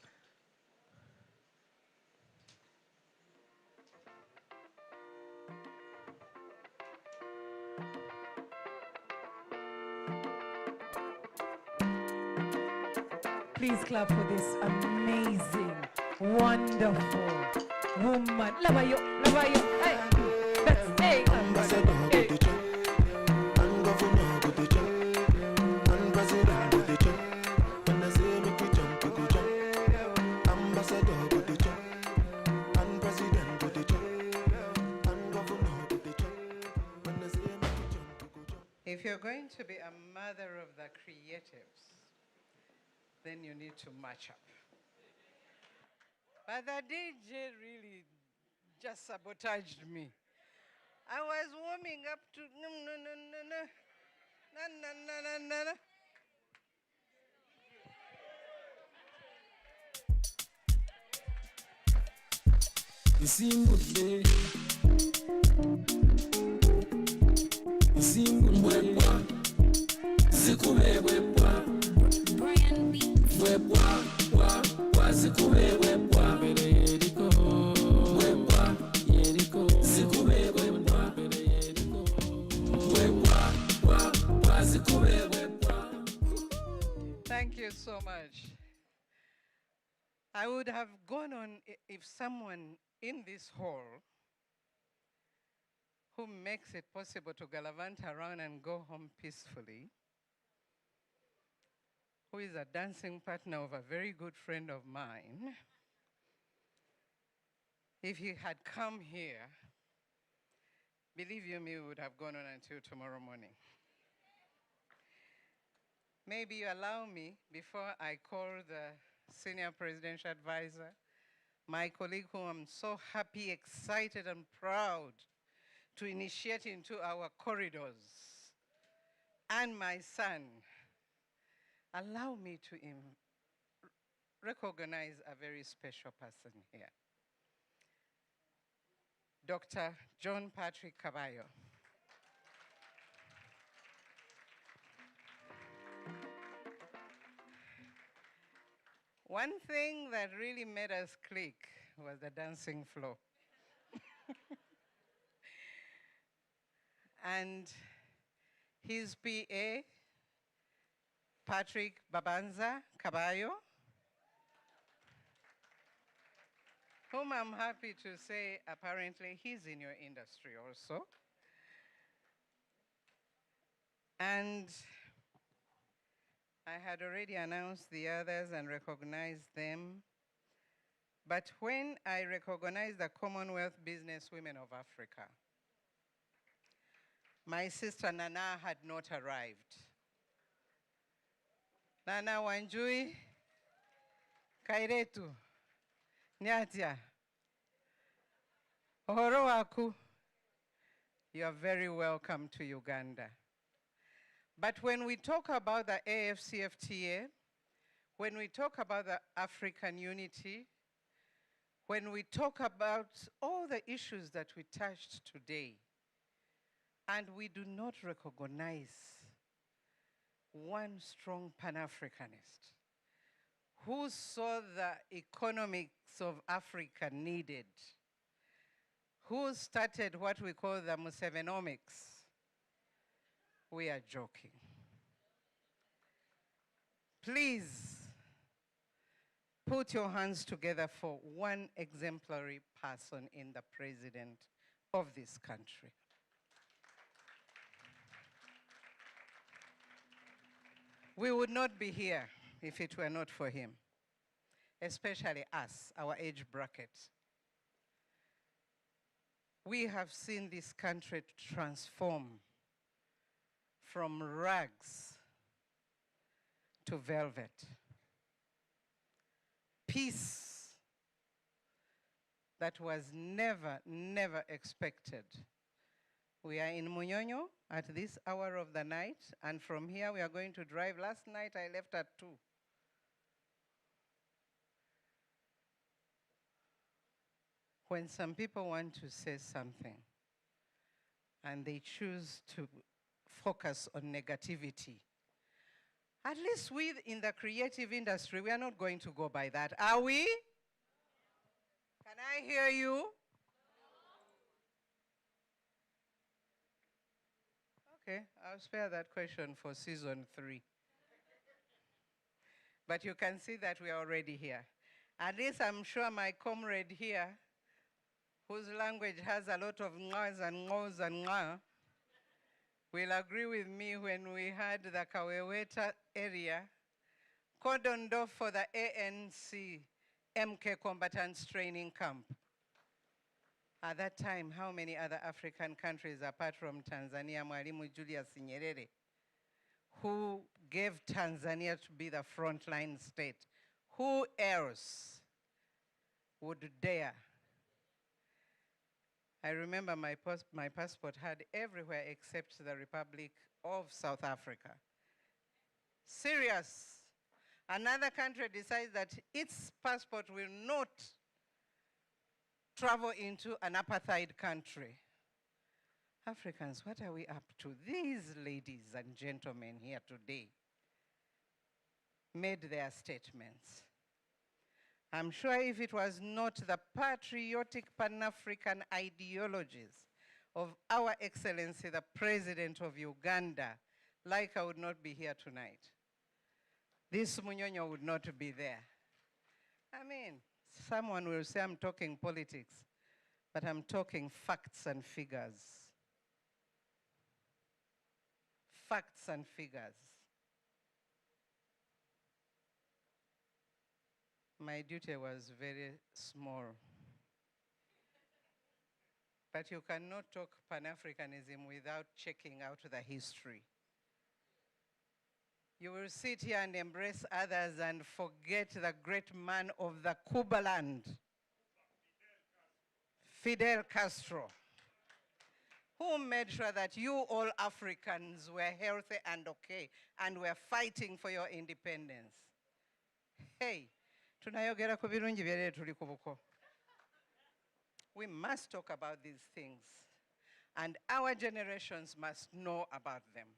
Speaker 2: Please clap for this amazing, wonderful woman. Lavayo, hey, that's hey.
Speaker 22: If you're going to be a mother of the creatives, then you need to match up. But the DJ really just sabotaged me. I was warming up to no.
Speaker 5: Isimbulwe zikubebwa webwa zikubebwa yeriko webwa yeriko zikubebwa webwa
Speaker 22: Thank you so much. I would have gone on if someone in this hall who makes it possible to gallivant around and go home peacefully, who is a dancing partner of a very good friend of mine, if he had come here, believe you me, we would have gone on until tomorrow morning. Maybe you allow me, before I call the senior presidential advisor, my colleague whom I'm so happy, excited, and proud to initiate into our corridors, and my son, allow me to recognize a very special person here. Dr. John Patrick Caballo. One thing that really made us click was the dancing floor. And his PA, Patrick Babanza Caballo, whom I'm happy to say apparently he's in your industry also. And I had already announced the others and recognized them. But when I recognized the Commonwealth Businesswomen of Africa, my sister Nana had not arrived. Nana Wanjui, Kairetu, Nyatia, Ohorowaku, you are very welcome to Uganda. But when we talk about the AFCFTA, when we talk about the African unity, when we talk about all the issues that we touched today, and we do not recognize one strong Pan-Africanist who saw the economics of Africa needed, who started what we call the Musevenomics, we are joking. Please put your hands together for one exemplary person in the president of this country. We would not be here if it were not for him, especially us, our age bracket. We have seen this country transform from rags to velvet. Peace that was never, never expected. We are in Munyonyo at this hour of the night, and from here we are going to drive. Last night I left at 2. When some people want to say something and they choose to focus on negativity, at least we in the creative industry, we are not going to go by that, are we? Can I hear you? Okay, I'll spare that question for season 3. But you can see that we are already here. At least I'm sure my comrade here, whose language has a lot of ng'as and ng'os and ng'a, will agree with me when we had the Kaweweta area cordoned off for the ANC MK combatants training camp. At that time, how many other African countries apart from Tanzania, Mwalimu Julius Nyerere, who gave Tanzania to be the frontline state, who else would dare? I remember my passport had everywhere except the Republic of South Africa. Serious. Another country decides that its passport will not travel into an apartheid country. Africans, what are we up to? These ladies and gentlemen here today made their statements. I'm sure if it was not the patriotic Pan-African ideologies of Our Excellency, the President of Uganda, like I would not be here tonight. this Munyonyo would not be there. I mean, someone will say I'm talking politics, but I'm talking facts and figures. Facts and figures. My duty was very small. But you cannot talk Pan-Africanism without checking out the history. You will sit here and embrace others and forget the great man of the Cuba land, Fidel Castro, who made sure that you all Africans were healthy and okay and were fighting for your independence. Hey, tunayogera ku birungi byere tuli ku buko. We must talk about these things, and our generations must know about them.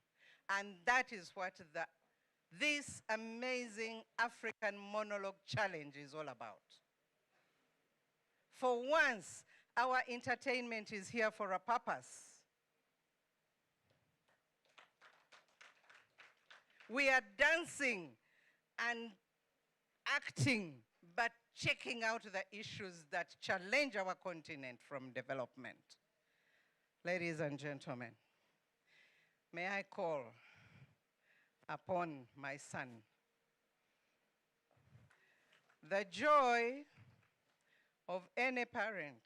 Speaker 22: And that is what this amazing African Monologue Challenge is all about. For once, our entertainment is here for a purpose. We are dancing and acting, but checking out the issues that challenge our continent from development. Ladies and gentlemen, may I call upon my son. The joy of any parent,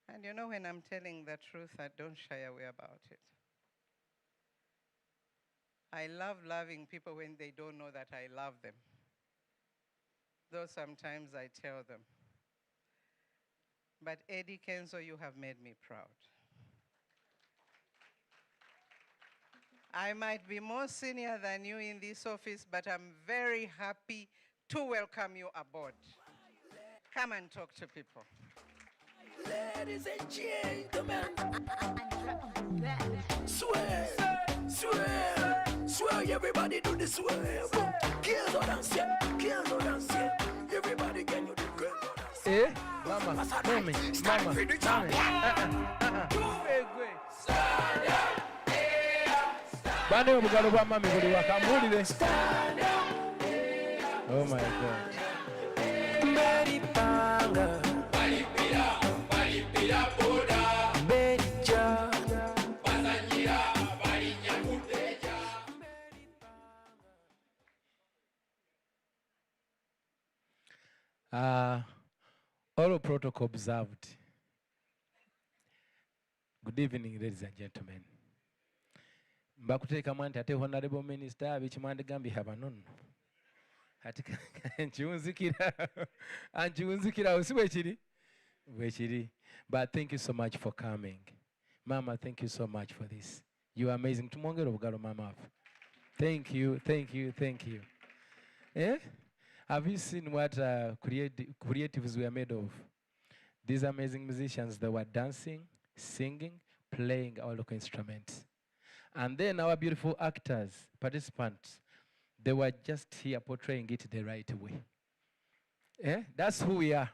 Speaker 22: and you know when I'm telling the truth, I don't shy away about it. I love loving people when they don't know that I love them, though sometimes I tell them. But Eddie Kenzo, you have made me proud. I might be more senior than you in this office, but I'm very happy to welcome you aboard. Come and talk to people.
Speaker 5: Ladies and gentlemen, swear, swear, swear, everybody do the swear. Kills or dance, kills or dance, everybody can you do kills.
Speaker 1: Eh, mama, mommy, mama, Bani omugalo gwa mami buli waka mbulire. Oh my God.
Speaker 5: Meripanga, balipira boda, Berija, Bazanyira, Balinyakuteja.
Speaker 1: All protocol observed. Good evening, ladies and gentlemen. Mbakuteeka mwanti ate honorable minister abikimwande gambi habanono. Ati anchiunzikira usiwe chiri. But thank you so much for coming. Mama, thank you so much for this. You are amazing. Tumwongere obugalo mama. Thank you, thank you, thank you. Eh? Have you seen what creatives were made of? These amazing musicians, they were dancing, singing, playing our local instruments. And then our beautiful actors, participants, they were just here portraying it the right way. Eh? That's who we are.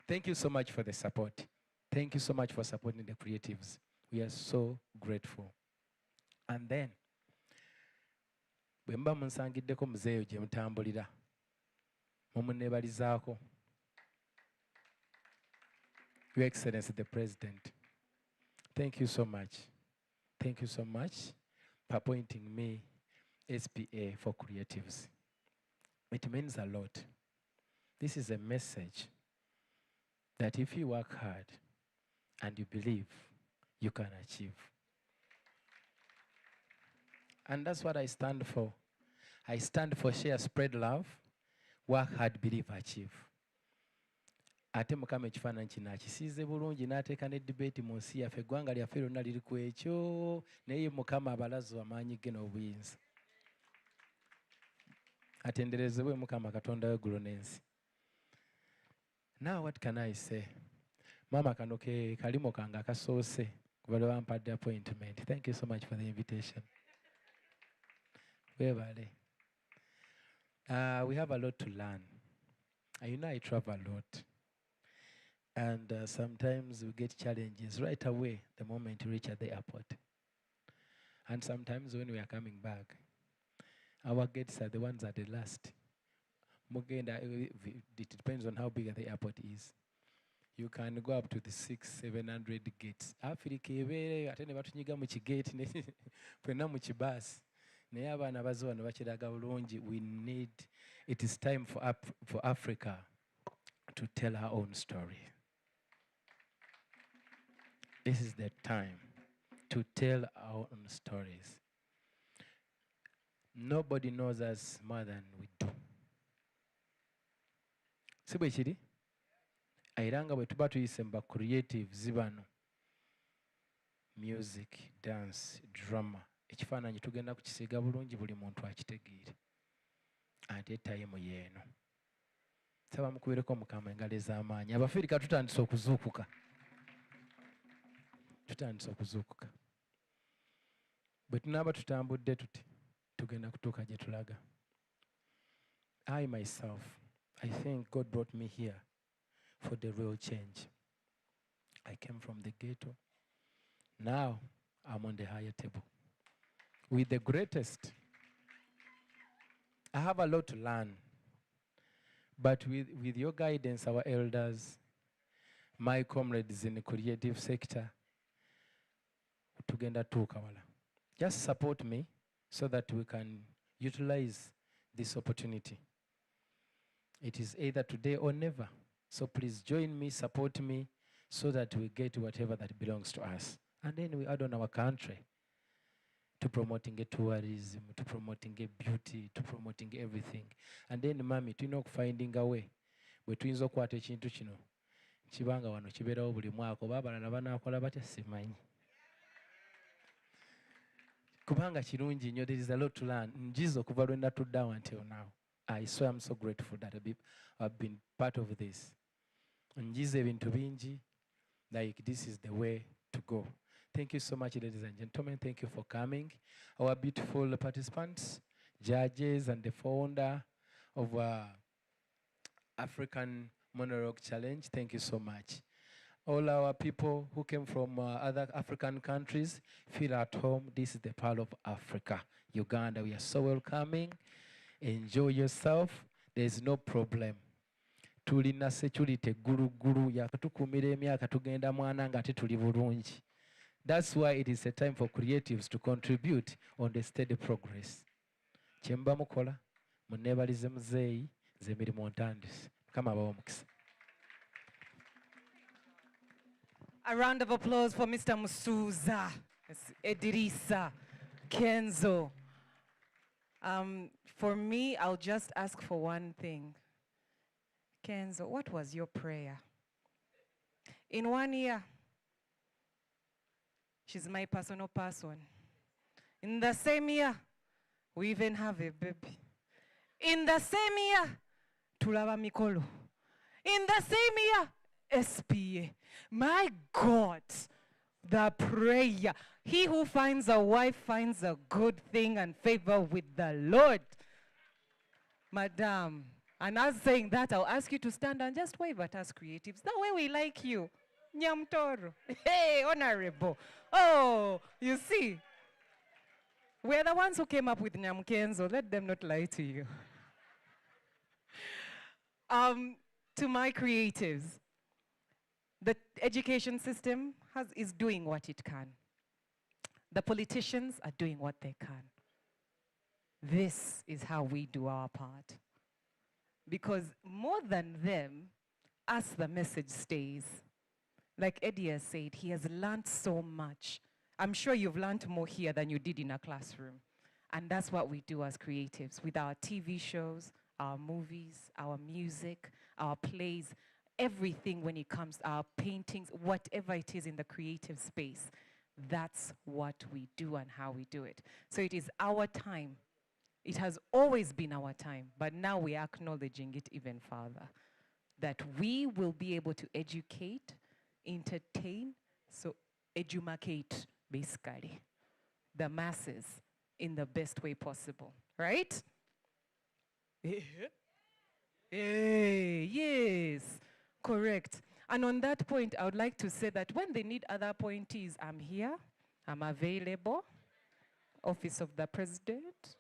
Speaker 1: Thank you so much for the support. Thank you so much for supporting the creatives. We are so grateful. And then, bwe mba munsangiddeko muzeeyo gye mutambulira, mumuneebalizaako. Your Excellency the President, thank you so much. Thank you so much for appointing me SPA for creatives. It means a lot. This is a message that if you work hard and you believe, you can achieve. And that's what I stand for. I stand for share, spread love, work hard, believe, achieve. Ate mukama ekifaananyi kino akisiize bulungi n'ateeka ne debate mu nsi yaffe, eggwanga lyaffe lyonna liri ku ekyo, naye mukama abalazo amaanyi ge n'obuyinza. Atenderezebwe mukama katonda w'eggulu n'ensi. Now what can I say? Mama kano ke kalimo kange akasoose kubale bampadde appointment. Thank you so much for the invitation. Weebale. We have a lot to learn. You know I travel a lot. And sometimes we get challenges right away the moment we reach at the airport. And sometimes when we are coming back, Our gates are the ones at the last. Mugenda, it depends on how big the airport is. You can go up to the 600-700 gates. Africa ebeereyo ate ne batunyiga mu kigate fenna mu kibaasi. Naye abaana bazze wano bakiraga bulungi. We need, it is time for Africa to tell her own story. This is the time to tell our own stories. Nobody knows us more than we do. Si bwe kiri? Era nga bwe tuba tuyise mu ba-creatives bano, music, dance, drama, ekifaananyi tugenda kukisiiga bulungi buli muntu akitegeere. Ate time yeeno. Saba mukubireko Mukama engalo ez'amaanyi. Abafirika tutandise okuzuukuka. Tutandise okuzuukuka. Bwe tunaaba tutambudde tuti, tugenda kutuuka gye tulaga. I myself, I think God brought me here for the real change. I came from the ghetto. Now I'm on the higher table with the greatest. I have a lot to learn. But with your guidance, our elders, my comrades in the creative sector, tugenda tuuka wala. Just support me so that we can utilize this opportunity. It is either today or never. So please join me, support me, so that we get whatever that belongs to us. And then we add on our country to promoting a tourism, to promoting a beauty, to promoting everything. And then, mami, finding a way. Bwe tuyinza okukwata ekintu kino, kibanga wano kibeerawo buli mwaka, oba abalala banaakola batya simanyi. Kubanga kirungi nnyo, there is a lot to learn. Njiza okuva lwe natuddawo until now. I swear I'm so grateful that I've been part of this. Njiza ebintu bingi, like this is the way to go. Thank you so much, ladies and gentlemen. Thank you for coming. Our beautiful participants, judges, and the founder of African Monologue Challenge, thank you so much. All our people who came from other African countries, feel at home. This is the Pearl of Africa. Uganda, we are so welcoming. Enjoy yourself. There's no problem. Tulina security guru yakatukumira emyaka tugenda mwana nga ate tuli bulungi. That's why it is a time for creatives to contribute on the steady progress. Kyemba mukola munebalize muzeeyi z'emirimu ntandise. Mukama abawe omukisa.
Speaker 2: A round of applause for Mr. Musuza, Edirisa, Kenzo. For me, I'll just ask for one thing. Kenzo, what was your prayer? In 1 year, she's my personal person. In the same year, we even have a baby. In the same year, tulaba mikolo. In the same year, SPA. My God, the prayer. He who finds a wife finds a good thing and favor with the Lord. Madam, and as saying that, I'll ask you to stand and just wave at us creatives. That way we like you. Nyamtoro. Hey, honorable. Oh, you see, we're the ones who came up with Nyamkenzo. Let them not lie to you. To my creatives, the education system is doing what it can. The politicians are doing what they can. This is how we do our part. Because more than them, us, the message stays. Like Eddie has said, he has learned so much. I'm sure you've learned more here than you did in a classroom. And that's what we do as creatives with our TV shows, our movies, our music, our plays, everything when it comes to our paintings, whatever it is in the creative space. That's what we do and how we do it. So it is our time. It has always been our time, but now we are acknowledging it even further. That we will be able to educate, entertain, so edumacate, basically, the masses in the best way possible, right? Yes, correct. And on that point, I would like to say that when they need other appointees, I'm here, I'm available, Office of the President.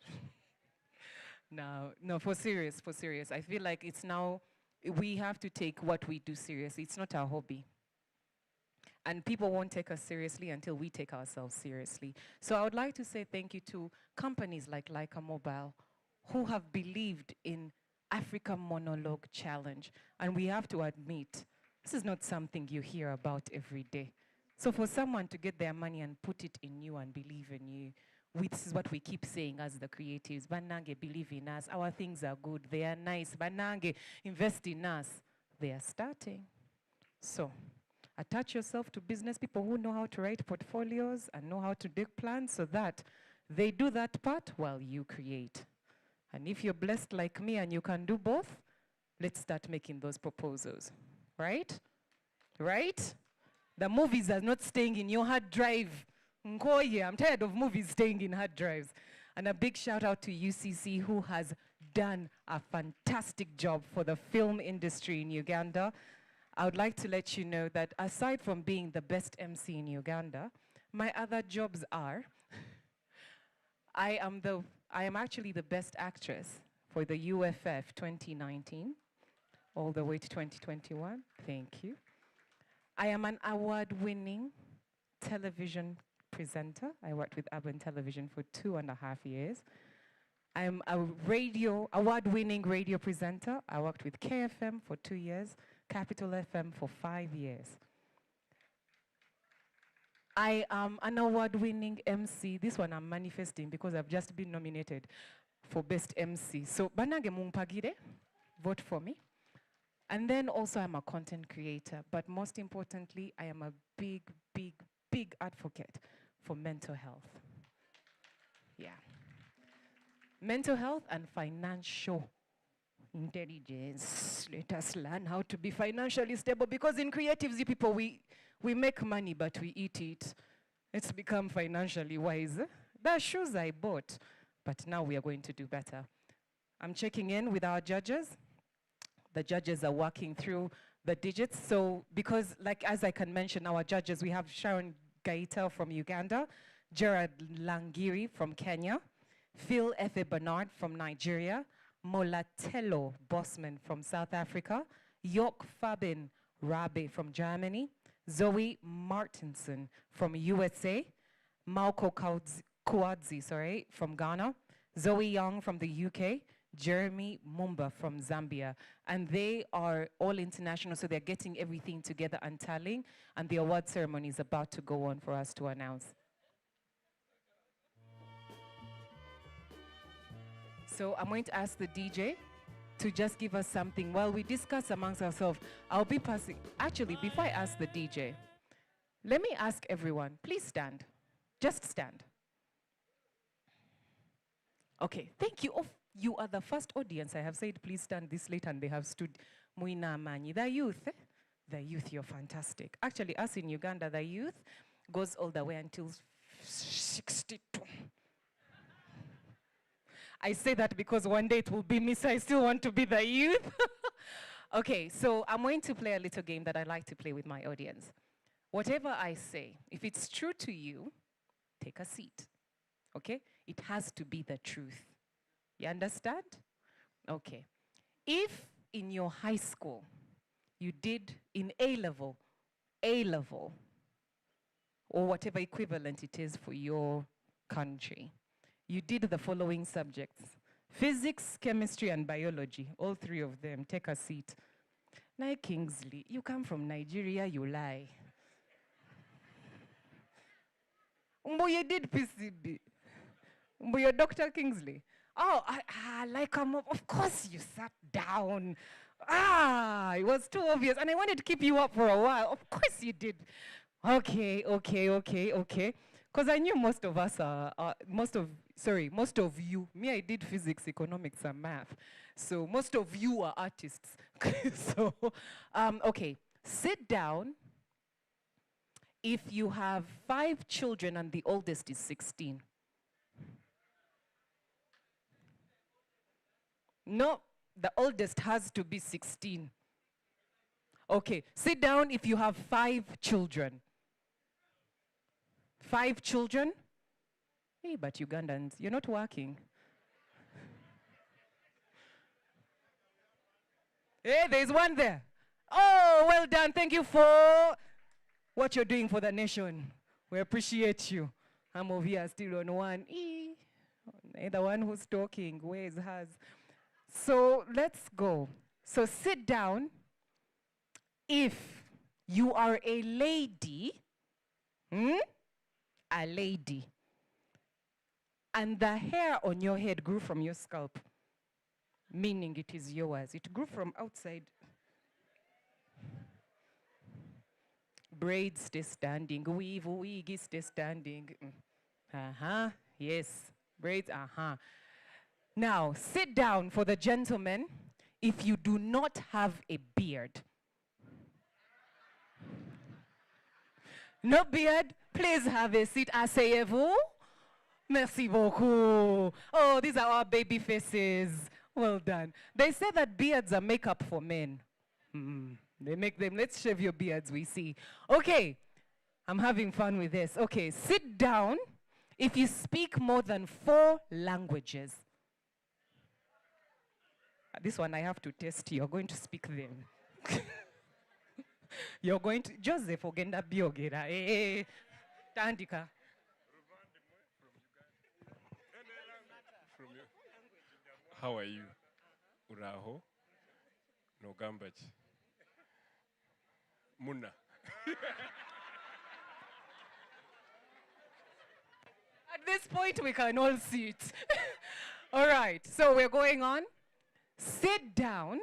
Speaker 2: No, no, for serious, for serious. I feel like it's now, we have to take what we do seriously. It's not our hobby. And people won't take us seriously until we take ourselves seriously. So I would like to say thank you to companies like Leica Mobile who have believed in Africa Monologue Challenge. And we have to admit, this is not something you hear about every day. So for someone to get their money and put it in you and believe in you, this is what we keep saying as the creatives. Banange, believe in us. Our things are good. They are nice. Banange, invest in us. They are starting. So attach yourself to business people who know how to write portfolios and know how to dig plans so that they do that part while you create. And if you're blessed like me and you can do both, let's start making those proposals. Right? Right? The movies are not staying in your hard drive. Nkoye, I'm tired of movies staying in hard drives. And a big shout out to UCC who has done a fantastic job for the film industry in Uganda. I would like to let you know that aside from being the best MC in Uganda, my other jobs are, I am actually the best actress for the UFF 2019, all the way to 2021. Thank you. I am an award-winning television presenter. I worked with Urban Television for 2.5 years. I'm a award-winning radio presenter. I worked with KFM for 2 years, Capital FM for 5 years. I am an award-winning MC. This one I'm manifesting because I've just been nominated for Best MC. So, banage mumpagire, vote for me. And then also I'm a content creator, but most importantly, I am a big, big, big advocate for mental health. Yeah. Mental health and financial intelligence. Let us learn how to be financially stable because in creatives, you people, we make money, but we eat it. Let's become financially wise. The shoes I bought, but now we are going to do better. I'm checking in with our judges. The judges are working through the digits. So because, like, as I can mention, our judges, we have Sharon Gaita from Uganda, Gerard Langiri from Kenya, Phil Efe Bernard from Nigeria, Molatello Bossman from South Africa, York Fabin Rabe from Germany, Zoe Martinson from USA, Malco Kouadzi, from Ghana, Zoe Young from the UK, Jeremy Mumba from Zambia. And they are all international, so they're getting everything together and tallying, and the award ceremony is about to go on for us to announce. So I'm going to ask the DJ to just give us something while we discuss amongst ourselves. I'll be passing, actually, before I ask the DJ, let me ask everyone, please stand. Just stand. Okay, thank you. You are the first audience I have said, please stand this late, and they have stood. Muina Mani. The youth, the youth, you're fantastic. Actually, us in Uganda, the youth goes all the way until 62. I say that because one day it will be me, so I still want to be the youth. Okay, so I'm going to play a little game that I like to play with my audience. Whatever I say, if it's true to you, take a seat, okay? It has to be the truth. You understand? Okay. If in your high school you did in A-level, or whatever equivalent it is for your country, you did the following subjects: physics, chemistry, and biology, all three of them. Take a seat. Now, Kingsley, you come from Nigeria, you lie. You did PCB. You're Dr. Kingsley. Oh, of course you sat down. It was too obvious. And I wanted to keep you up for a while. Of course you did. Okay. Because I knew most of us most of you. Me, I did physics, economics, and math. So most of you are artists. So, okay, sit down. If you have 5 children and the oldest is 16. No, the oldest has to be 16. Okay, sit down if you have 5 children. 5 children? Hey, but Ugandans, you're not working. Hey, there's one there. Oh, well done. Thank you for what you're doing for the nation. We appreciate you. I'm over here still on one. The one who's talking, where's hers? So let's go. So sit down. If you are a lady, a lady, and the hair on your head grew from your scalp, meaning it is yours. It grew from outside. Braids stay standing, weave, wig stay standing. Yes, braids, Now, sit down for the gentlemen if you do not have a beard. No beard, please have a seat. Asseyez-vous. Merci beaucoup. Oh, these are our baby faces. Well done. They say that beards are makeup for men. They make them, let's shave your beards, we see. Okay, I'm having fun with this. Okay, sit down if you speak more than 4 languages. This one I have to test you. You're going to speak them. You're going to, Joseph Ogenda Biogera. Tandika.
Speaker 6: How are you? Uraho? No gambach. Muna.
Speaker 2: At this point, we can all see it. All right, so we're going on. Sit down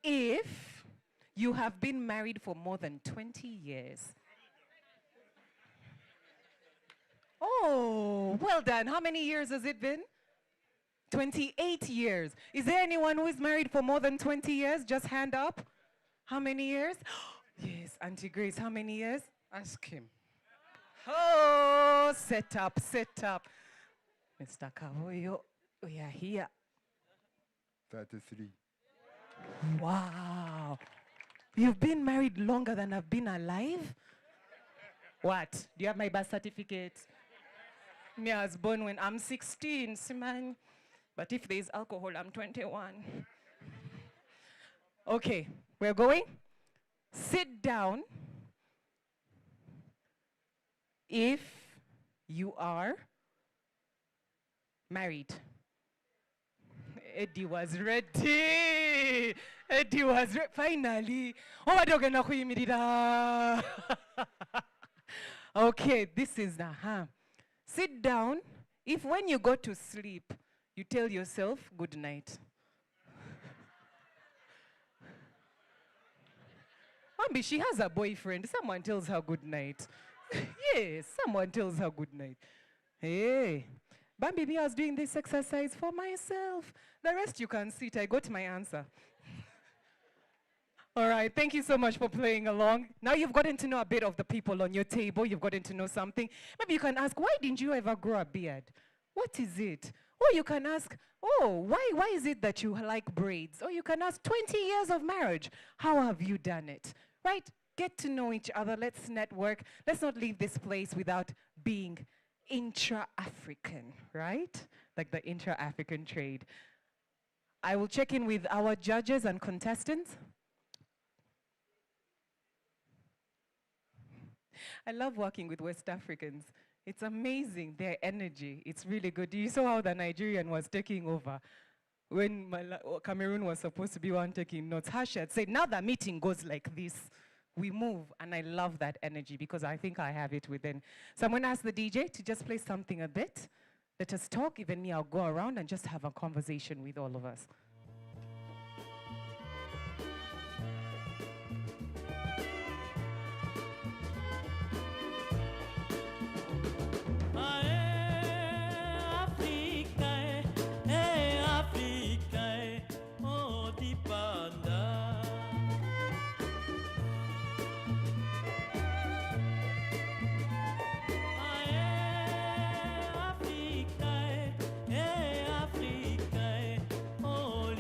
Speaker 2: if you have been married for more than 20 years. Oh, well done. How many years has it been? 28 years. Is there anyone who is married for more than 20 years? Just hand up. How many years? Yes, Auntie Grace, how many years?
Speaker 22: Ask him.
Speaker 2: Oh, set up, set up. Mr. Kavoyo, we are here.
Speaker 15: 33.
Speaker 2: Wow. You've been married longer than I've been alive? What? Do you have my birth certificate? Me, I was born when I'm 16, man. But if there's alcohol, I'm 21. Okay, we're going. Sit down if you are married. Eddie was ready. Eddie was ready. Finally. Okay, this is the Sit down if when you go to sleep, you tell yourself good night. Bambi, she has a boyfriend. Someone tells her good night. Yes, someone tells her good night. Hey, Bambi, I was doing this exercise for myself. The rest you can sit. I got my answer. All right, thank you so much for playing along. Now you've gotten to know a bit of the people on your table. You've gotten to know something. Maybe you can ask, why didn't you ever grow a beard? What is it? Or you can ask, oh, why is it that you like braids? Or you can ask, 20 years of marriage, how have you done it? Right? Get to know each other. Let's network. Let's not leave this place without being intra-African, right? Like the intra-African trade. I will check in with our judges and contestants. I love working with West Africans. It's amazing, their energy. It's really good. You saw how the Nigerian was taking over. When Cameroon was supposed to be one taking notes, Hasha had said, now the meeting goes like this. We move, and I love that energy because I think I have it within. So I'm going to ask the DJ to just play something a bit. Let us talk. Even me, I'll go around and just have a conversation with all of us.
Speaker 14: Oh,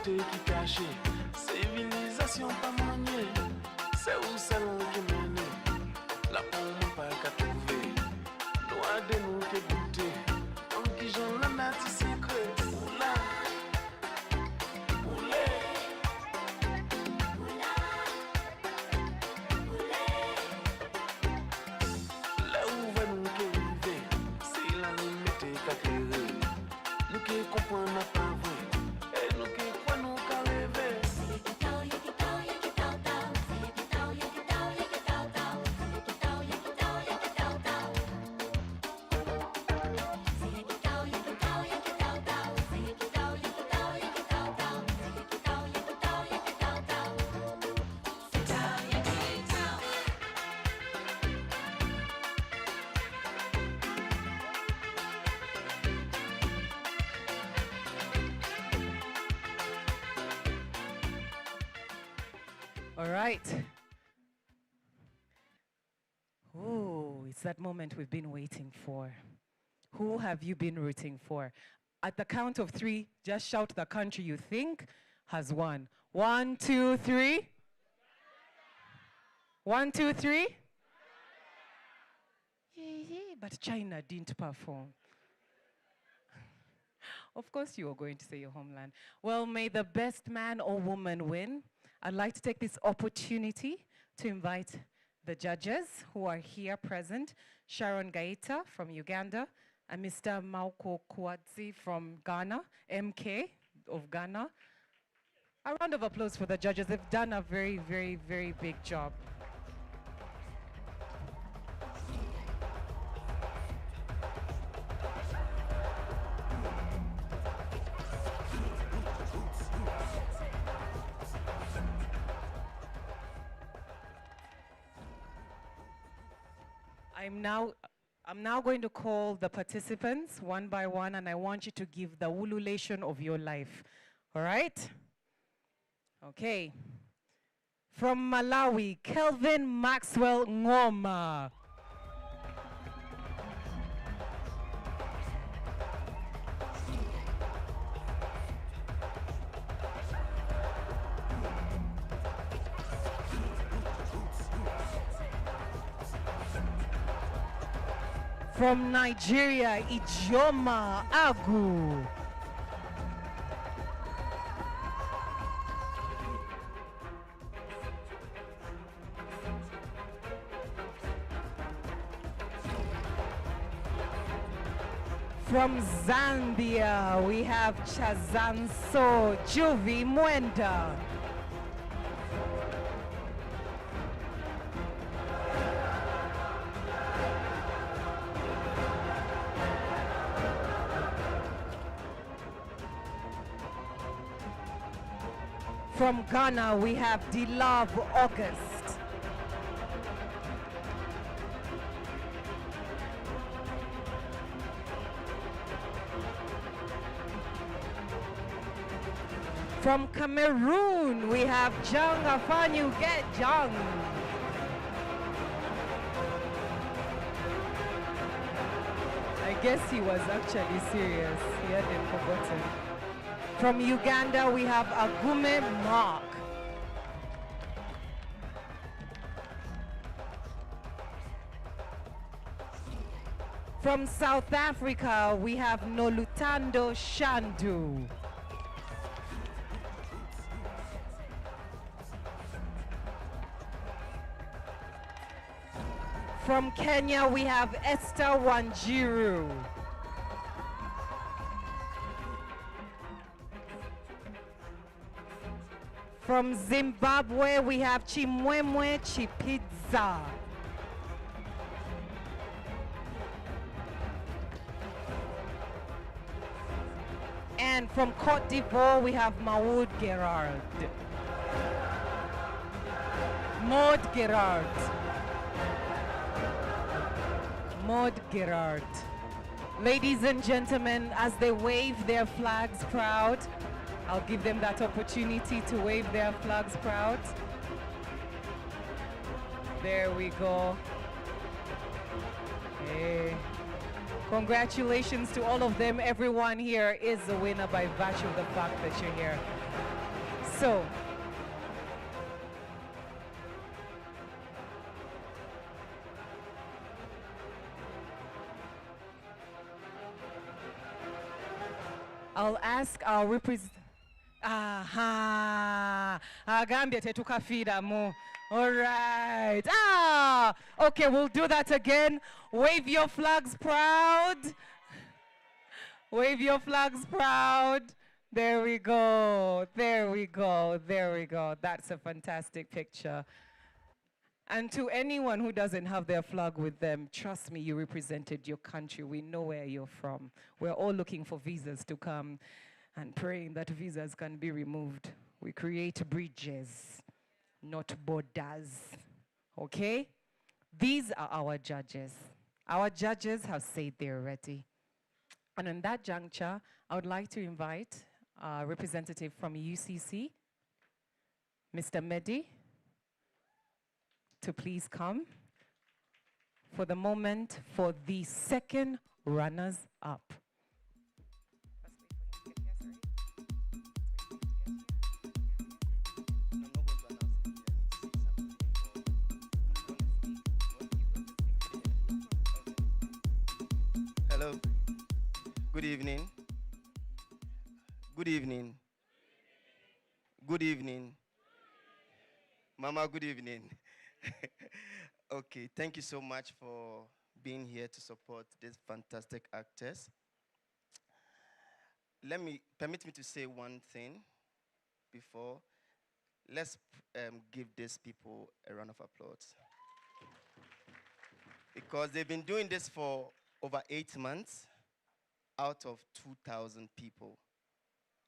Speaker 14: beauté qui cachait, civilisation pas maniée, c'est où celle qui mène, là on pas qu'à trouver, loin de nous que goûter, on qui j'en la mette secret, oula, oulé. Là où va nous que river, c'est la limite qu'à créer, nous qui comprenons pas vrai, et nous qui croyons qu'à rêver.
Speaker 2: All right. Oh, it's that moment we've been waiting for. Who have you been rooting for? At the count of 3, just shout the country you think has won. 1, 2, 3. 1, 2, 3. But China didn't perform. Of course you are going to say your homeland. Well, may the best man or woman win. I'd like to take this opportunity to invite the judges who are here present, Sharon Gaita from Uganda, and Mr. Mauko Kwadzi from Ghana, MK of Ghana. A round of applause for the judges. They've done a very, very, very big job. I'm now going to call the participants one by one, and I want you to give the ululation of your life. All right? Okay. From Malawi, Kelvin Maxwell Ngoma. From Nigeria, Ijoma Agu. From Zambia, we have Chazanso Juvi Mwenda. From Ghana, we have Dilove August. From Cameroon, we have Jang Afanyu Get Jang. I guess he was actually serious. He hadn't forgotten. From Uganda, we have Agume Mark. From South Africa, we have Nolutando Shandu. From Kenya, we have Esther Wanjiru. From Zimbabwe, we have Chimwemwe Chipidza. And from Cote d'Ivoire, we have Maud Gerard. Maud Gerard. Maud Gerard. Ladies and gentlemen, as they wave their flags proud, I'll give them that opportunity to wave their flags proud. There we go. Hey. Congratulations to all of them. Everyone here is a winner by virtue of the fact that you're here. So, I'll ask our representative. Aha! Agambye tetukafiiramu. All right. Okay, we'll do that again. Wave your flags proud. Wave your flags proud. There we go. There we go. There we go. That's a fantastic picture. And to anyone who doesn't have their flag with them, trust me, you represented your country. We know where you're from. We're all looking for visas to come and praying that visas can be removed. We create bridges, not borders. Okay? These are our judges. Our judges have said they're ready. And in that juncture, I would like to invite a representative from UCC, Mr. Mehdi, to please come for the moment for the second runners-up.
Speaker 17: Hello. Good evening. Good evening. Good evening. Mama, good evening. Okay, thank you so much for being here to support these fantastic actors. Permit me to say one thing before. Let's give these people a round of applause. Because they've been doing this for over 8 months out of 2,000 people.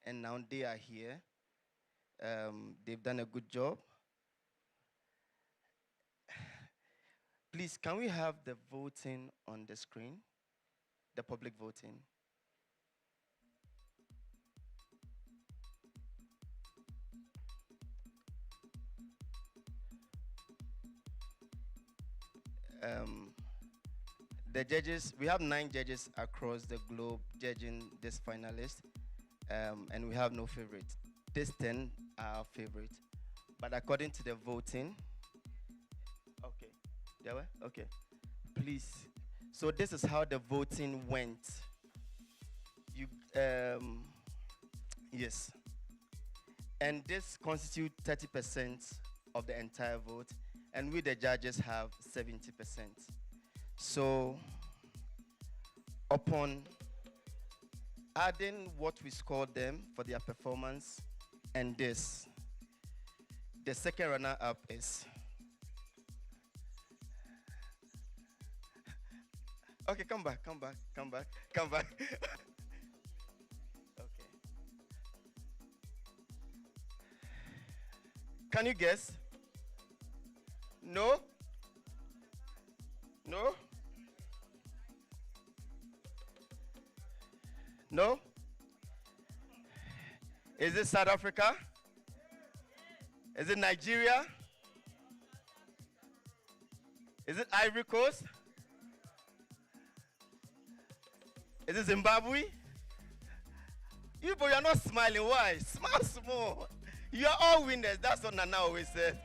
Speaker 17: And now they are here. They've done a good job. Please, can we have the voting on the screen? The public voting. The judges, we have 9 judges across the globe judging this finalist, and we have no favorite. These 10 are our favorite. But according to the voting, okay, there were? Okay, please. So this is how the voting went. Yes. And this constitutes 30% of the entire vote, and we, the judges, have 70%. So, upon adding what we scored them for their performance and this, the second runner-up is. Okay, come back. Okay. Can you guess? No? No? No? Is it South Africa? Is it Nigeria? Is it Ivory Coast? Is it Zimbabwe? You boy, you're not smiling. Why? Smile small. You are all winners. That's what Nana always says.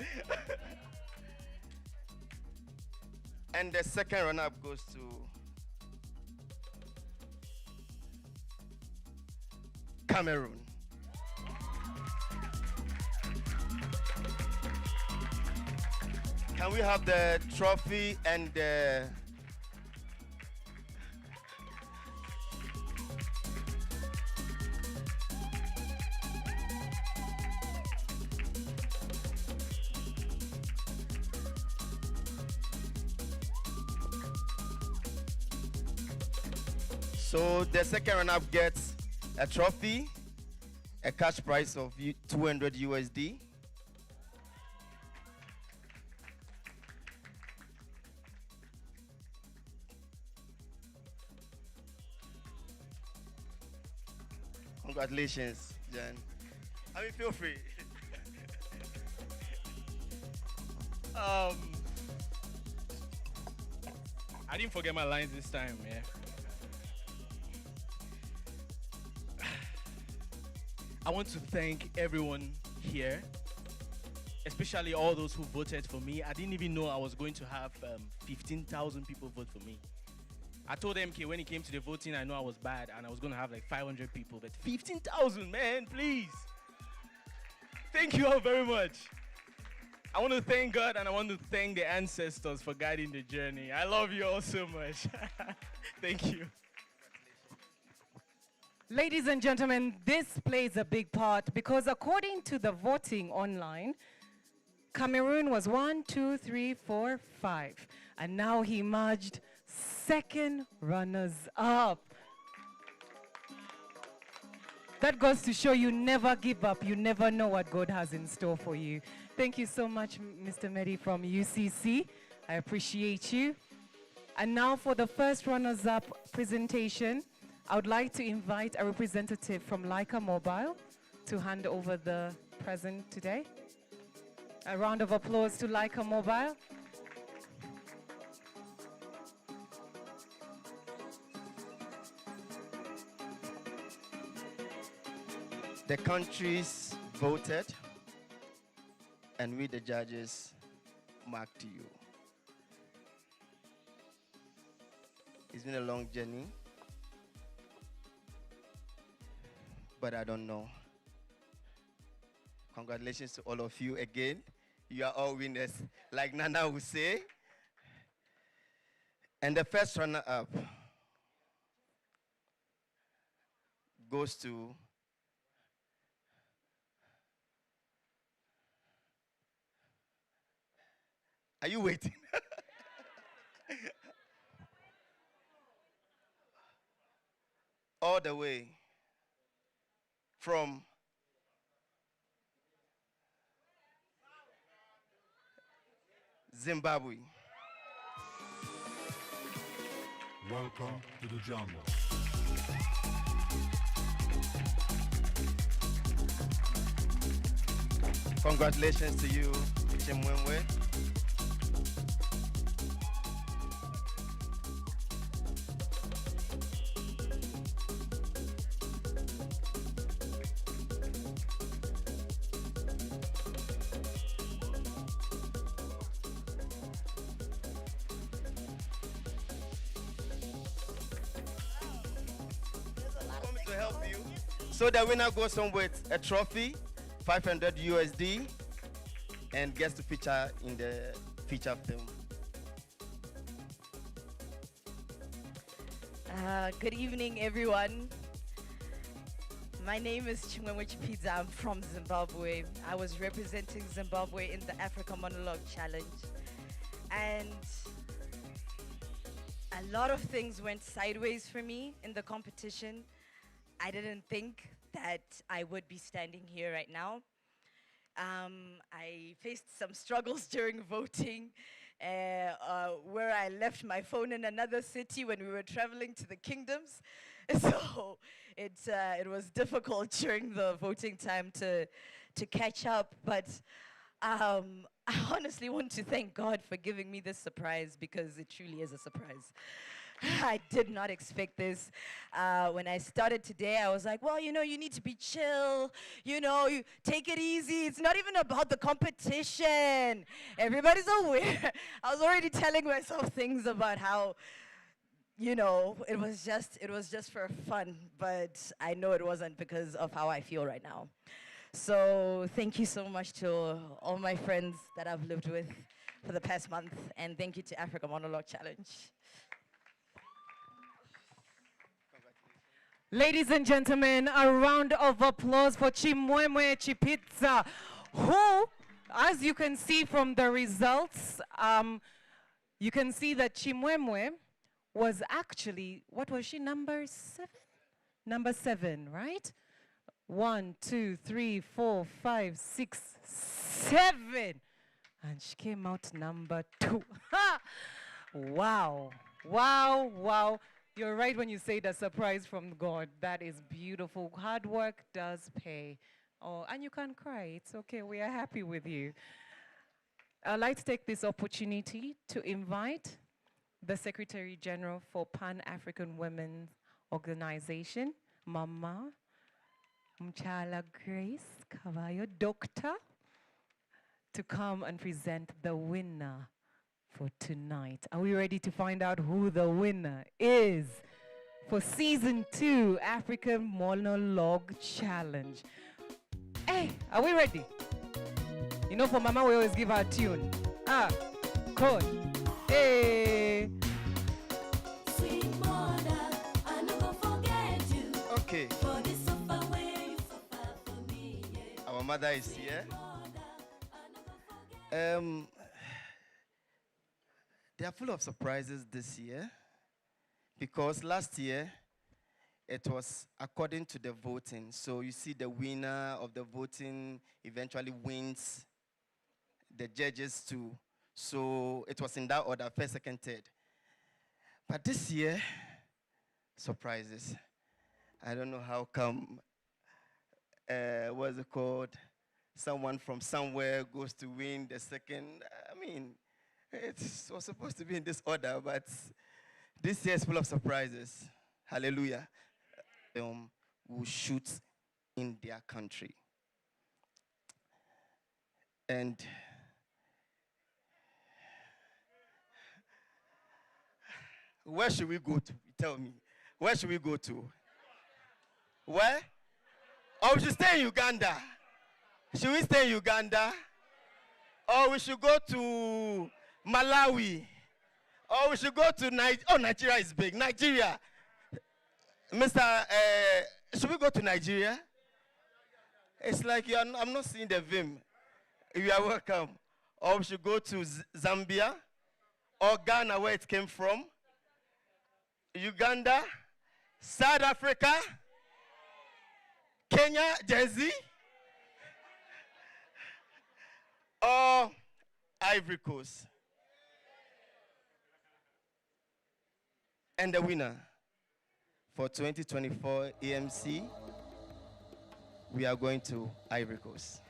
Speaker 17: And the second runner-up goes to Cameroon. Can we have the trophy and the... So the second runner-up gets a trophy, a cash prize of 200 USD. Congratulations, Jan. I mean, feel free.
Speaker 13: I didn't forget my lines this time, yeah. I want to thank everyone here, especially all those who voted for me. I didn't even know I was going to have 15,000 people vote for me. I told MK when it came to the voting, I know I was bad and I was going to have like 500 people, but 15,000, man, please. Thank you all very much. I want to thank God and I want to thank the ancestors for guiding the journey. I love you all so much. Thank you.
Speaker 2: Ladies and gentlemen, this plays a big part because according to the voting online, Cameroon was 1, 2, 3, 4, 5. And now he emerged second runners up. That goes to show you never give up. You never know what God has in store for you. Thank you so much, Mr. Mehdi from UCC. I appreciate you. And now for the first runners up presentation, I would like to invite a representative from Leica Mobile to hand over the present today. A round of applause to Leica Mobile.
Speaker 17: The countries voted, and we, the judges, marked you. It's been a long journey, but I don't know. Congratulations to all of you again. You are all winners, like Nana would say. And the first runner-up goes to Are you waiting? All the way from Zimbabwe.
Speaker 18: Welcome to the jungle.
Speaker 17: Congratulations to you, Chimwemwe. So the winner goes home with a trophy, 500 USD, and gets to feature in the feature film.
Speaker 20: Good evening, everyone. My name is Chimwemwe Chipidza. I'm from Zimbabwe. I was representing Zimbabwe in the Africa Monologue Challenge. And a lot of things went sideways for me in the competition. I didn't think that I would be standing here right now. I faced some struggles during voting, where I left my phone in another city when we were traveling to the kingdoms. So it was difficult during the voting time to catch up. But I honestly want to thank God for giving me this surprise, because it truly is a surprise. I did not expect this. When I started today, I was like, well, you know, you need to be chill. You know, you take it easy. It's not even about the competition. Everybody's aware. I was already telling myself things about how, you know, it was just for fun. But I know it wasn't, because of how I feel right now. So thank you so much to all my friends that I've lived with for the past month. And thank you to Africa Monologue Challenge.
Speaker 2: Ladies and gentlemen, a round of applause for Chimwemwe Chipidza, who, as you can see from the results, you can see that Chimwemwe was actually, what was she, number 7? Number 7, right? 1, 2, 3, 4, 5, 6, 7. And she came out number 2. Wow, wow, wow. You're right when you say the surprise from God. That is beautiful. Hard work does pay. Oh, and you can cry. It's okay. We are happy with you. I'd like to take this opportunity to invite the Secretary General for Pan-African Women's Organization, Mama, Mchala Grace Cavallo, doctor, to come and present the winner for tonight. Are we ready to find out who the winner is for season 2 African Monologue Challenge? Hey, are we ready? You know, for Mama, we always give her a tune. Cool. Hey.
Speaker 5: Sweet mother, I never forget you.
Speaker 17: Okay.
Speaker 5: For the suffer where you suffer for me. Yeah.
Speaker 17: Our mother is here. They are full of surprises this year because last year it was according to the voting. So you see the winner of the voting eventually wins the judges too. So it was in that order, first, second, third. But this year, surprises. I don't know how come, what's it called? Someone from somewhere goes to win the second. I mean, it was supposed to be in this order, but this year is full of surprises. Hallelujah. Will shoot in their country. And where should we go to? Tell me. Where should we go to? Where? Or we should stay in Uganda? Should we stay in Uganda? Or we should go to Malawi? Or we should go to Nigeria? Oh, Nigeria is big. Nigeria. Should we go to Nigeria? It's like I'm not seeing the vim. You are welcome. Or we should go to Zambia or Ghana, where it came from. Uganda, South Africa, Kenya, Jersey, or Ivory Coast. And the winner for 2024 EMC, we are going to Ivory Coast.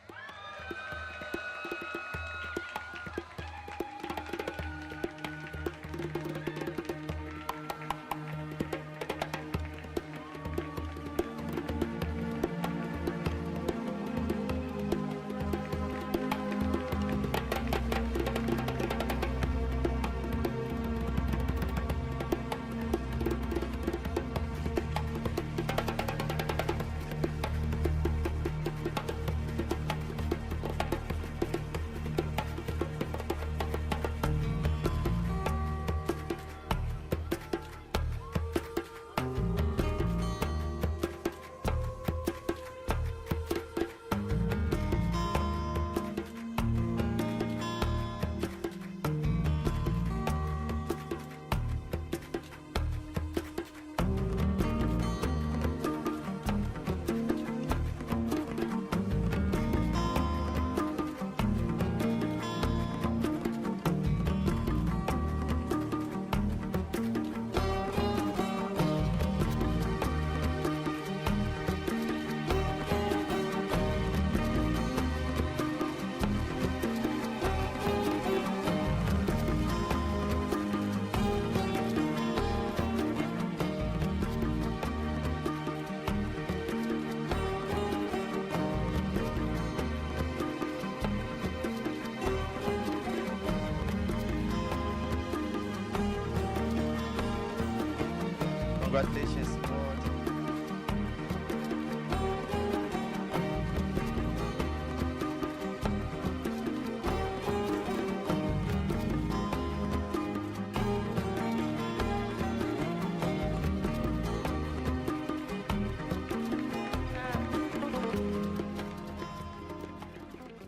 Speaker 17: Congratulations, Lord.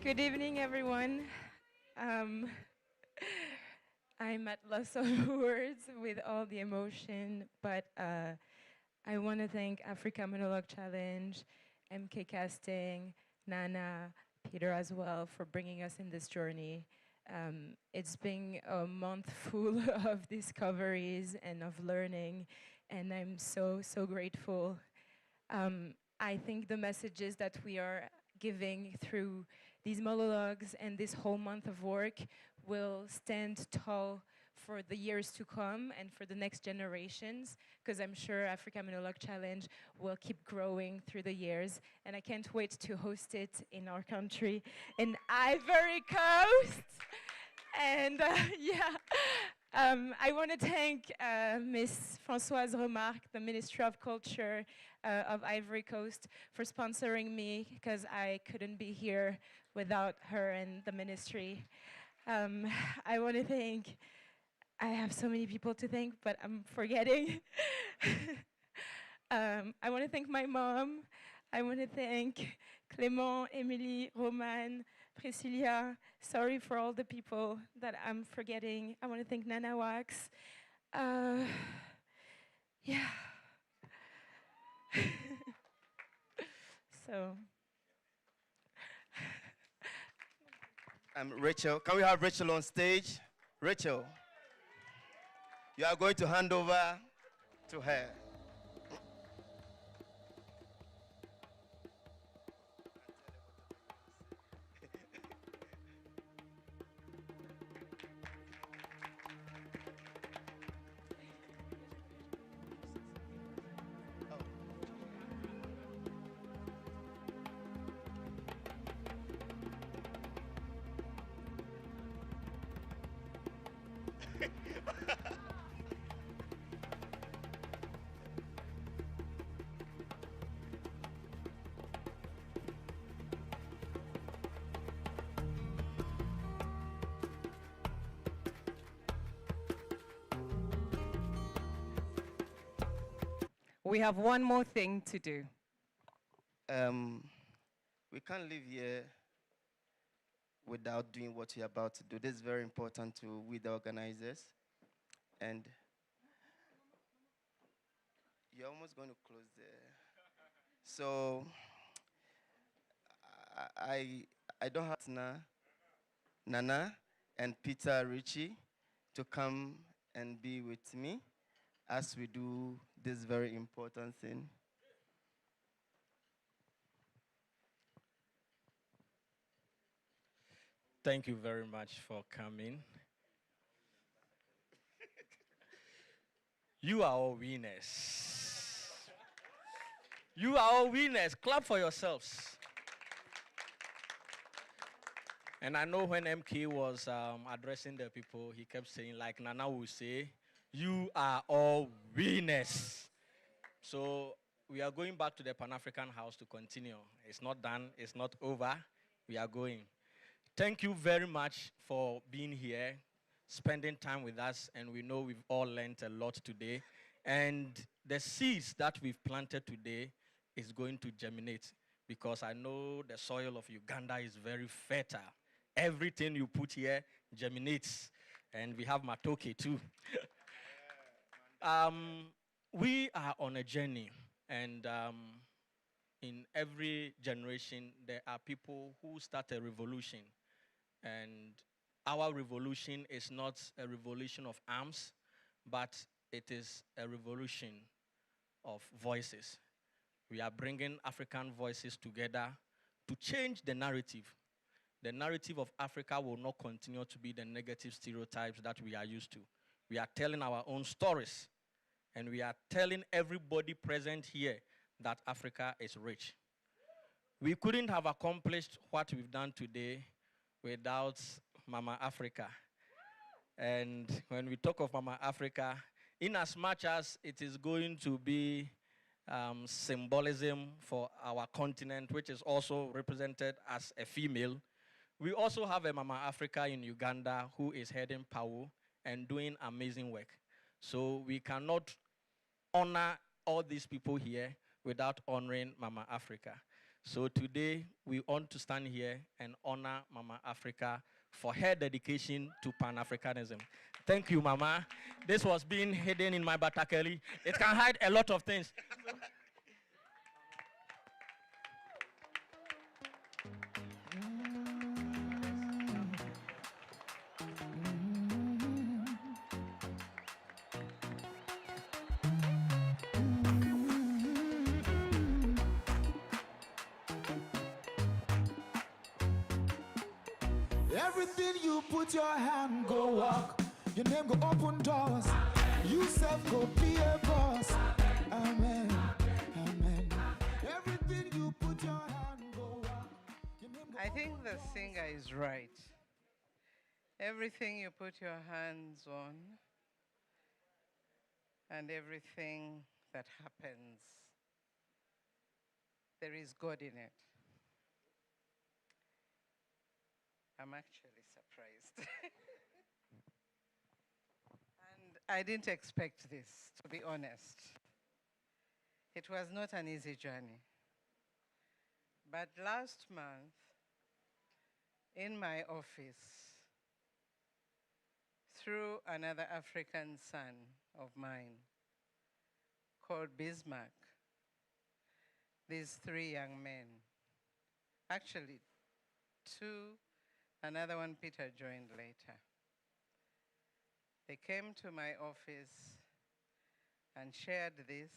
Speaker 4: Good evening, everyone. I'm at loss of words with all the emotion, but I want to thank Africa Monologue Challenge, MK Casting, Nana, Peter as well for bringing us in this journey. It's been a month full of discoveries and of learning, and I'm so, so grateful. I think the messages that we are giving through these monologues and this whole month of work will stand tall for the years to come and for the next generations, because I'm sure Africa Monologue Challenge will keep growing through the years, and I can't wait to host it in our country, in Ivory Coast. And I want to thank Miss Françoise Remarque, the Ministry of Culture of Ivory Coast, for sponsoring me, because I couldn't be here without her and the ministry. I want to thank, I have so many people to thank, but I'm forgetting. I want to thank my mom. I want to thank Clément, Emily, Roman, Priscilla. Sorry for all the people that I'm forgetting. I want to thank Nana Wax. Yeah. So.
Speaker 17: Rachel, can we have Rachel on stage? Rachel, you are going to hand over to her.
Speaker 2: We have one more thing to do.
Speaker 17: We can't live here without doing what we're about to do. This is very important to we the organizers. And you're almost going to close there. So I don't have Nana and Peter Ritchie to come and be with me as we do this very important thing.
Speaker 13: Thank you very much for coming. You are all winners. You are all winners. Clap for yourselves. And I know when MK was addressing the people, he kept saying, like Nana will say, you are all winners. So we are going back to the Pan-African house to continue. It's not done. It's not over. We are going. Thank you very much for being here, spending time with us, and we know we've all learned a lot today. And the seeds that we've planted today is going to germinate, because I know the soil of Uganda is very fertile. Everything you put here germinates. And we have matoke too. We are on a journey, and in every generation, there are people who start a revolution. And our revolution is not a revolution of arms, but it is a revolution of voices. We are bringing African voices together to change the narrative. The narrative of Africa will not continue to be the negative stereotypes that we are used to. We are telling our own stories, and we are telling everybody present here that Africa is rich. We couldn't have accomplished what we've done today without Mama Africa. And when we talk of Mama Africa, in as much as it is going to be symbolism for our continent, which is also represented as a female, we also have a Mama Africa in Uganda who is heading PAWU and doing amazing work. So we cannot honor all these people here without honoring Mama Africa. So today, we want to stand here and honor Mama Africa for her dedication to Pan-Africanism. Thank you, Mama. This was being hidden in my batakali. It can hide a lot of things.
Speaker 5: Everything you put your hand, go walk. Your name go open doors. You self go be a boss. Amen. Amen. Everything you put your hand go up.
Speaker 22: I think the singer is right. Everything you put your hands on and everything that happens, there is God in it. I'm actually surprised. And I didn't expect this, to be honest. It was not an easy journey. But last month, in my office, through another African son of mine called Bismarck, these three young men, actually two, another one Peter joined later. They came to my office and shared this.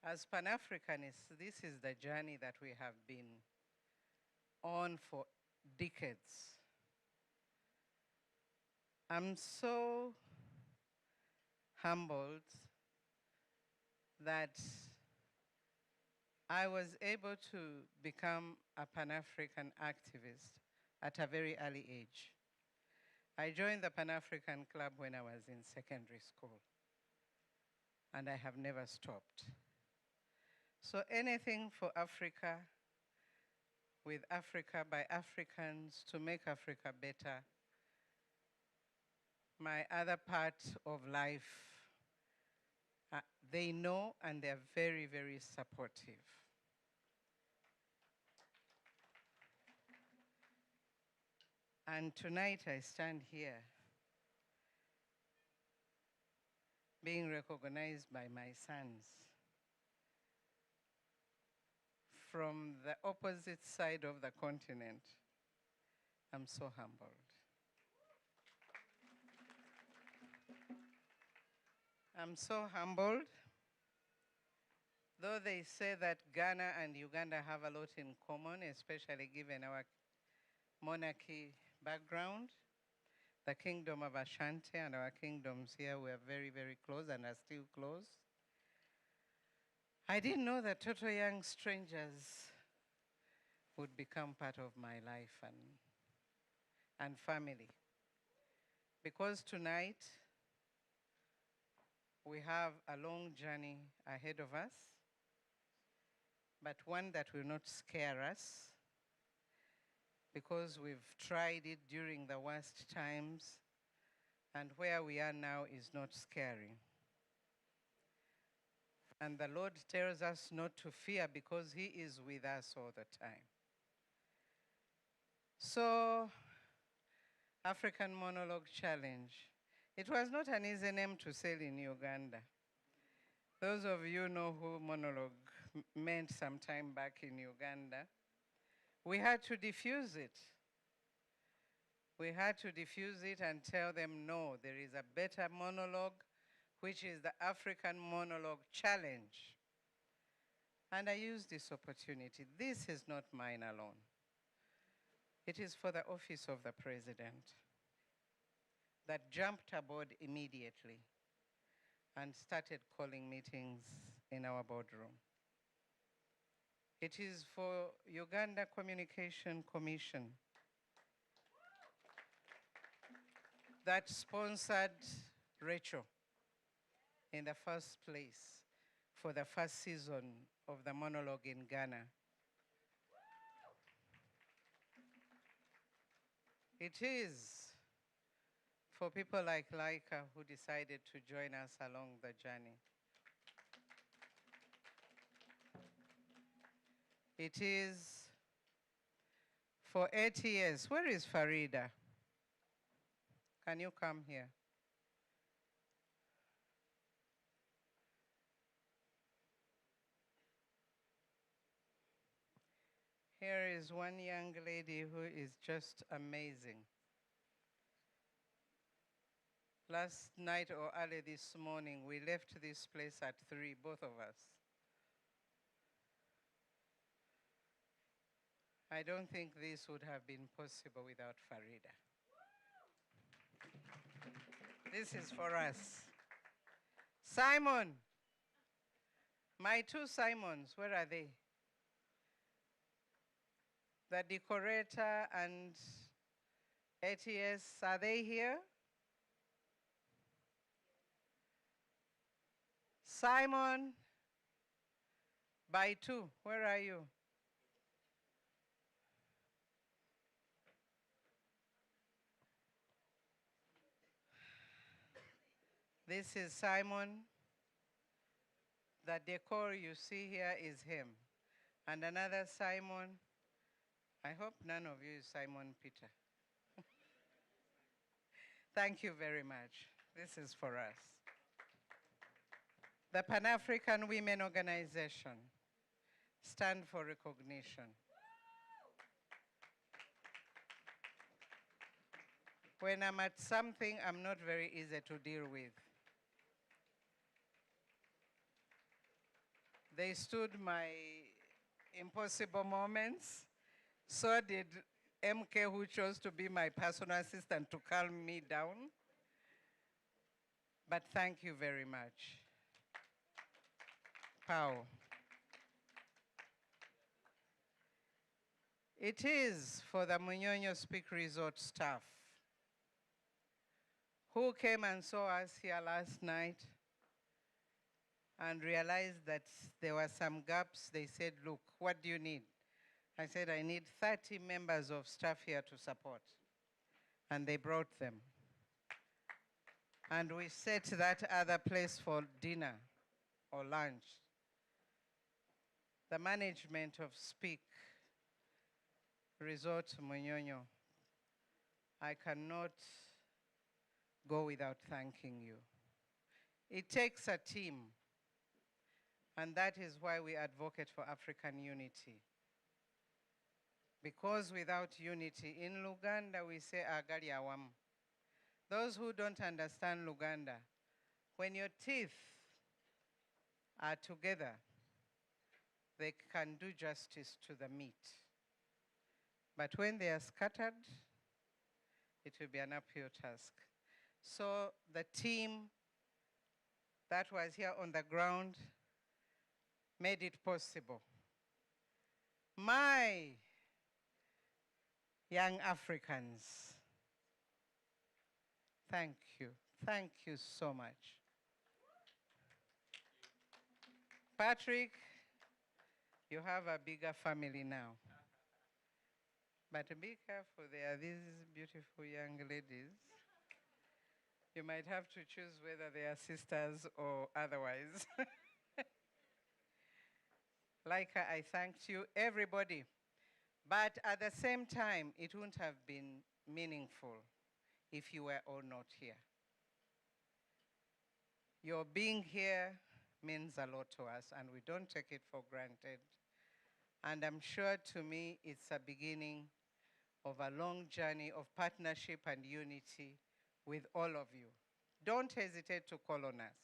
Speaker 22: As Pan-Africanists, this is the journey that we have been on for decades. I'm so humbled that I was able to become a Pan-African activist at a very early age. I joined the Pan-African Club when I was in secondary school, and I have never stopped. So anything for Africa, with Africa, by Africans, to make Africa better, my other part of life, they know and they're very, very supportive. And tonight I stand here being recognized by my sons from the opposite side of the continent. I'm so humbled. I'm so humbled. Though they say that Ghana and Uganda have a lot in common, especially given our monarchy background, the kingdom of Ashanti and our kingdoms here were very, very close and are still close. I didn't know that total young strangers would become part of my life and family. Because tonight, we have a long journey ahead of us, but one that will not scare us, because we've tried it during the worst times, and where we are now is not scary. And the Lord tells us not to fear because He is with us all the time. So, African Monologue Challenge. It was not an easy name to sell in Uganda. Those of you know who Monologue meant some time back in Uganda. We had to diffuse it. We had to diffuse it and tell them, no, there is a better monologue, which is the African Monologue Challenge. And I used this opportunity. This is not mine alone. It is for the office of the president that jumped aboard immediately and started calling meetings in our boardroom. It is for Uganda Communication Commission that sponsored Rachel in the first place for the first season of the monologue in Ghana. It is for people like Laika who decided to join us along the journey. It is for 8 years. Where is Farida? Can you come here? Here is one young lady who is just amazing. Last night or early this morning, we left this place at 3, both of us. I don't think this would have been possible without Farida. This is for us. Simon. My two Simons, where are they? The decorator and ATS, are they here? Simon, by two, where are you? This is Simon. The decor you see here is him. And another Simon. I hope none of you is Simon Peter. Thank you very much. This is for us. The Pan-African Women Organization. Stand for recognition. When I'm at something, I'm not very easy to deal with. They stood my impossible moments. So did MK, who chose to be my personal assistant to calm me down. But thank you very much. Pow. It is for the Munyonyo Speak Resort staff who came and saw us here last night and realized that there were some gaps. They said, look, what do you need? I said, I need 30 members of staff here to support. And they brought them. And we set that other place for dinner or lunch. The management of Speak Resort Munyonyo, I cannot go without thanking you. It takes a team, and that is why we advocate for African unity. Because without unity, in Luganda we say agali awam. Those who don't understand Luganda, when your teeth are together, they can do justice to the meat. But when they are scattered, it will be an uphill task. So the team that was here on the ground made it possible. My young Africans, thank you. Thank you so much. Patrick, you have a bigger family now. But be careful, there are these beautiful young ladies. You might have to choose whether they are sisters or otherwise. Laika, I thanked you, everybody. But at the same time, it wouldn't have been meaningful if you were all not here. Your being here means a lot to us, and we don't take it for granted. And I'm sure to me, it's a beginning of a long journey of partnership and unity with all of you. Don't hesitate to call on us.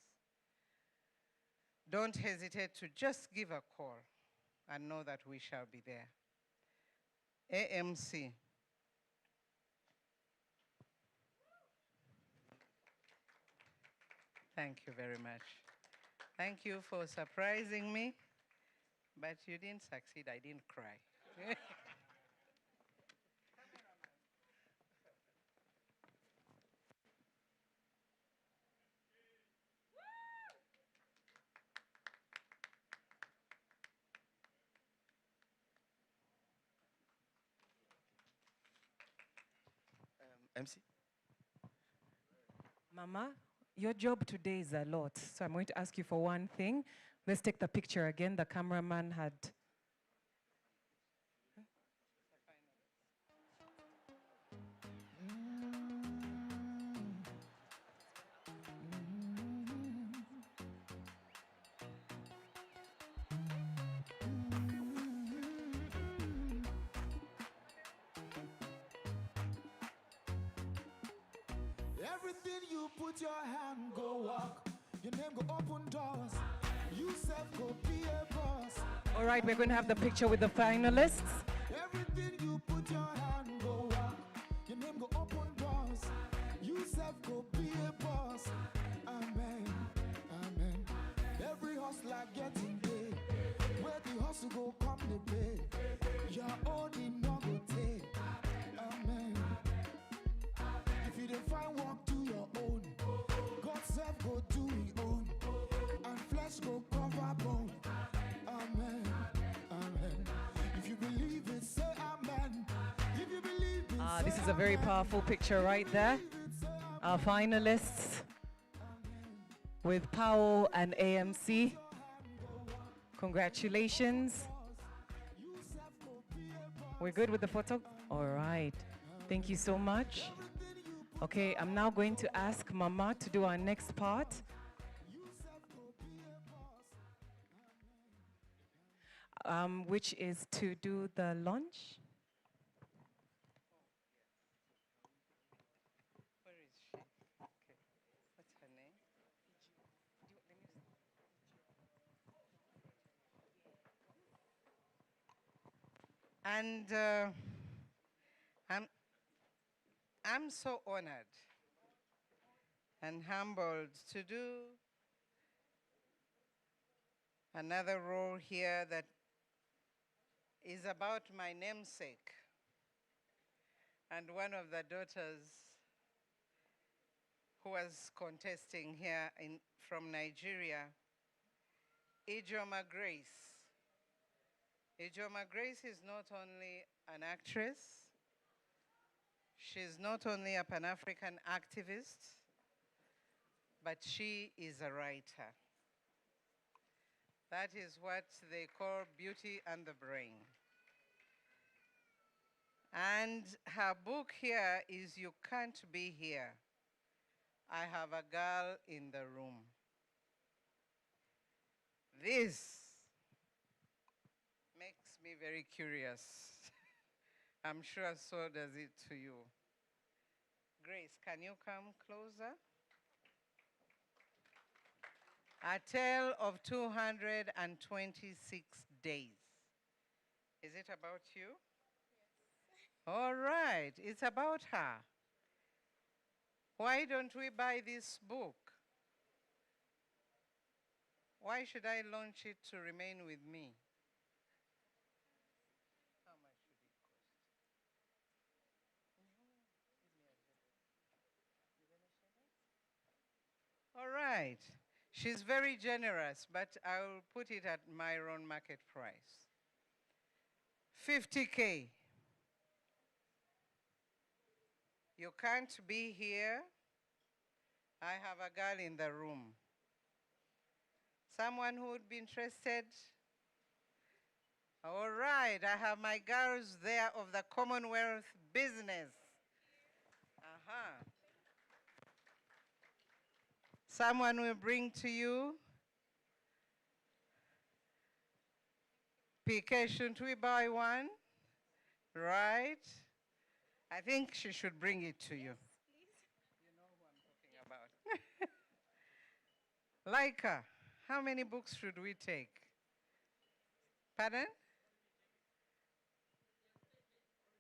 Speaker 22: Don't hesitate to just give a call and know that we shall be there. AMC. Thank you very much. Thank you for surprising me, but you didn't succeed. I didn't cry.
Speaker 17: MC?
Speaker 2: Mama, your job today is a lot, so I'm going to ask you for one thing. Let's take the picture again. The cameraman had...
Speaker 5: Everything you put your hand, go walk. Your name go open doors. You self go be a boss.
Speaker 2: All right, we're going to have the picture with the finalists.
Speaker 5: Everything you put your hand, go walk. Your name go open doors. You self go be a boss.
Speaker 2: This is a very powerful picture right there. Our finalists with Powell and AMC. Congratulations. We're good with the photo? All right. Thank you so much. Okay, I'm now going to ask Mama to do our next part. Which is to do the launch.
Speaker 22: Where is she? Okay. What's her name? And I'm so honored and humbled to do another role here that is about my namesake and one of the daughters who was contesting here from Nigeria, Ijoma Grace. Ijoma Grace is not only an actress, she's not only a Pan-African activist, but she is a writer. That is what they call beauty and the brain. And her book here is You Can't Be Here. I Have a Girl in the Room. This makes me very curious. I'm sure so does it to you. Grace, can you come closer? A tale of 226 days. Is it about you? Yes. All right, it's about her. Why don't we buy this book? Why should I launch it to remain with me? How much should it cost? All right. She's very generous, but I'll put it at my own market price. 50K. You can't be here. I have a girl in the room. Someone who would be interested? All right, I have my girls there of the Commonwealth business. Someone will bring to you. PK, shouldn't we buy one? Right? I think she should bring it to you. You know who I'm talking about. Laika, how many books should we take? Pardon?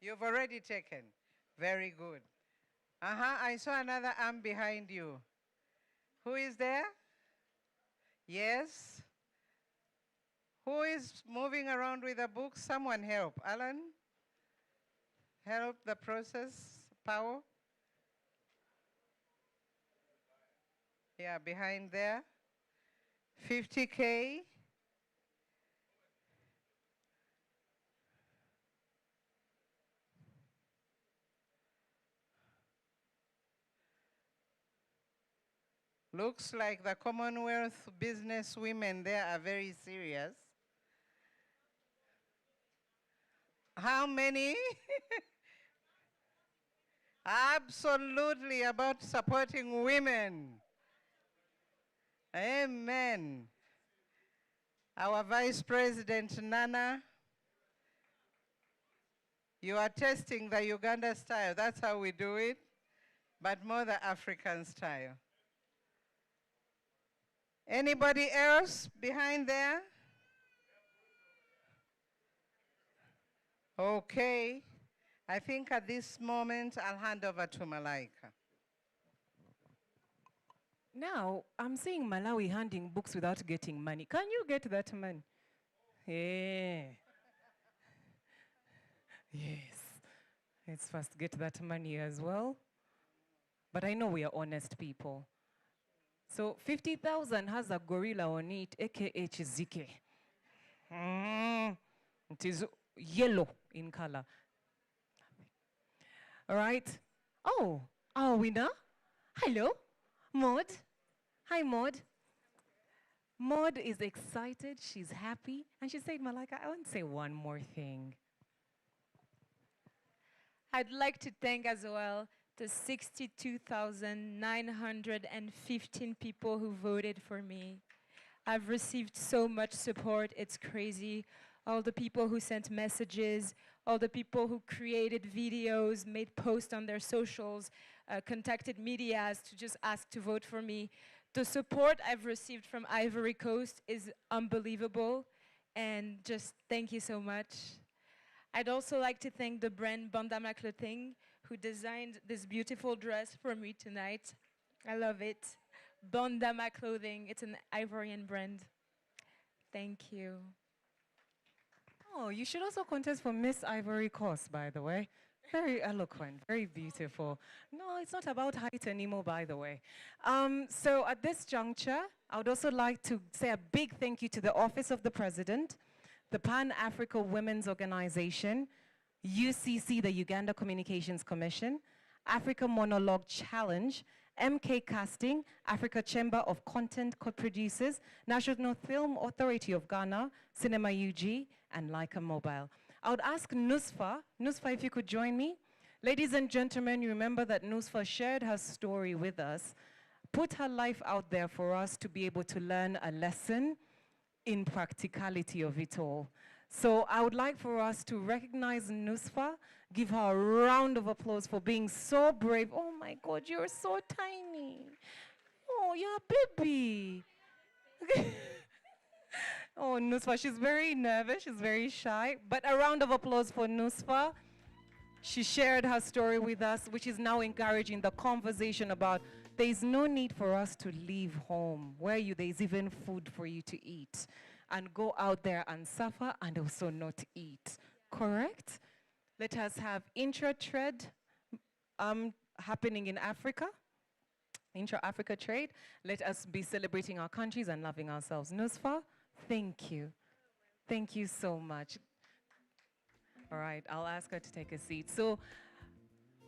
Speaker 22: You've already taken. Very good. I saw another arm behind you. Who is there? Yes? Who is moving around with a book? Someone help. Alan? Help the process. Powell? Yeah, behind there. 50K. Looks like the Commonwealth business women there are very serious. How many? Absolutely about supporting women. Amen. Our Vice President Nana, you are testing the Uganda style. That's how we do it, but more the African style. Anybody else behind there? Okay. I think at this moment I'll hand over to Malaika.
Speaker 2: Now, I'm seeing Malawi handing books without getting money. Can you get that money? Yeah. Yes. Let's first get that money as well. But I know we are honest people. So 50,000 has a gorilla on it, aka Chizike. It is yellow in color. All right. Oh, our winner. Hello, Maud. Hi, Maud. Maud is excited. She's happy. And she said, Malika, I want to say one more thing.
Speaker 4: I'd like to thank as well the 62,915 people who voted for me. I've received so much support, it's crazy. All the people who sent messages, all the people who created videos, made posts on their socials, contacted medias to just ask to vote for me. The support I've received from Ivory Coast is unbelievable, and just thank you so much. I'd also like to thank the brand Bandama Clothing, who designed this beautiful dress for me tonight. I love it. Bandama Clothing, it's an Ivorian brand. Thank you.
Speaker 2: Oh, you should also contest for Miss Ivory Coast, by the way. Very eloquent, very beautiful. No, it's not about height anymore, by the way. So at this juncture, I would also like to say a big thank you to the Office of the President, the Pan-Africa Women's Organization, UCC, the Uganda Communications Commission, Africa Monologue Challenge, MK Casting, Africa Chamber of Content Co-Producers, National Film Authority of Ghana, Cinema UG, and Leica Mobile. I would ask Nusfa, if you could join me. Ladies and gentlemen, you remember that Nusfa shared her story with us, put her life out there for us to be able to learn a lesson in practicality of it all. So I would like for us to recognize Nusfa, give her a round of applause for being so brave. Oh my God, you're so tiny. Oh, you're a baby. Oh, Nusfa, she's very nervous, she's very shy, but a round of applause for Nusfa. She shared her story with us, which is now encouraging the conversation about there's no need for us to leave home where there's even food for you to eat and go out there and suffer and also not eat, correct? Let us have intra-trade happening in Africa, intra-Africa trade. Let us be celebrating our countries and loving ourselves. Nusfa, thank you. Thank you so much. All right, I'll ask her to take a seat. So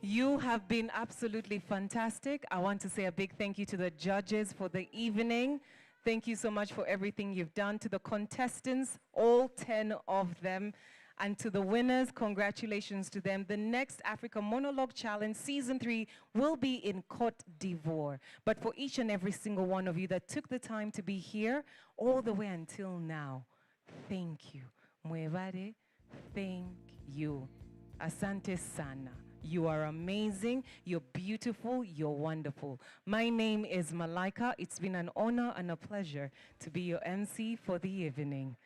Speaker 2: you have been absolutely fantastic. I want to say a big thank you to the judges for the evening. Thank you so much for everything you've done. To the contestants, all 10 of them. And to the winners, congratulations to them. The next Africa Monologue Challenge, Season 3, will be in Cote d'Ivoire. But for each and every single one of you that took the time to be here all the way until now, thank you. Mwevare, thank you. Asante sana. You are amazing, you're beautiful, you're wonderful. My name is Malika. It's been an honor and a pleasure to be your MC for the evening.